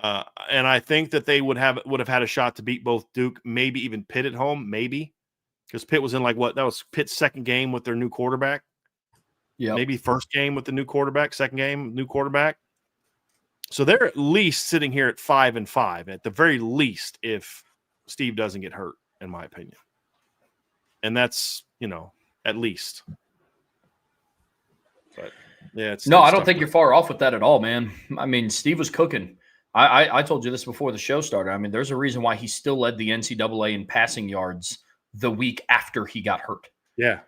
And I think that they would have had a shot to beat both Duke, maybe even Pitt at home, maybe, because Pitt was in that was Pitt's second game with their new quarterback. Yeah, maybe first game with the new quarterback, second game new quarterback. So they're at least sitting here at 5-5 at the very least if Steve doesn't get hurt, in my opinion. And that's at least. But yeah, I don't think you're far off with that at all, man. I mean, Steve was cooking. I told you this before the show started. I mean, there's a reason why he still led the NCAA in passing yards the week after he got hurt. Yeah.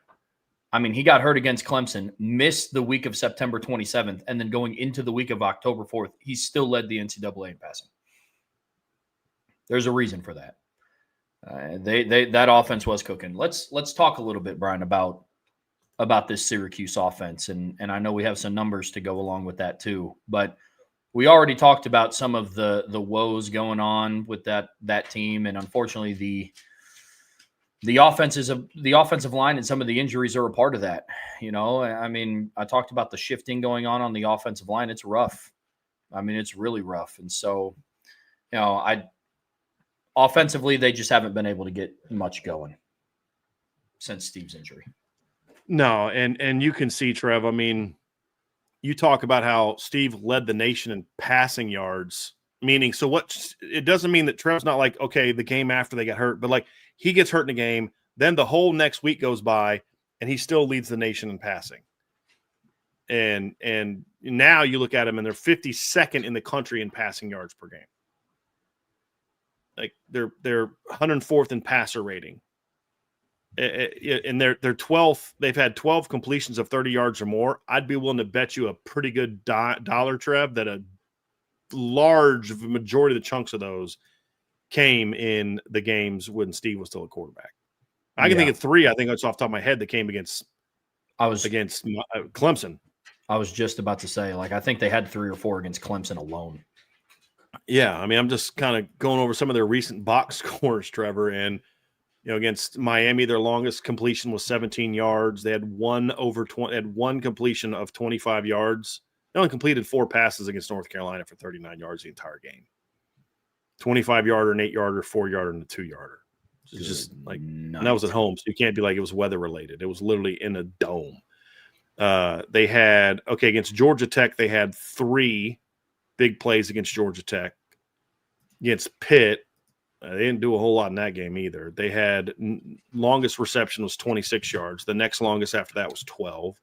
I mean, he got hurt against Clemson, missed the week of September 27th, and then going into the week of October 4th, he still led the NCAA in passing. There's a reason for that. That offense was cooking. Let's talk a little bit, Brian, about this Syracuse offense, and I know we have some numbers to go along with that too. But we already talked about some of the woes going on with that team, and unfortunately the offensive line and some of the injuries are a part of that. I mean, I talked about the shifting going on the offensive line. It's rough. I mean, it's really rough. And so, offensively, they just haven't been able to get much going since Steve's injury. No, and you can see, Trev, I mean, you talk about how Steve led the nation in passing yards, meaning, so what, it doesn't mean that Trev's not like, okay, the game after they got hurt, but like he gets hurt in a game, then the whole next week goes by and he still leads the nation in passing. And now you look at them and they're 52nd in the country in passing yards per game. Like they're 104th in passer rating. And they're 12th. They've had 12 completions of 30 yards or more. I'd be willing to bet you a pretty good dollar, Trev, that a large majority of the chunks of those came in the games when Steve was still a quarterback. I can think of 3. I think that's off the top of my head that came against Clemson. I was just about to say, like, I think they had 3 or 4 against Clemson alone. Yeah, I mean, I'm just kind of going over some of their recent box scores, Trevor, and against Miami, their longest completion was 17 yards. They had one completion of 25 yards. They only completed 4 passes against North Carolina for 39 yards the entire game. 25-yarder, an 8-yarder, 4-yarder, and a 2-yarder. It's just like, and that was at home, so you can't be like it was weather related. It was literally in a dome. They had, against Georgia Tech, they had 3 big plays against Georgia Tech. Against Pitt, they didn't do a whole lot in that game either. They had longest reception was 26 yards. The next longest after that was 12.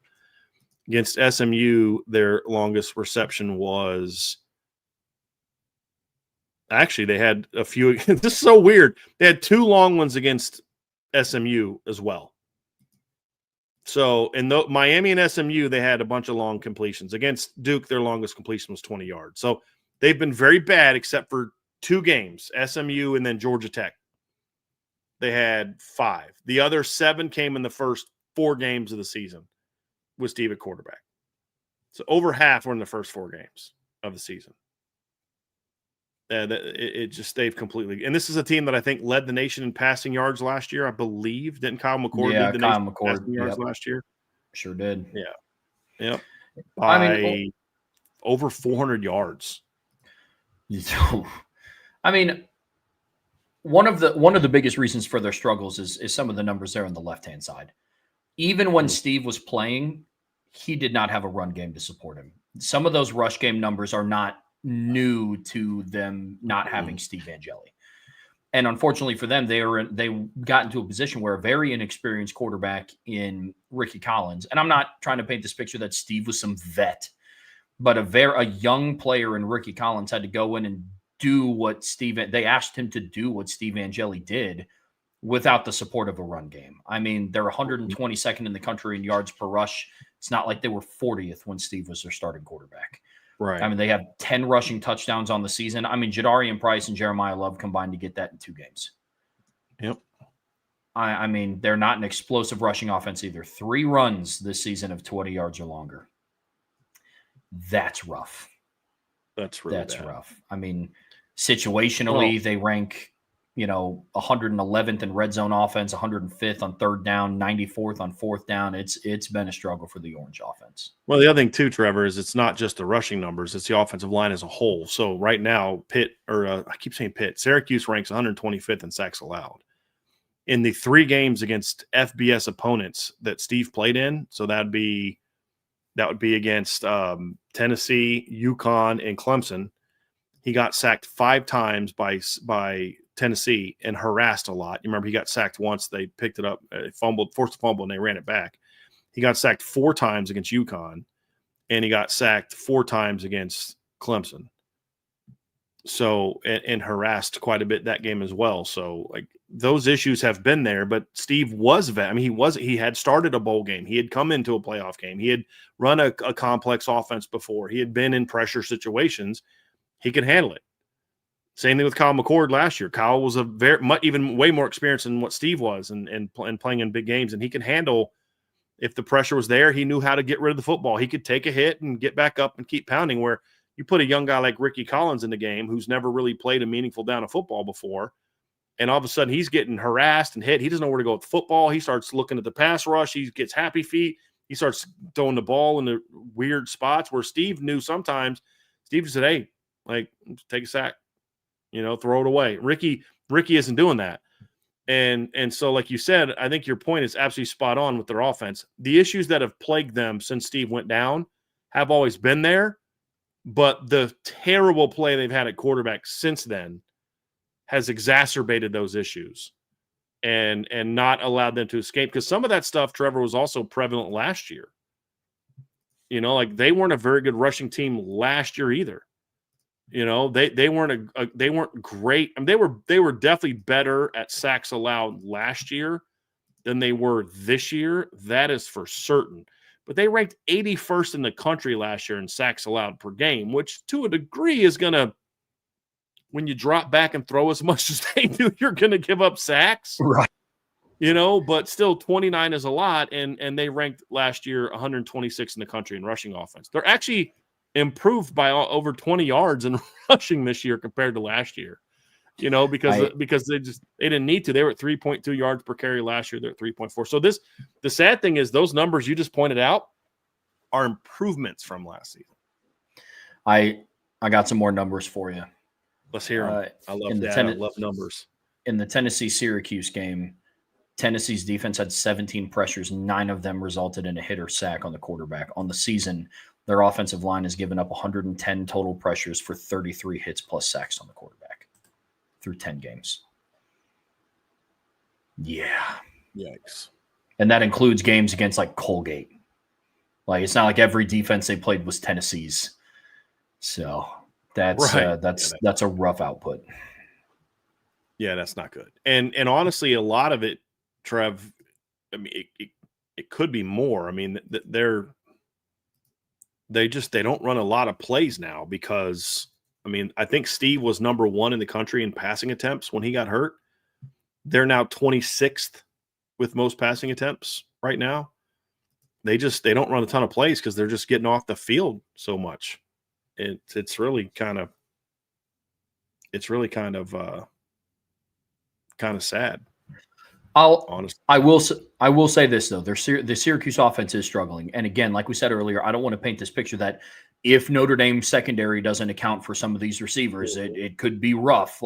Against SMU, their longest reception was actually they had a few. This is so weird. They had 2 long ones against SMU as well. So in Miami and SMU, they had a bunch of long completions. Against Duke, their longest completion was 20 yards. So they've been very bad except for 2 games, SMU and then Georgia Tech. They had 5. The other 7 came in the first 4 games of the season with Steve at quarterback. So over half were in the first 4 games of the season. They've completely – and this is a team that I think led the nation in passing yards last year, I believe. Didn't Kyle McCord lead the nation in passing yards last year? Sure did. Yeah. Yep. By over 400 yards. I mean, one of the biggest reasons for their struggles is some of the numbers there on the left-hand side. Even when Steve was playing, he did not have a run game to support him. Some of those rush game numbers are not new to them not having Steve Angeli. And unfortunately for them, they got into a position where a very inexperienced quarterback in Ricky Collins, and I'm not trying to paint this picture that Steve was some vet, but a young player in Ricky Collins had to go in and do what they asked him to do what Steve Angeli did without the support of a run game. I mean, they're 122nd in the country in yards per rush. It's not like they were 40th when Steve was their starting quarterback. Right. I mean, they have 10 rushing touchdowns on the season. I mean, Jadarian Price and Jeremiah Love combined to get that in 2 games. Yep. I mean, they're not an explosive rushing offense either. 3 runs this season of 20 yards or longer. That's rough. That's really That's bad. rough. I mean, situationally, they rank, 111th in red zone offense, 105th on 3rd down, 94th on 4th down. It's been a struggle for the Orange offense. Well, the other thing too, Trevor, is it's not just the rushing numbers; it's the offensive line as a whole. So right now, I keep saying Syracuse ranks 125th in sacks allowed. In the 3 games against FBS opponents that Steve played in, so that would be against Tennessee, UConn, and Clemson. He got sacked 5 times by Tennessee and harassed a lot. You remember he got sacked once. They picked it up, forced a fumble, and they ran it back. He got sacked 4 times against UConn, and he got sacked 4 times against Clemson. So, and harassed quite a bit that game as well. So, like, those issues have been there, but Steve was vet. I mean, he had started a bowl game. He had come into a playoff game. He had run a complex offense before. He had been in pressure situations. He could handle it. Same thing with Kyle McCord last year. Kyle was even way more experienced than what Steve was and playing in big games. And he could handle, if the pressure was there, he knew how to get rid of the football. He could take a hit and get back up and keep pounding, where, You put a young guy like Ricky Collins in the game who's never really played a meaningful down of football before, and all of a sudden he's getting harassed and hit. He doesn't know where to go with football. He starts looking at the pass rush. He gets happy feet. He starts throwing the ball in the weird spots where Steve knew sometimes. Steve said, hey, like, take a sack, throw it away. Ricky isn't doing that. And so, like you said, I think your point is absolutely spot on with their offense. The issues that have plagued them since Steve went down have always been there, but the terrible play they've had at quarterback since then has exacerbated those issues and not allowed them to escape. Because some of that stuff, Trevor, was also prevalent last year. Like they weren't a very good rushing team last year either. They weren't great. I mean, they were definitely better at sacks allowed last year than they were this year. That is for certain. But they ranked 81st in the country last year in sacks allowed per game, which to a degree is going to, when you drop back and throw as much as they do, you're going to give up sacks. Right. But still 29 is a lot. And they ranked last year 126 in the country in rushing offense. They're actually improved by over 20 yards in rushing this year compared to last year, because they didn't need to. They were at 3.2 yards per carry last year. They're at 3.4. So the sad thing is those numbers you just pointed out are improvements from last season. I got some more numbers for you. Let's hear them. I love that. I love numbers. In the Tennessee-Syracuse game, Tennessee's defense had 17 pressures. 9 of them resulted in a hit or sack on the quarterback. On the season, their offensive line has given up 110 total pressures for 33 hits plus sacks on the quarterback through 10 games. Yeah. Yikes. And that includes games against like Colgate. Like it's not like every defense they played was Tennessee's. So that's right. That's a rough output. Yeah, that's not good. And honestly, a lot of it, Trev, I mean, it could be more. I mean, they don't run a lot of plays now because, I mean, I think Steve was number 1 in the country in passing attempts when he got hurt. They're now 26th with most passing attempts right now. They don't run a ton of plays because they're just getting off the field so much. It's really kind of sad. I will say this though, the Syracuse offense is struggling, and again, like we said earlier, I don't want to paint this picture that if Notre Dame secondary doesn't account for some of these receivers, it could be rough.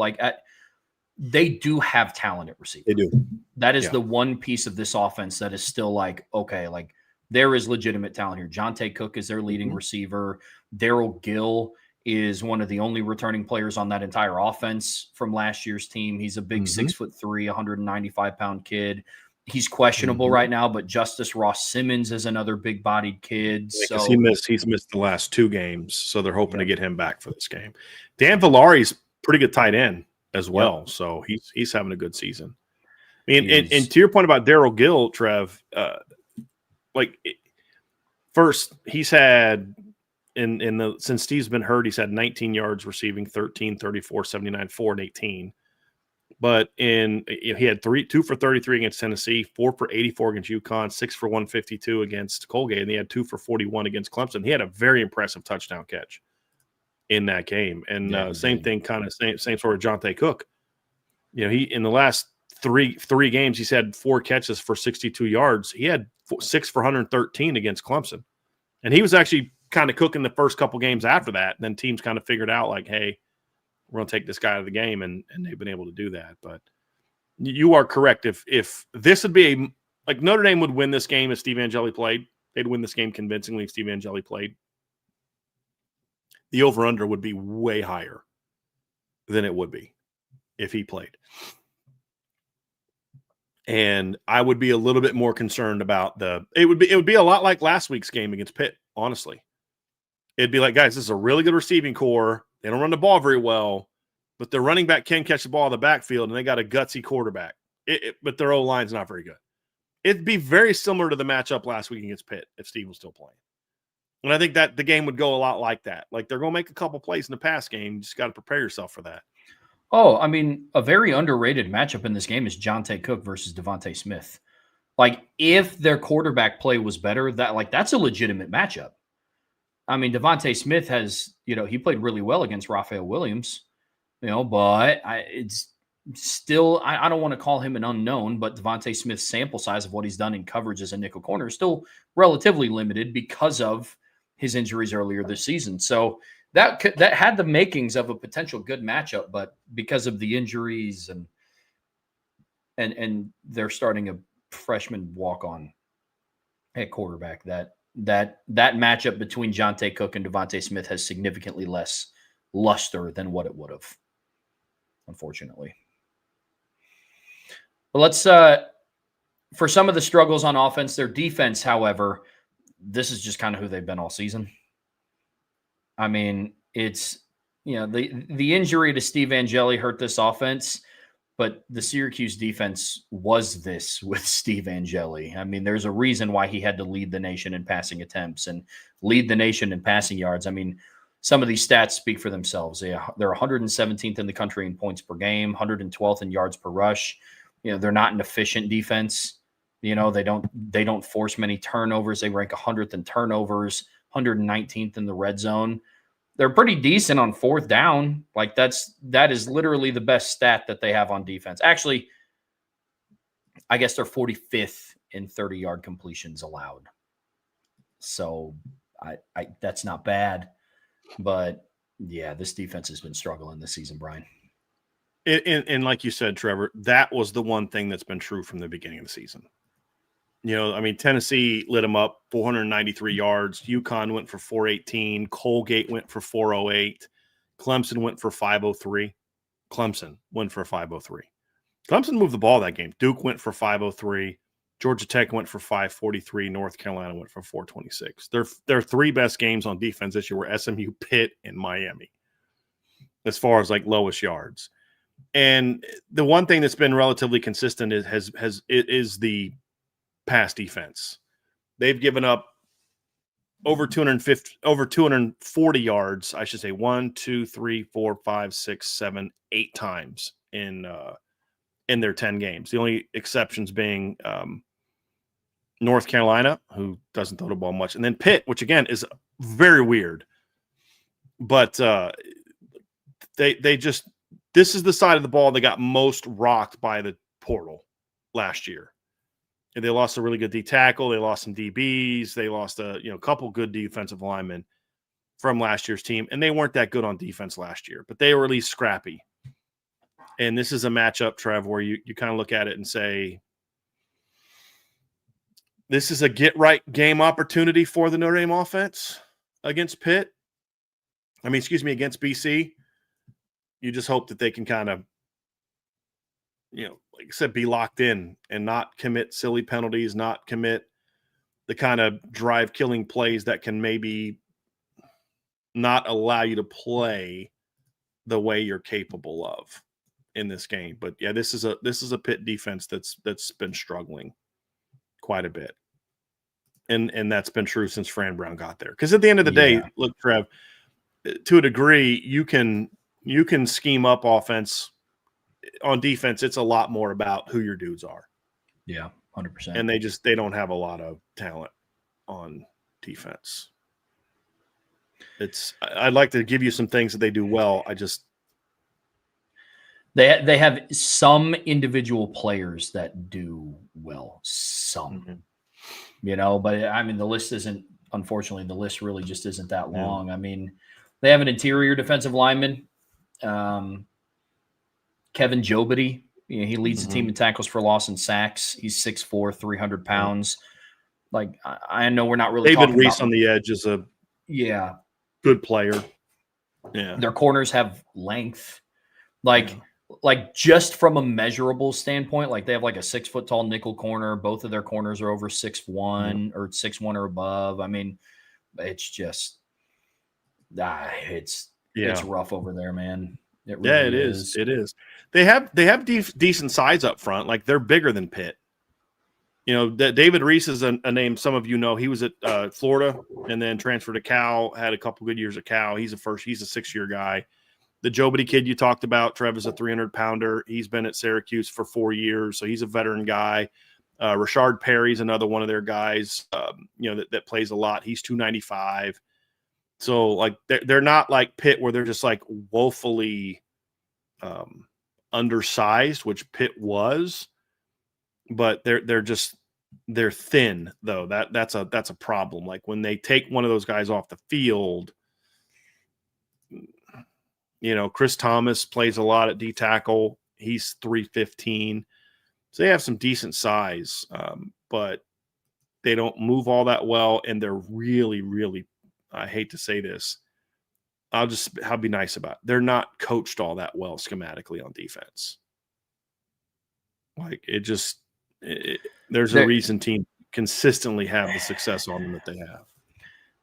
They do have talent at receiver. They do. That is the one piece of this offense that is still like, okay, like there is legitimate talent here. Jonte Cook is their leading receiver. Darryl Gill is one of the only returning players on that entire offense from last year's team. He's a big 6'3", 195-pound kid. He's questionable right now, but Justice Ross Simmons is another big-bodied kid. Yeah, so he's missed the last 2 games, so they're hoping to get him back for this game. Dan Villari's pretty good tight end as well, so he's having a good season. I mean, and to your point about Darryl Gill, Trev, first he's had since Steve's been hurt, he's had 19 yards receiving, 13, 34, 79, 4, and 18. But he had 2 for 33 against Tennessee, 4 for 84 against UConn, 6 for 152 against Colgate, and he had 2 for 41 against Clemson. He had a very impressive touchdown catch in that game. And same thing, same sort of Jonte Cook. He in the last three games, he's had 4 catches for 62 yards. He had 6 for 113 against Clemson, and he was actually kind of cooking the first couple games after that. And then teams kind of figured out like, hey, we're going to take this guy out of the game, and they've been able to do that. But you are correct. If this would be like Notre Dame would win this game if Steve Angeli played, they'd win this game convincingly if Steve Angeli played. The over-under would be way higher than it would be if he played. And I would be a little bit more concerned about it would be a lot like last week's game against Pitt, honestly. It'd be like, guys, this is a really good receiving core. They don't run the ball very well, but their running back can catch the ball in the backfield, and they got a gutsy quarterback. But their O-line's not very good. It'd be very similar to the matchup last week against Pitt if Steve was still playing. And I think that the game would go a lot like that. Like they're going to make a couple plays in the pass game. You just got to prepare yourself for that. Oh, I mean, a very underrated matchup in this game is Jonte Cook versus Devontae Smith. Like if their quarterback play was better, that's a legitimate matchup. I mean, Devontae Smith has, he played really well against Raphael Williams, but it's still, I don't want to call him an unknown, but Devontae Smith's sample size of what he's done in coverage as a nickel corner is still relatively limited because of his injuries earlier this season. So that had the makings of a potential good matchup, but because of the injuries and they're starting a freshman walk-on at quarterback, that matchup between Jonte Cook and Devontae Smith has significantly less luster than what it would have, unfortunately. But let's for some of the struggles on offense, their defense, however, this is just kind of who they've been all season. I mean, it's the injury to Steve Angeli hurt this offense, but the Syracuse defense was this with Steve Angeli. I mean, there's a reason why he had to lead the nation in passing attempts and lead the nation in passing yards. I mean, some of these stats speak for themselves. They're 117th in the country in points per game, 112th in yards per rush. They're not an efficient defense. They don't force many turnovers. They rank 100th in turnovers, 119th in the red zone. They're pretty decent on fourth down. Like that is literally the best stat that they have on defense. Actually, I guess they're 45th in 30-yard completions allowed. So I that's not bad. But yeah, this defense has been struggling this season, Brian. And like you said, Trevor, that was the one thing that's been true from the beginning of the season. I mean, Tennessee lit them up 493 yards. UConn went for 418. Colgate went for 408. Clemson went for 503. Clemson moved the ball that game. Duke went for 503. Georgia Tech went for 543. North Carolina went for 426. Their three best games on defense this year were SMU, Pitt, and Miami, as far as like lowest yards. And the one thing that's been relatively consistent is the pass defense. They've given up over 240 yards, I should say, 1, 2, 3, 4, 5, 6, 7, 8 times in their 10 games. The only exceptions being North Carolina, who doesn't throw the ball much, and then Pitt, which again is very weird. But they just, this is the side of the ball that got most rocked by the portal last year. And they lost a really good D tackle. They lost some DBs. They lost a couple good defensive linemen from last year's team, and they weren't that good on defense last year, but they were at least scrappy. And this is a matchup, Trev, where you kind of look at it and say, this is a get-right game opportunity for the Notre Dame offense against Pitt. Against BC. You just hope that they can kind of, like I said, be locked in and not commit silly penalties, not commit the kind of drive-killing plays that can maybe not allow you to play the way you're capable of in this game. But yeah, this is a Pitt defense that's been struggling quite a bit. And that's been true since Fran Brown got there. Because at the end of the day, look, Trev, to a degree, you can scheme up offense. On defense, it's a lot more about who your dudes are. Yeah, 100%. And they don't have a lot of talent on defense. I'd like to give you some things that they do well. They have some individual players that do well. Some, but I mean, the list really just isn't that long. I mean, they have an interior defensive lineman, Kevin Jobity. He leads the team in tackles for loss and sacks. He's 6'4", 300 pounds. Like, I know we're not really David talking Reese about, on the edge is a good player. Yeah. Their corners have length. Like just from a measurable standpoint, like they have like a 6 foot tall nickel corner. Both of their corners are over 6'1" or 6'1" or above. I mean, it's just it's rough over there, man. It really is. It is. They have decent size up front. Like, they're bigger than Pitt. David Reese is a name some of you know. He was at Florida and then transferred to Cal. Had a couple good years at Cal. He's a 6-year guy. The Jobity kid you talked about, Trev, is a 300-pounder. He's been at Syracuse for 4 years, so he's a veteran guy. Rashard Perry's another one of their guys. That plays a lot. He's 295. So like they're not like Pitt where they're just like woefully undersized, which Pitt was, but they're thin though. That's a problem. Like when they take one of those guys off the field, Chris Thomas plays a lot at D tackle. He's 315. So they have some decent size, but they don't move all that well, and they're really, really, I hate to say this, I'll be nice about it. They're not coached all that well schematically on defense. Like there's a reason teams consistently have the success on them that they have.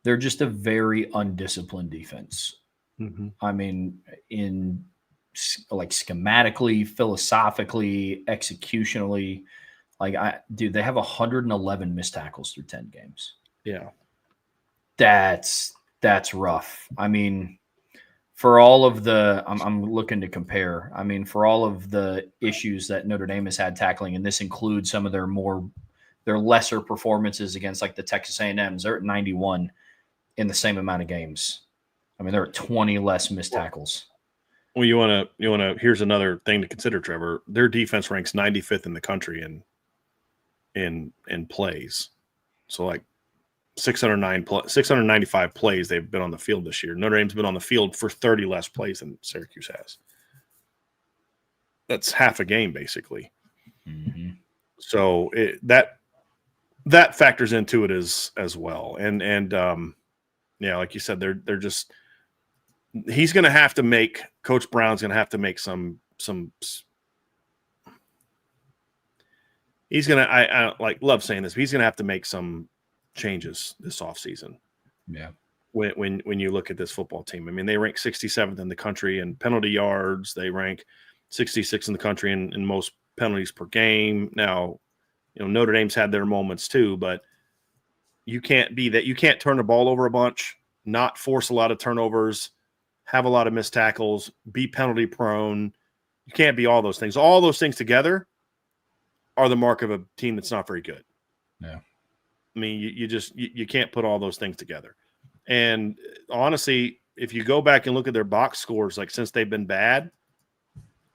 They're just a very undisciplined defense. Mm-hmm. I mean, in like schematically, philosophically, executionally, they have 111 missed tackles through 10 games. Yeah. That's rough. I mean, for all of I'm looking to compare. I mean, for all of the issues that Notre Dame has had tackling, and this includes some of their lesser performances against like the Texas A&Ms. They're at 91 in the same amount of games. I mean, there are 20 less missed tackles. Well, you want to. Here's another thing to consider, Trevor. Their defense ranks 95th in the country in plays. So like 695 plays they've been on the field this year. Notre Dame's been on the field for 30 less plays than Syracuse has. That's half a game basically. Mm-hmm. So that factors into it as well. And like you said, they're just. He's going to have to make – Coach Brown's going to have to make some – he's going to – I love saying this, but he's going to have to make some changes this offseason. Yeah. When you look at this football team. I mean, they rank 67th in the country in penalty yards. They rank 66th in the country in most penalties per game. Now, Notre Dame's had their moments too, but you can't be that. You can't turn the ball over a bunch, not force a lot of turnovers, have a lot of missed tackles, be penalty prone. You can't be all those things. All those things together are the mark of a team that's not very good. Yeah. I mean, you can't put all those things together. And honestly, if you go back and look at their box scores, like since they've been bad,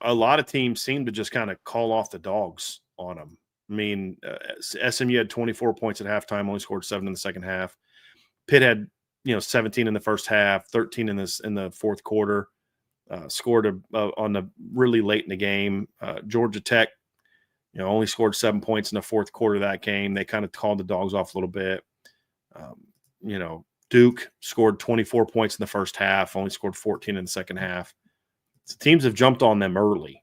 a lot of teams seem to just kind of call off the dogs on them. I mean, SMU had 24 points at halftime, only scored 7 in the second half. Pitt had 17 in the first half, 13 in the fourth quarter, scored on the really late in the game. Georgia Tech, only scored 7 points in the fourth quarter of that game. They kind of called the dogs off a little bit. Duke scored 24 points in the first half, only scored 14 in the second half. So teams have jumped on them early,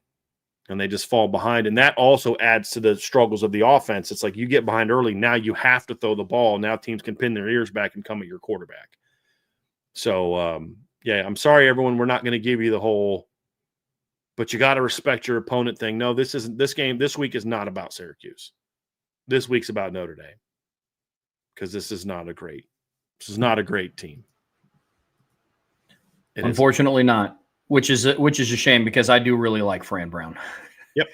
and they just fall behind. And that also adds to the struggles of the offense. It's like you get behind early. Now you have to throw the ball. Now teams can pin their ears back and come at your quarterback. So, I'm sorry, everyone. We're not going to give you the whole, but you got to respect your opponent thing. No, this week is not about Syracuse. This week's about Notre Dame because this is not a great team. Unfortunately not, which is a shame because I do really like Fran Brown. Yep.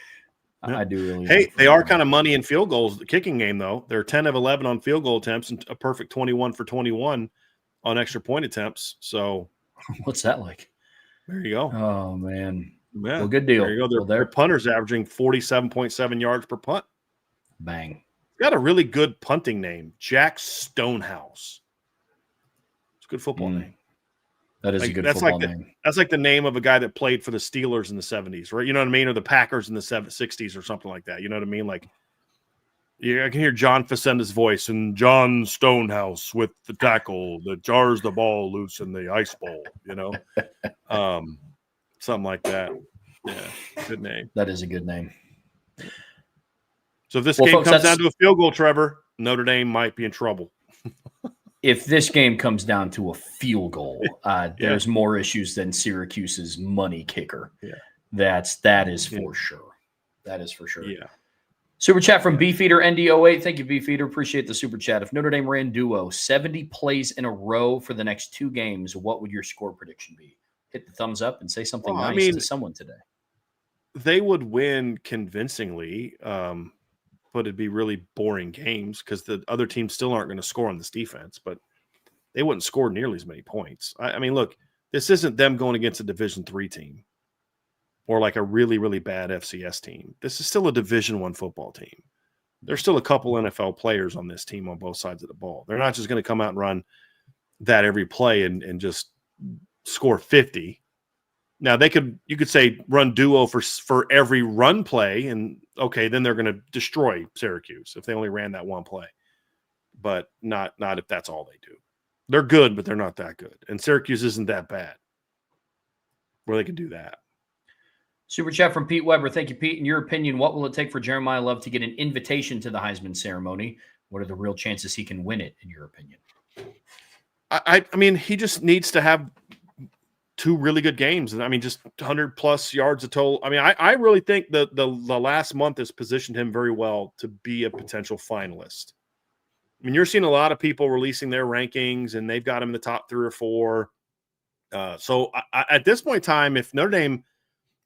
I do really. Hey, they are kind of money in field goals. The kicking game, though, they're 10 of 11 on field goal attempts and a perfect 21 for 21 on extra point attempts. So, what's that like? There you go. Oh man. Yeah. Well, good deal. There you go. Their punters averaging 47.7 yards per punt. Bang. Got a really good punting name, Jack Stonehouse. It's a good football name. That is a good football name. That's like the name of a guy that played for the Steelers in the 70s, right? You know what I mean? Or the Packers in the 60s or something like that. You know what I mean? Like, I can hear John Facenda's voice and John Stonehouse with the tackle that jars the ball loose in the ice bowl, something like that. Yeah, good name. That is a good name. So if this game comes down to a field goal, Trevor, Notre Dame might be in trouble. If this game comes down to a field goal, there's more issues than Syracuse's money kicker. Yeah. That is for sure. That is for sure. Yeah. Super chat from Beefeater ND08. Thank you, Beefeater. Appreciate the super chat. If Notre Dame ran duo 70 plays in a row for the next 2 games, what would your score prediction be? Hit the thumbs up and say something nice to someone today. They would win convincingly, but it'd be really boring games because the other teams still aren't going to score on this defense. But they wouldn't score nearly as many points. I mean, look, this isn't them going against a Division III team or like a really, really bad FCS team. This is still a Division I football team. There's still a couple NFL players on this team on both sides of the ball. They're not just going to come out and run that every play and just score 50. Now you could say run duo for every run play, and okay, then they're going to destroy Syracuse if they only ran that one play. But not if that's all they do. They're good, but they're not that good. And Syracuse isn't that bad where they can do that. Super chat from Pete Weber. Thank you, Pete. In your opinion, what will it take for Jeremiah Love to get an invitation to the Heisman ceremony? What are the real chances he can win it, in your opinion? I mean, he just needs to have 2 really good games. And I mean, just 100+ yards of total. I mean, I really think that the last month has positioned him very well to be a potential finalist. I mean, you're seeing a lot of people releasing their rankings, and they've got him in the top 3 or 4. So at this point in time, if Notre Dame,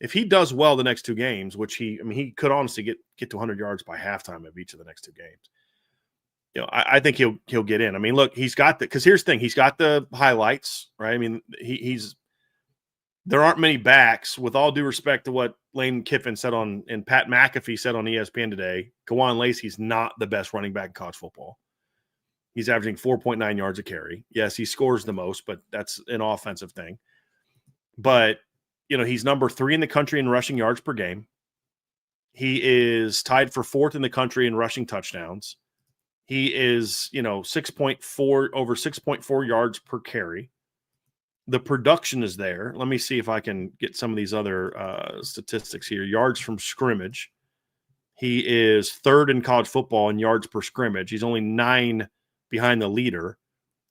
if he does well the next 2 games, which he could honestly get to 100 yards by halftime of each of the next 2 games. You know, I think he'll get in. I mean, look, he's got because here's the thing, he's got the highlights, right? I mean, there aren't many backs, with all due respect to what Lane Kiffin said and Pat McAfee said on ESPN today. Kawan Lacey's not the best running back in college football. He's averaging 4.9 yards a carry. Yes, he scores the most, but that's an offensive thing. But, you know, he's number 3 in the country in rushing yards per game. He is tied for 4th in the country in rushing touchdowns. He is, you know, over 6.4 yards per carry. The production is there. Let me see if I can get some of these other statistics here. Yards from scrimmage. He is 3rd in college football in yards per scrimmage. He's only 9 behind the leader,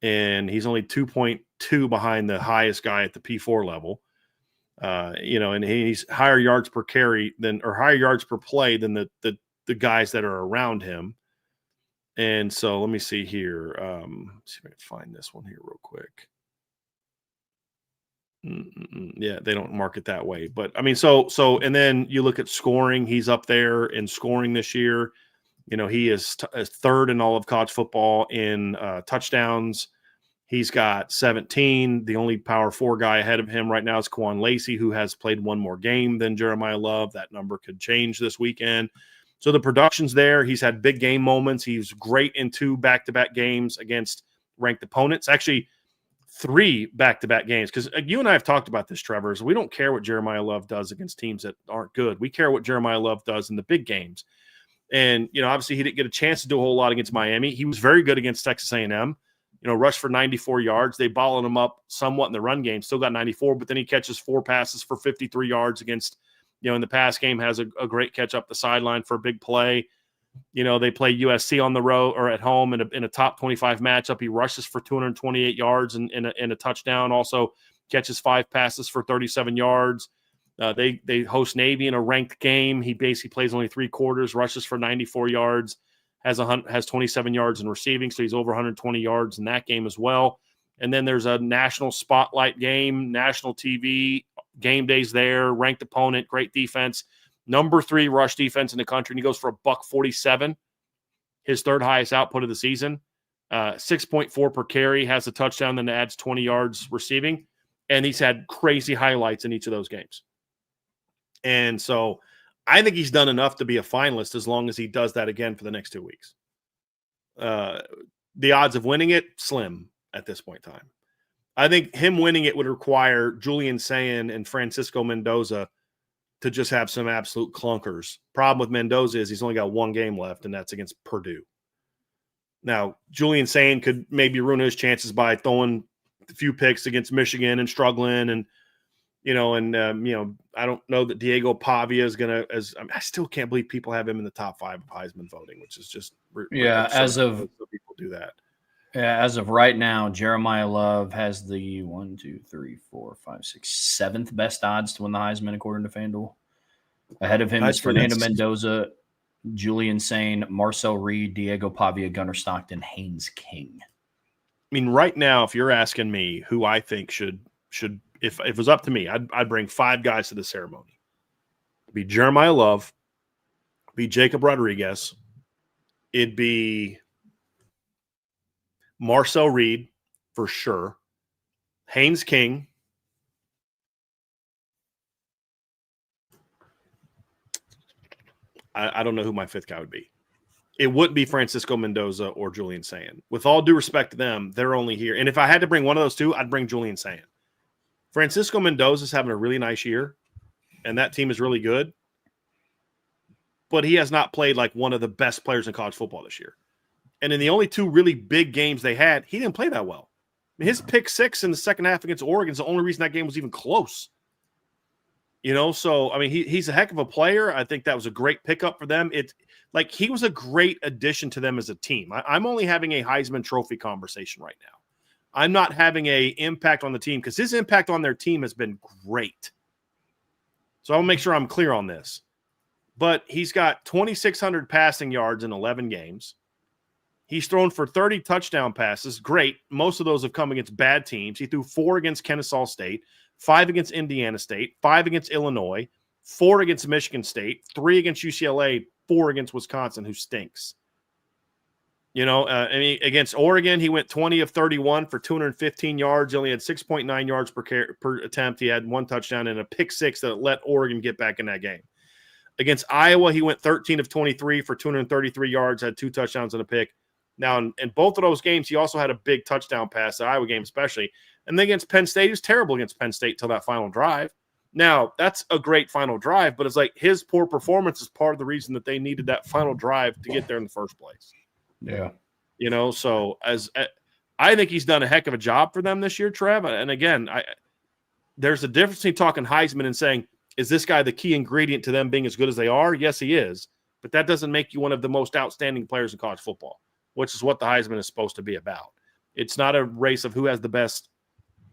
and he's only 2.2 behind the highest guy at the P4 level. You know, and he's higher yards per carry higher yards per play than the guys that are around him. And so let me see here. See if I can find this one here real quick. Yeah, they don't mark it that way. But I mean, so and then you look at scoring. He's up there in scoring this year. You know, he is 3rd in all of college football in touchdowns. He's got 17. The only Power 4 guy ahead of him right now is Kawan Lacey, who has played 1 more game than Jeremiah Love. That number could change this weekend. So the production's there. He's had big game moments. He's great in 2 back-to-back games against ranked opponents. Actually, 3 back-to-back games. Because you and I have talked about this, Trevor. So we don't care what Jeremiah Love does against teams that aren't good. We care what Jeremiah Love does in the big games. And, you know, obviously he didn't get a chance to do a whole lot against Miami. He was very good against Texas A&M. You know, rushed for 94 yards. They balled him up somewhat in the run game. Still got 94, but then he catches 4 passes for 53 yards against, you know, in the pass game, has a great catch up the sideline for a big play. You know, they play USC on the road or at home in a top 25 matchup. He rushes for 228 yards and a touchdown. Also catches 5 passes for 37 yards. They host Navy in a ranked game. He basically plays only 3 quarters, rushes for 94 yards, has 27 yards in receiving, so he's over 120 yards in that game as well. And then there's a national spotlight game, national TV, game days there, ranked opponent, great defense, number 3 rush defense in the country, and he goes for $147, his 3rd highest output of the season. 6.4 per carry, has a touchdown, then adds 20 yards receiving, and he's had crazy highlights in each of those games. And so I think he's done enough to be a finalist as long as he does that again for the next 2 weeks. The odds of winning it, slim at this point in time. I think him winning it would require Julian Sayin and Francisco Mendoza to just have some absolute clunkers. Problem with Mendoza is he's only got 1 game left, and that's against Purdue. Now, Julian Sayin could maybe ruin his chances by throwing a few picks against Michigan and struggling, and you know, I don't know that Diego Pavia is going to, I still can't believe people have him in the top 5 of Heisman voting, which is just, as of people do that. Yeah, as of right now, Jeremiah Love has the 7th best odds to win the Heisman according to FanDuel. Ahead of him is Fernando Mendoza, Julian Sayin, Marcel Reed, Diego Pavia, Gunnar Stockton, Haynes King. I mean, right now, if you're asking me who I think should if it was up to me, I'd bring 5 guys to the ceremony. It'd be Jeremiah Love, it'd be Jacob Rodriguez, it'd be Marcel Reed, for sure. Haynes King. I don't know who my fifth guy would be. It wouldn't be Francisco Mendoza or Julian Sayin. With all due respect to them, they're only here. And if I had to bring one of those two, I'd bring Julian Sayin. Francisco Mendoza is having a really nice year, and that team is really good. But he has not played like one of the best players in college football this year. And in the only two really big games they had, he didn't play that well. I mean, his pick six in the second half against Oregon is the only reason that game was even close. So, I mean, he's a heck of a player. I think that was a great pickup for them. It's like he was a great addition to them as a team. I'm only having a Heisman Trophy conversation right now. I'm not having a impact on the team because his impact on their team has been great. So I'll make sure I'm clear on this. But he's got 2,600 passing yards in 11 games. He's thrown for 30 touchdown passes. Great. Most of those have come against bad teams. He threw 4 against Kennesaw State, 5 against Indiana State, 5 against Illinois, 4 against Michigan State, 3 against UCLA, 4 against Wisconsin, who stinks. Against Oregon, he went 20 of 31 for 215 yards. He only had 6.9 yards per attempt. He had 1 touchdown and a pick six that let Oregon get back in that game. Against Iowa, he went 13 of 23 for 233 yards, had 2 touchdowns and a pick. Now, in both of those games, he also had a big touchdown pass, the Iowa game especially. And then against Penn State, he was terrible against Penn State till that final drive. Now, that's a great final drive, but it's like his poor performance is part of the reason that they needed that final drive to get there in the first place. Yeah. So I think he's done a heck of a job for them this year, Trev. And again, there's a difference between talking Heisman and saying, is this guy the key ingredient to them being as good as they are? Yes, he is. But that doesn't make you one of the most outstanding players in college football, which is what the Heisman is supposed to be about. It's not a race of who has the best,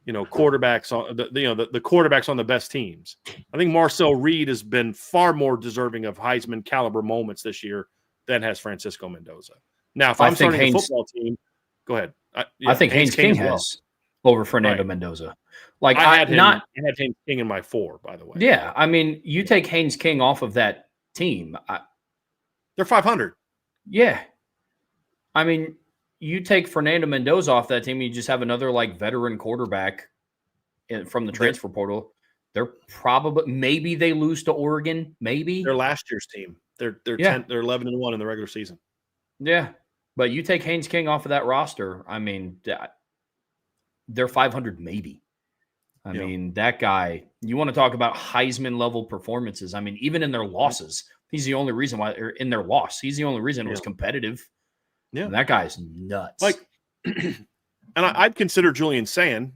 quarterbacks on the quarterbacks on the best teams. I think Marcel Reed has been far more deserving of Heisman caliber moments this year than has Francisco Mendoza. Now, if I'm starting a football team, go ahead. I think Haynes King has over Fernando Mendoza. Like I had Haynes King in my 4, by the way. Yeah, I mean, you take Haynes King off of that team, they're 500. Yeah, I mean, you take Fernando Mendoza off that team, you just have another veteran quarterback from the transfer portal. They're probably maybe they lose to Oregon. Maybe they're last year's team. They're 10. They're 11-1 in the regular season. Yeah, but you take Haynes King off of that roster. I mean, they're 500 maybe. I mean, that guy, you want to talk about Heisman level performances. I mean, even in their losses, he's the only reason why in their loss, he's the only reason it was competitive. Yeah. And that guy's nuts. And I'd consider Julian Sayin,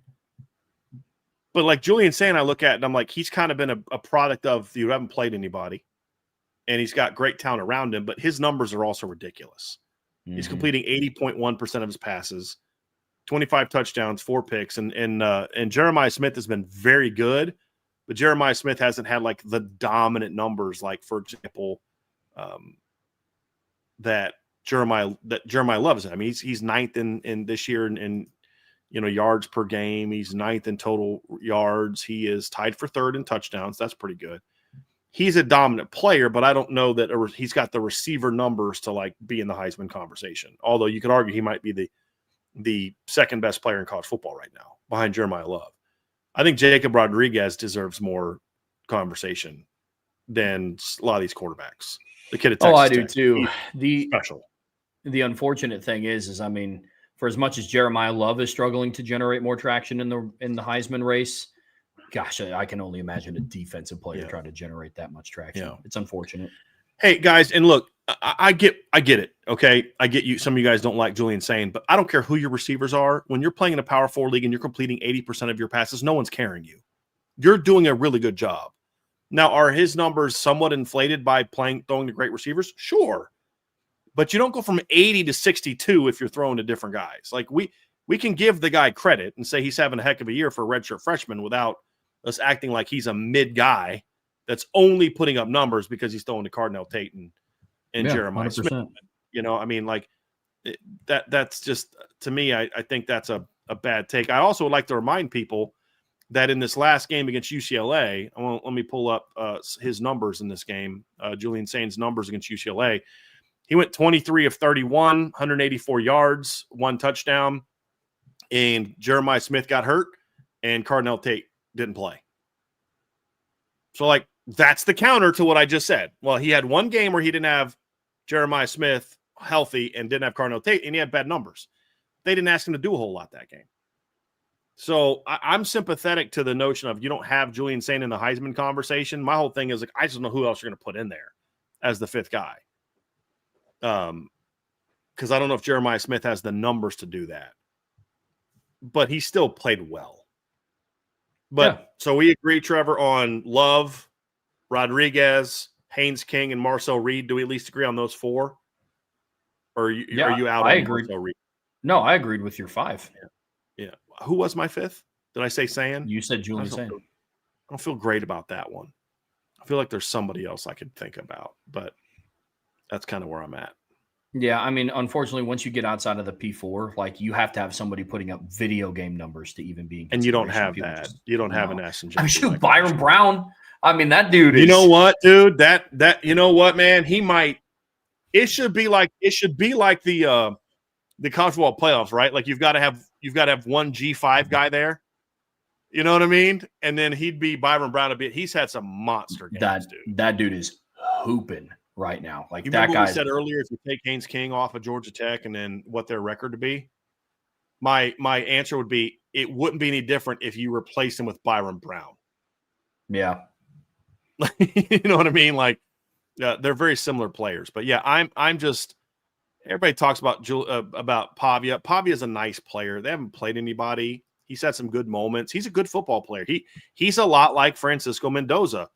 but Julian Sayin, I look at and I'm like, he's kind of been a product of you haven't played anybody and he's got great talent around him, but his numbers are also ridiculous. Mm-hmm. He's completing 80.1% of his passes. 25 touchdowns, 4 picks, and Jeremiah Smith has been very good, but Jeremiah Smith hasn't had the dominant numbers, for example, that Jeremiah loves. I mean, he's 9th in this year in yards per game. He's 9th in total yards. He is tied for 3rd in touchdowns. That's pretty good. He's a dominant player, but I don't know that he's got the receiver numbers to be in the Heisman conversation. Although you could argue he might be the second best player in college football right now behind Jeremiah Love. I think Jacob Rodriguez deserves more conversation than a lot of these quarterbacks. The kid at Texas I do Tech, too. Special. The unfortunate thing is I mean, for as much as Jeremiah Love is struggling to generate more traction in the Heisman race, gosh, I can only imagine a defensive player trying to generate that much traction. Yeah. It's unfortunate. Hey guys, and look, I get it. Okay, I get you. Some of you guys don't like Julian Sayin, but I don't care who your receivers are. When you're playing in a Power 4 league and you're completing 80% of your passes, no one's carrying you. You're doing a really good job. Now, are his numbers somewhat inflated by throwing to great receivers? Sure, but you don't go from 80 to 62 if you're throwing to different guys. We can give the guy credit and say he's having a heck of a year for a redshirt freshman without us acting like he's a mid guy that's only putting up numbers because he's throwing to Cardinal Tate and Jeremiah 100%. Smith. I mean, that's just, to me, I think that's a bad take. I also would like to remind people that in this last game against UCLA, let me pull up his numbers in this game, Julian Sayin's numbers against UCLA. He went 23 of 31, 184 yards, 1 touchdown. and Jeremiah Smith got hurt, and Cardinal Tate didn't play. So, like, that's the counter to what I just said. Well, he had one game where he didn't have Jeremiah Smith healthy and didn't have Cardinal Tate, and he had bad numbers. They didn't ask him to do a whole lot that game. So I'm sympathetic to the notion of you don't have Julian Saint in the Heisman conversation. My whole thing is, like, I just don't know who else you're going to put in there as the fifth guy. Because I don't know if Jeremiah Smith has the numbers to do that. But he still played well. But So we agree, Trevor, on Love, Rodriguez, Haynes King, and Marcel Reed. Do we at least agree on those four? Or are you out on Marcel Reed? No, I agreed with your five. Yeah. Who was my fifth? Did I say Sayin? You said Julian Sayin. I don't feel great about that one. I feel like there's somebody else I could think about, but that's kind of where I'm at. Yeah, I mean, unfortunately, once you get outside of the P4, like, you have to have somebody putting up video game numbers to even be in and you don't have that. You don't have an S and J. I mean, shoot, Byron Brown. I mean, that dude is. You know what, dude? That you know what, man? He might. It should be like the college football playoffs, right? Like, you've got to have one G5 guy there. You know what I mean? And then he'd be Byron Brown a bit. He's had some monster games, dude. That dude is hooping right now. Like, you that guy said earlier, if you take Haynes King off of Georgia Tech and then what their record to be, my answer would be it wouldn't be any different if you replaced him with Byron Brown. Yeah. You know what I mean? Like, they're very similar players. But yeah, I'm just. Everybody talks about Pavia. Pavia is a nice player. They haven't played anybody. He's had some good moments. He's a good football player. He's a lot like Francisco Mendoza.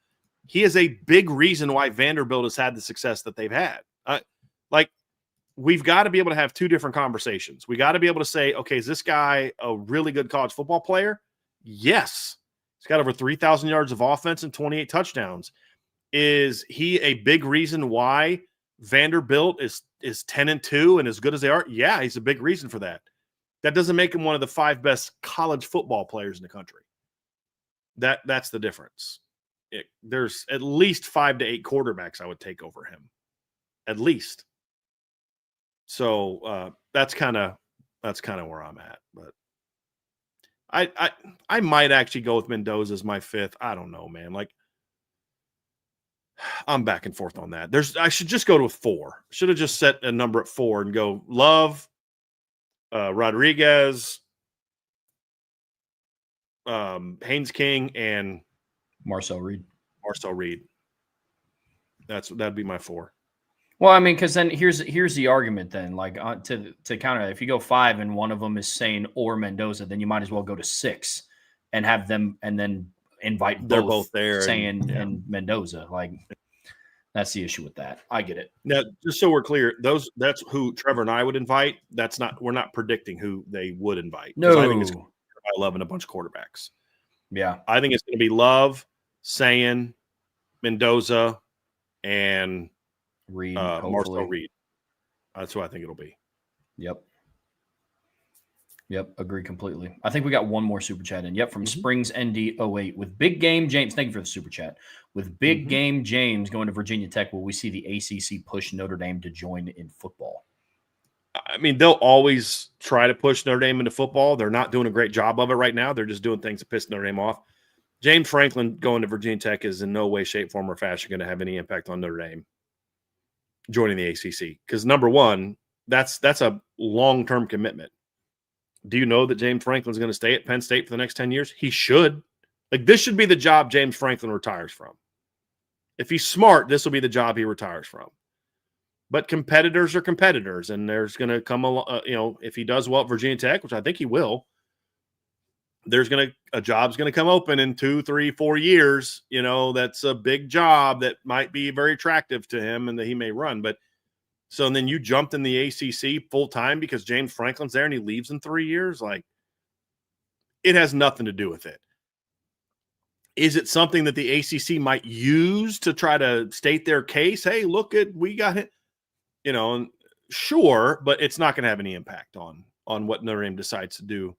He is a big reason why Vanderbilt has had the success that they've had. Like, we've got to be able to have two different conversations. We got to be able to say, okay, is this guy a really good college football player? Yes. He's got over 3,000 yards of offense and 28 touchdowns. Is he a big reason why Vanderbilt is 10-2 and as good as they are? Yeah, he's a big reason for that. That doesn't make him one of the 5 best college football players in the country. That's the difference. There's at least 5 to 8 quarterbacks I would take over him, at least. So that's kind of where I'm at. But I might actually go with Mendoza as my fifth. I don't know, man. Like, I'm back and forth on that. I should just go to 4. Should have just set a number at 4 and go Love, Rodriguez, Haynes King, and Marcel Reed. That'd be my 4. Well, I mean, because then here's the argument. Then, like, to counter that, if you go 5 and one of them is Sain or Mendoza, then you might as well go to 6 and have them, and then invite they're both there, Sain and Mendoza. Like, that's the issue with that. I get it. Now, just so we're clear, that's who Trevor and I would invite. We're not predicting who they would invite. No, I think it's Love and a bunch of quarterbacks. Yeah, I think it's going to be Love, Sain, Mendoza, and Reed, Marcel Reed. That's who I think it'll be. Yep, agree completely. I think we got one more super chat in. Yep, from Springs ND08 with Big Game James. Thank you for the super chat. With Big Game James going to Virginia Tech, will we see the ACC push Notre Dame to join in football? I mean, they'll always try to push Notre Dame into football. They're not doing a great job of it right now. They're just doing things to piss Notre Dame off. James Franklin going to Virginia Tech is in no way, shape, form, or fashion going to have any impact on Notre Dame joining the ACC. Because, number one, that's a long-term commitment. Do you know that James Franklin's going to stay at Penn State for the next 10 years? He should. Like, this should be the job James Franklin retires from. If he's smart, this will be the job he retires from. But competitors are competitors, and there's going to come if he does well at Virginia Tech, which I think he will, a job's going to come open in 2, 3, 4 years. You know, that's a big job that might be very attractive to him and that he may run. But so and then you jumped in the ACC full time because James Franklin's there and he leaves in 3 years. Like, it has nothing to do with it. Is it something that the ACC might use to try to state their case? Hey, we got it. You know, sure, but it's not going to have any impact on what Notre Dame decides to do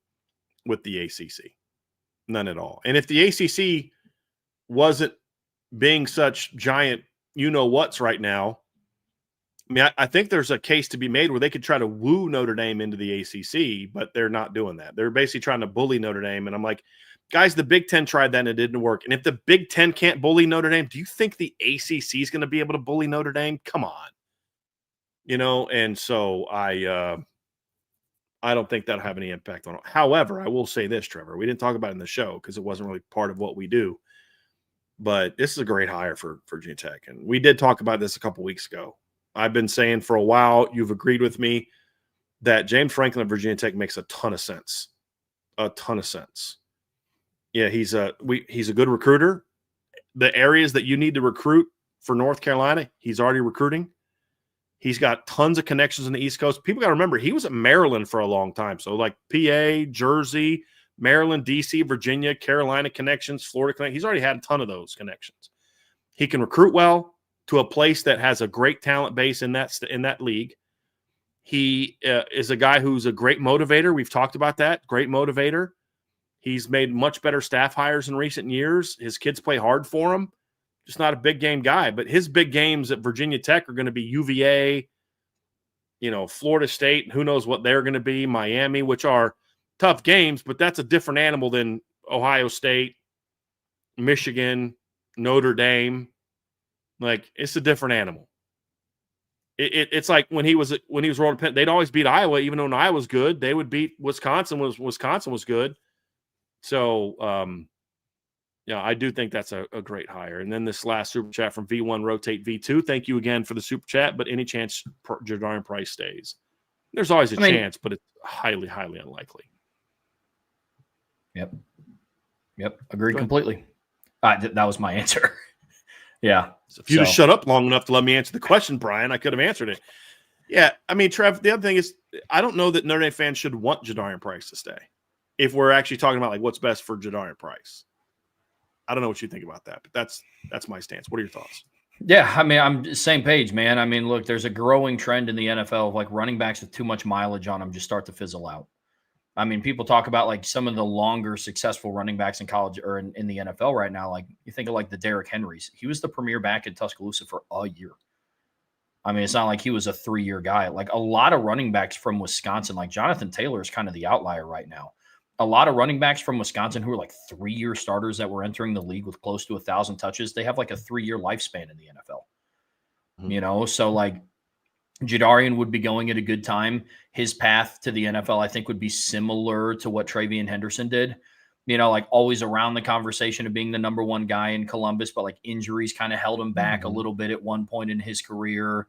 with the ACC. None at all. And if the ACC wasn't being such giant you-know-whats right now, I mean, I think there's a case to be made where they could try to woo Notre Dame into the ACC, but they're not doing that. They're basically trying to bully Notre Dame. And I'm like, guys, the Big Ten tried that and it didn't work. And if the Big Ten can't bully Notre Dame, do you think the ACC is going to be able to bully Notre Dame? Come on. And so I don't think that'll have any impact on it. However, I will say this, Trevor, we didn't talk about it in the show because it wasn't really part of what we do, but this is a great hire for Virginia Tech. And we did talk about this a couple weeks ago. I've been saying for a while, you've agreed with me that James Franklin at Virginia Tech makes a ton of sense. A ton of sense. Yeah, he's a good recruiter. The areas that you need to recruit for North Carolina, he's already recruiting. He's got tons of connections on the East Coast. People got to remember, he was at Maryland for a long time. So like PA, Jersey, Maryland, DC, Virginia, Carolina connections, Florida connections. He's already had a ton of those connections. He can recruit well to a place that has a great talent base in that league. He is a guy who's a great motivator. We've talked about that. Great motivator. He's made much better staff hires in recent years. His kids play hard for him. Just not a big game guy, but his big games at Virginia Tech are going to be UVA, Florida State, and who knows what they're going to be, Miami, which are tough games, but that's a different animal than Ohio State, Michigan, Notre Dame. Like, it's a different animal. It's like when he was rolling Penn, they'd always beat Iowa, even though Iowa was good. They would beat Wisconsin was good. So, I do think that's a great hire. And then this last super chat from V1 Rotate V2. Thank you again for the super chat, but any chance Jadarian Price stays? There's always a chance, but it's highly, highly unlikely. Yep. Agreed completely. That was my answer. Yeah. So if you just shut up long enough to let me answer the question, Brian, I could have answered it. Yeah. I mean, Trev, the other thing is, I don't know that Notre Dame fans should want Jadarian Price to stay. If we're actually talking about like what's best for Jadarian Price. I don't know what you think about that, but that's my stance. What are your thoughts? Yeah, I mean, I'm same page, man. I mean, look, there's a growing trend in the NFL of like running backs with too much mileage on them just start to fizzle out. I mean, people talk about like some of the longer successful running backs in college or in the NFL right now. Like you think of like the Derrick Henrys. He was the premier back in Tuscaloosa for a year. I mean, it's not like he was a 3-year guy. Like a lot of running backs from Wisconsin, like Jonathan Taylor is kind of the outlier right now. A lot of running backs from Wisconsin who are like 3-year starters that were entering the league with close to 1,000 touches, they have like a 3-year lifespan in the NFL. Mm-hmm. So like Jadarian would be going at a good time. His path to the NFL, I think, would be similar to what Travian Henderson did. Like always around the conversation of being the number one guy in Columbus, but like injuries kind of held him back a little bit at one point in his career.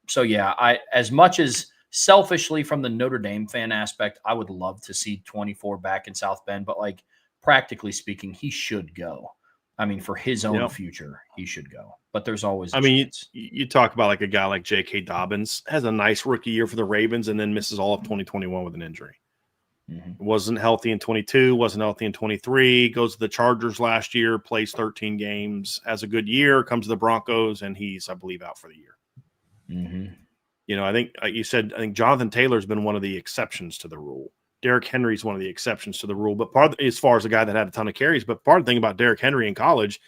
So yeah, as much as selfishly from the Notre Dame fan aspect, I would love to see 24 back in South Bend, but like practically speaking, he should go. I mean, for his own future, he should go. But there's always a chance. You talk about like a guy like J.K. Dobbins, has a nice rookie year for the Ravens and then misses all of 2021 with an injury. Mm-hmm. Wasn't healthy in 22, wasn't healthy in 23, goes to the Chargers last year, plays 13 games, has a good year, comes to the Broncos, and he's, I believe, out for the year. Mm-hmm. I think you said, I think Jonathan Taylor's been one of the exceptions to the rule. Derrick Henry's one of the exceptions to the rule, but as far as a guy that had a ton of carries, but part of the thing about Derrick Henry in college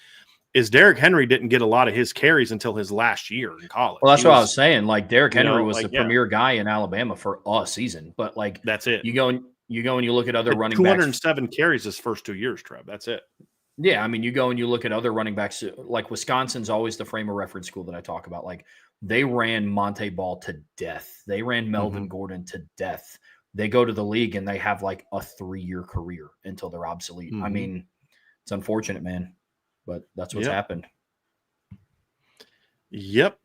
is Derrick Henry didn't get a lot of his carries until his last year in college. Well, that's what I was saying. Like Derrick Henry was the premier guy in Alabama for a season, but like that's it. You go and you look at other running 207 carries his first 2 years, Trev. That's it. Yeah, I mean, you go and you look at other running backs. Like Wisconsin's always the frame of reference school that I talk about. Like they ran Monte Ball to death. They ran Melvin Gordon to death. They go to the league and they have like a 3-year career until they're obsolete. I mean, it's unfortunate, man, but that's what's happened. Yep.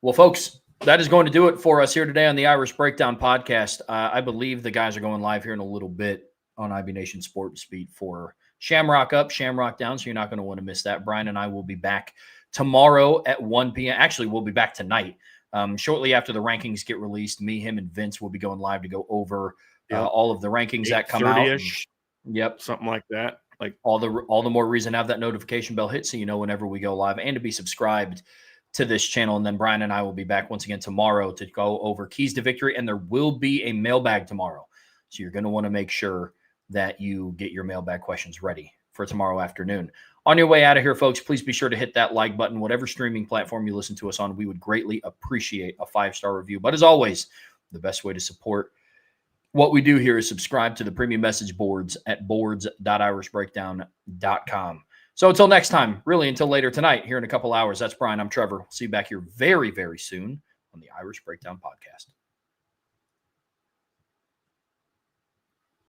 Well, folks, that is going to do it for us here today on the Irish Breakdown podcast. I believe the guys are going live here in a little bit on IB Nation Sports Beat for Shamrock Up, Shamrock Down, so you're not going to want to miss that. Brian and I will be back tomorrow at 1 p.m. Actually, we'll be back tonight. Shortly after the rankings get released, me, him, and Vince will be going live to go over all of the rankings that come out. Yep. Something like that. Like all the more reason to have that notification bell hit so you know whenever we go live and to be subscribed to this channel. And then Brian and I will be back once again tomorrow to go over keys to victory. And there will be a mailbag tomorrow. So you're going to want to make sure that you get your mailbag questions ready for tomorrow afternoon. On your way out of here, folks, please be sure to hit that like button. Whatever streaming platform you listen to us on, we would greatly appreciate a 5-star review. But as always, the best way to support what we do here is subscribe to the premium message boards at boards.irishbreakdown.com. So until next time, really until later tonight, here in a couple hours, that's Brian. I'm Trevor. See you back here very, very soon on the Irish Breakdown Podcast.